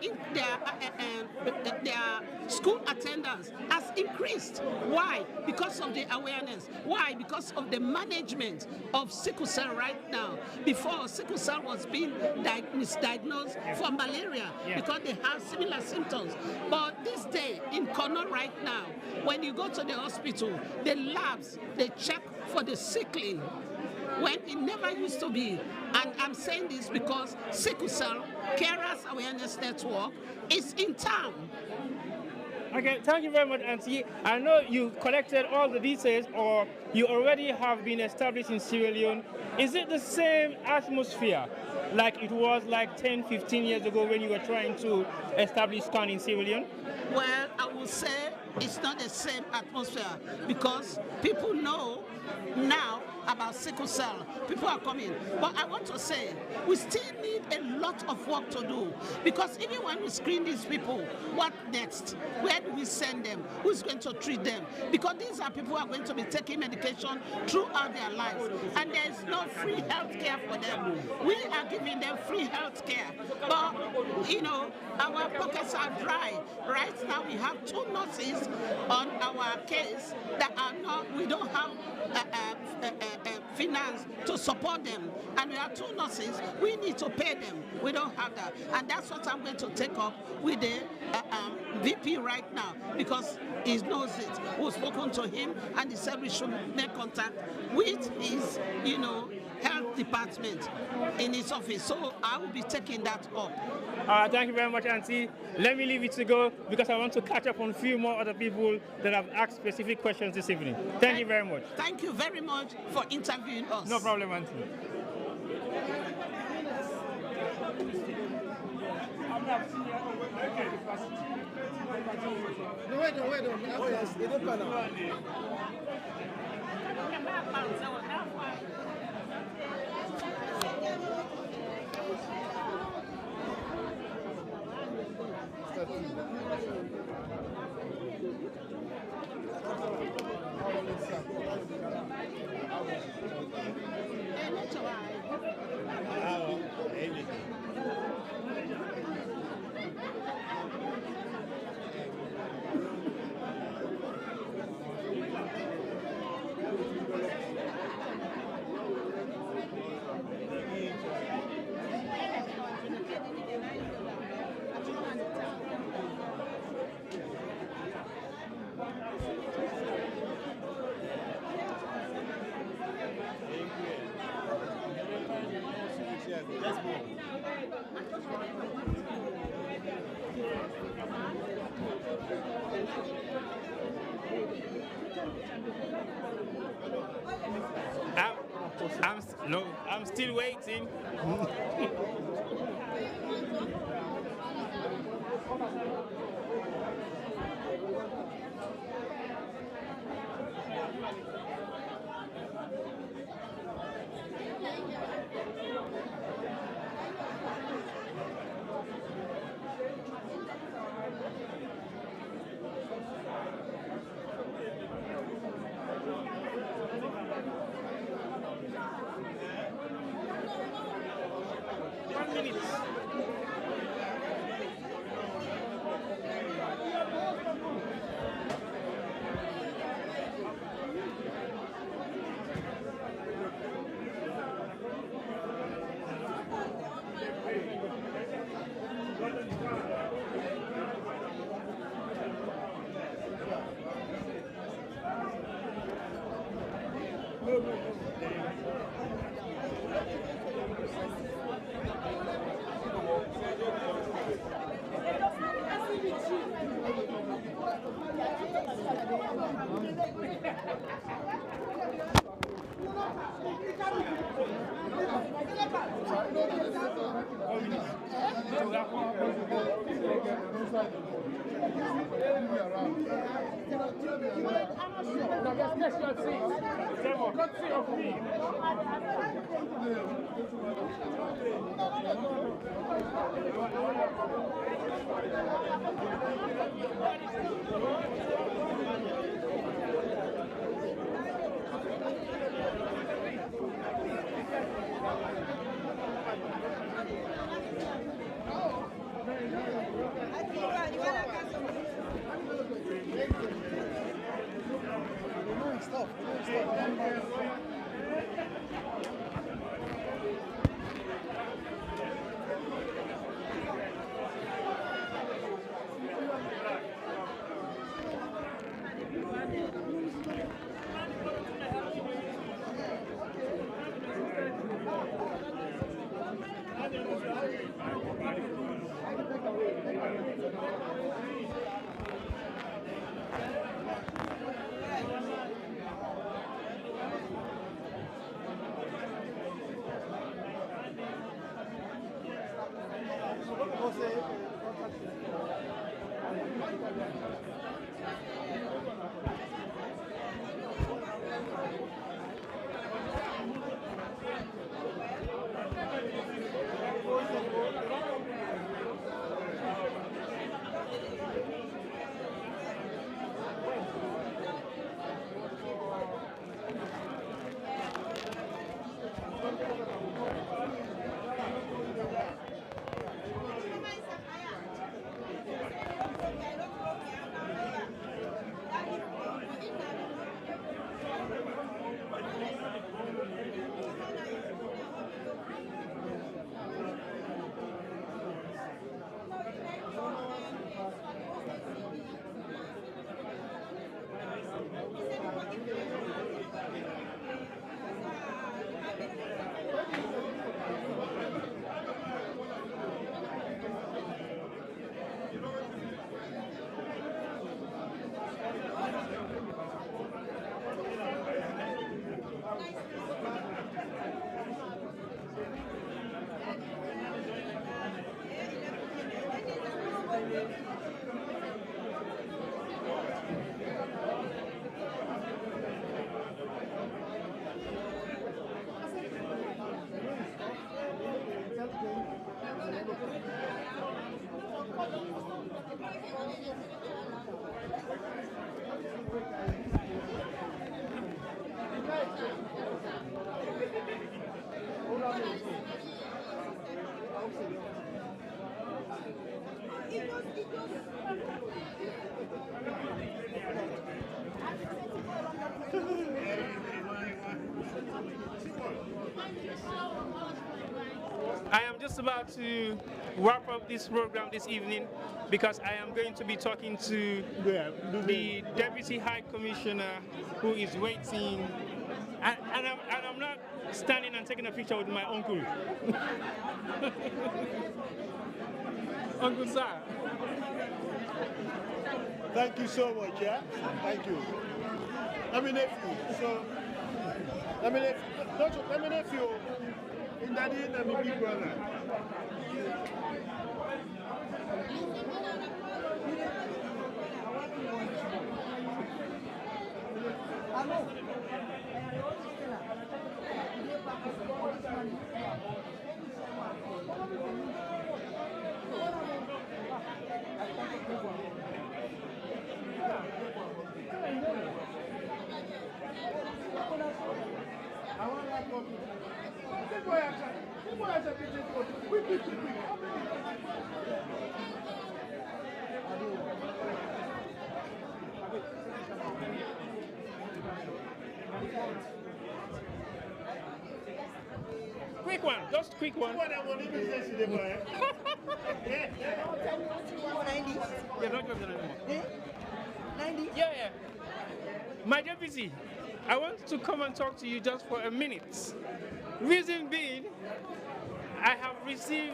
school attendance has increased. Why? Because of the awareness. Why? Because of the management of sickle cell right now. Before, sickle cell was being misdiagnosed for malaria because they have similar symptoms. But this day in Kono right now, when you go to the hospital, the labs, they check for the sickling, when it never used to be. And I'm saying this because sickle cell Carers Awareness Network is in town. Okay, thank you very much, Auntie. I know you collected all the details, or you already have been established in Sierra Leone. Is it the same atmosphere like it was like 10, 15 years ago when you were trying to establish SCAN in Sierra Leone? Well, I will say it's not the same atmosphere because people know now about sickle cell. People are coming. But I want to say, we still need a lot of work to do, because even when we screen these people, what next? Where do we send them? Who's going to treat them? Because these are people who are going to be taking medication throughout their lives, and there is no free health care for them. We are giving them free health care, but our pockets are dry. Right now we have 2 nurses on our case that are not, we don't have finance to support them, and we have 2 nurses. We need to pay them. We don't have that, and that's what I'm going to take up with the VP right now, because he knows it. We've spoken to him, and he said we should make contact with his, health department in his office. So I will be taking that up. Thank you very much, Auntie. Let me leave you to go because I want to catch up on a few more other people that have asked specific questions this evening. Thank you very much. Thank you very much for interviewing us. No problem, Auntie. No, wait. Oh, yes, it depends. No, I'm still waiting. I am just about to wrap up this program this evening because I am going to be talking to the Deputy High Commissioner who is waiting. And I'm not standing and taking a picture with my uncle. Uncle Sir. Thank you so much, yeah? Thank you. I mean, so Let me know if you in daddy and my big brother. Quick one, just quick one. Yeah, don't give them anymore. 90? Yeah. My deputy, I want to come and talk to you just for a minute. Reason being, I have received.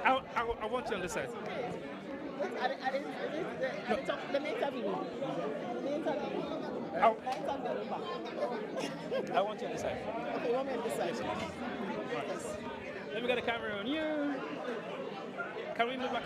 I want you on the side. Let me interview. I want you on the side. Okay, you want me on this side? Yes. Let me get a camera on you. Can we move back?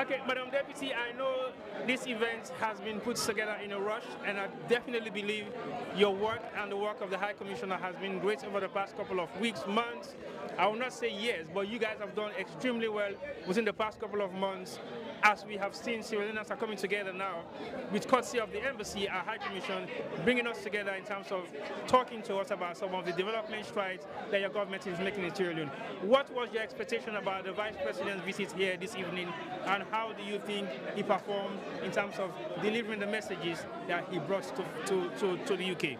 Okay, Madam Deputy, I know this event has been put together in a rush, and I definitely believe your work and the work of the High Commissioner has been great over the past couple of weeks, months. I will not say years, but you guys have done extremely well within the past couple of months. As we have seen, Sierra Leoneans are coming together now with courtesy of the embassy, our High Commission, bringing us together in terms of talking to us about some of the development strides that your government is making in Sierra Leone. What was your expectation about the Vice President's visit here this evening, and how do you think he performed in terms of delivering the messages that he brought to the UK?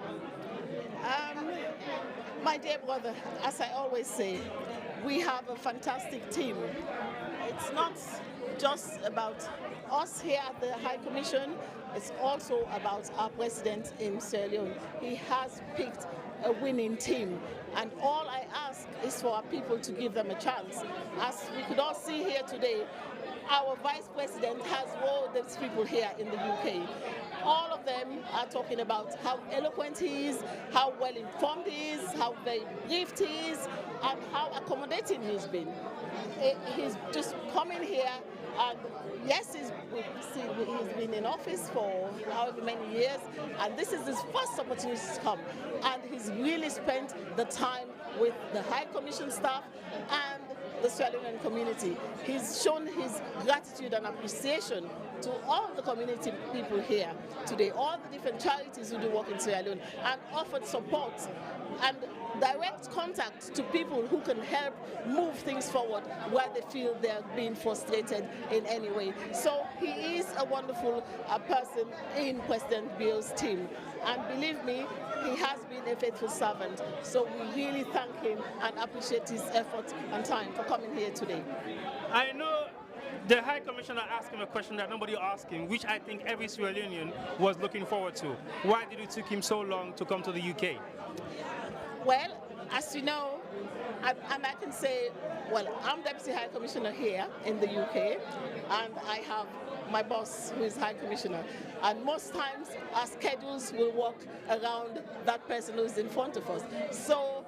My dear brother, as I always say, we have a fantastic team. It's not just about us here at the High Commission, it's also about our president in Sierra Leone. He has picked a winning team, and all I ask is for our people to give them a chance. As we could all see here today, our Vice President has wowed these people here in the UK. All of them are talking about how eloquent he is, how well informed he is, how very brief he is, and how accommodating he's been. He's just coming here, and yes, he's been in office for however many years, and this is his first opportunity to come. And he's really spent the time with the High Commission staff and the Sierra Leonean community. He's shown his gratitude and appreciation to all the community people here today, all the different charities who do work in Sierra Leone, and offered support and direct contact to people who can help move things forward where they feel they're being frustrated in any way. So he is a wonderful person in President Bio's team, and believe me, he has been a faithful servant. So we really thank him and appreciate his effort and time for coming here today. I know the High Commissioner asked him a question that nobody asked him, which I think every Sierra Leonean was looking forward to. Why did it take him so long to come to the UK? Well, as you know, and I can say, well, I'm Deputy High Commissioner here in the UK, and I have my boss who is High Commissioner. And most times our schedules will work around that person who's in front of us. So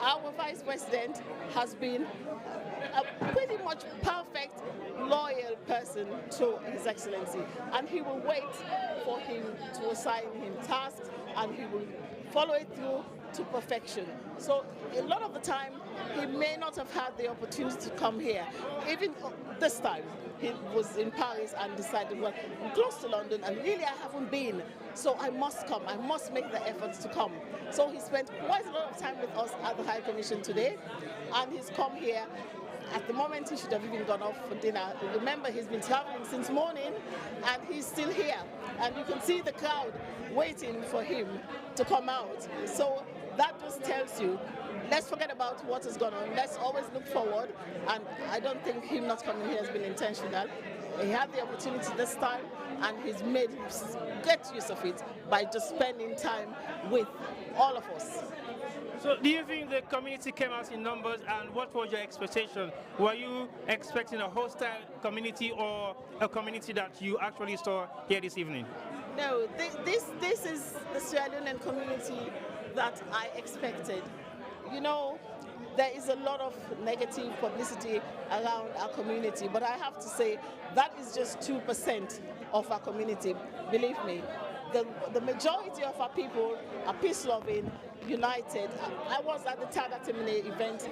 our Vice President has been a pretty much perfect, loyal person to His Excellency. And he will wait for him to assign him tasks, and he will follow it through to perfection. So a lot of the time, he may not have had the opportunity to come here. Even this time, he was in Paris and decided, well, I'm close to London, and really I haven't been, so I must come. I must make the efforts to come. So he spent quite a lot of time with us at the High Commission today, and he's come here. At the moment, he should have even gone off for dinner. Remember, he's been traveling since morning, and he's still here. And you can see the crowd waiting for him to come out. So that just tells you, let's forget about what has gone on. Let's always look forward. And I don't think him not coming here has been intentional. He had the opportunity this time, and he's made great use of it by just spending time with all of us. So do you think the community came out in numbers, and what was your expectation? Were you expecting a hostile community or a community that you actually saw here this evening? No, this is the Sierra Leonean community that I expected. You know, there is a lot of negative publicity around our community, but I have to say that is just 2% of our community. Believe me, the majority of our people are peace-loving, united. I was at the Tadatimene event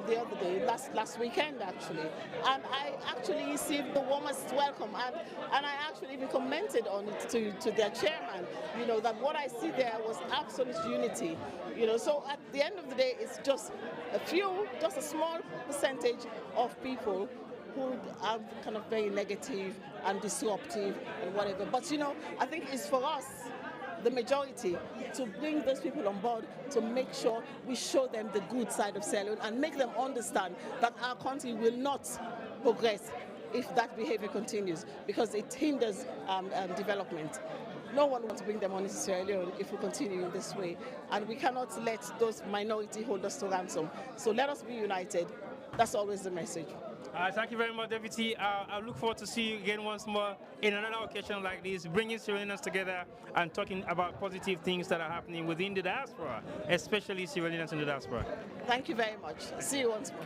the other day, last weekend actually, and I actually received the warmest welcome, and I actually even commented on it to their chairman, you know, that what I see there was absolute unity, you know. So at the end of the day, it's just a small percentage of people who are kind of very negative and disruptive and whatever. But you know, I think it's for us, the majority, to bring those people on board, to make sure we show them the good side of Sierra Leone and make them understand that our country will not progress if that behavior continues, because it hinders development. No one wants to bring them on into Sierra Leone if we continue in this way, and we cannot let those minority hold us to ransom. So let us be united. That's always the message. Thank you very much, Deputy. I look forward to see you again once more in another occasion like this, bringing Sierra Leoneans together and talking about positive things that are happening within the diaspora, especially Sierra Leoneans in the diaspora. Thank you very much. See you once more.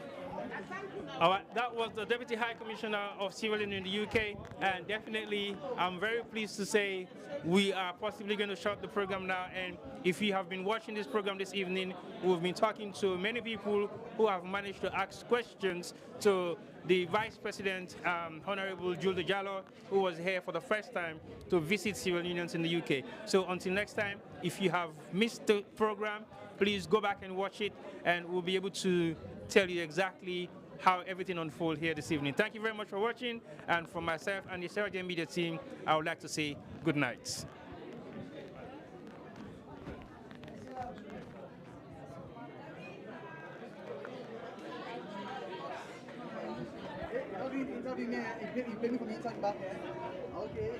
All right, that was the Deputy High Commissioner of Sierra Leone in the UK, and definitely I'm very pleased to say we are possibly going to shut the program now. And if you have been watching this program this evening, we've been talking to many people who have managed to ask questions to the Vice President, Honorable Juldeh Jalloh, who was here for the first time to visit Sierra Leoneans in the UK. So until next time, if you have missed the program, please go back and watch it, and we'll be able to tell you exactly how everything unfolds here this evening. Thank you very much for watching, and from myself and the Sierra Leone Media team, I would like to say good night. Interview me for me talk back. Okay.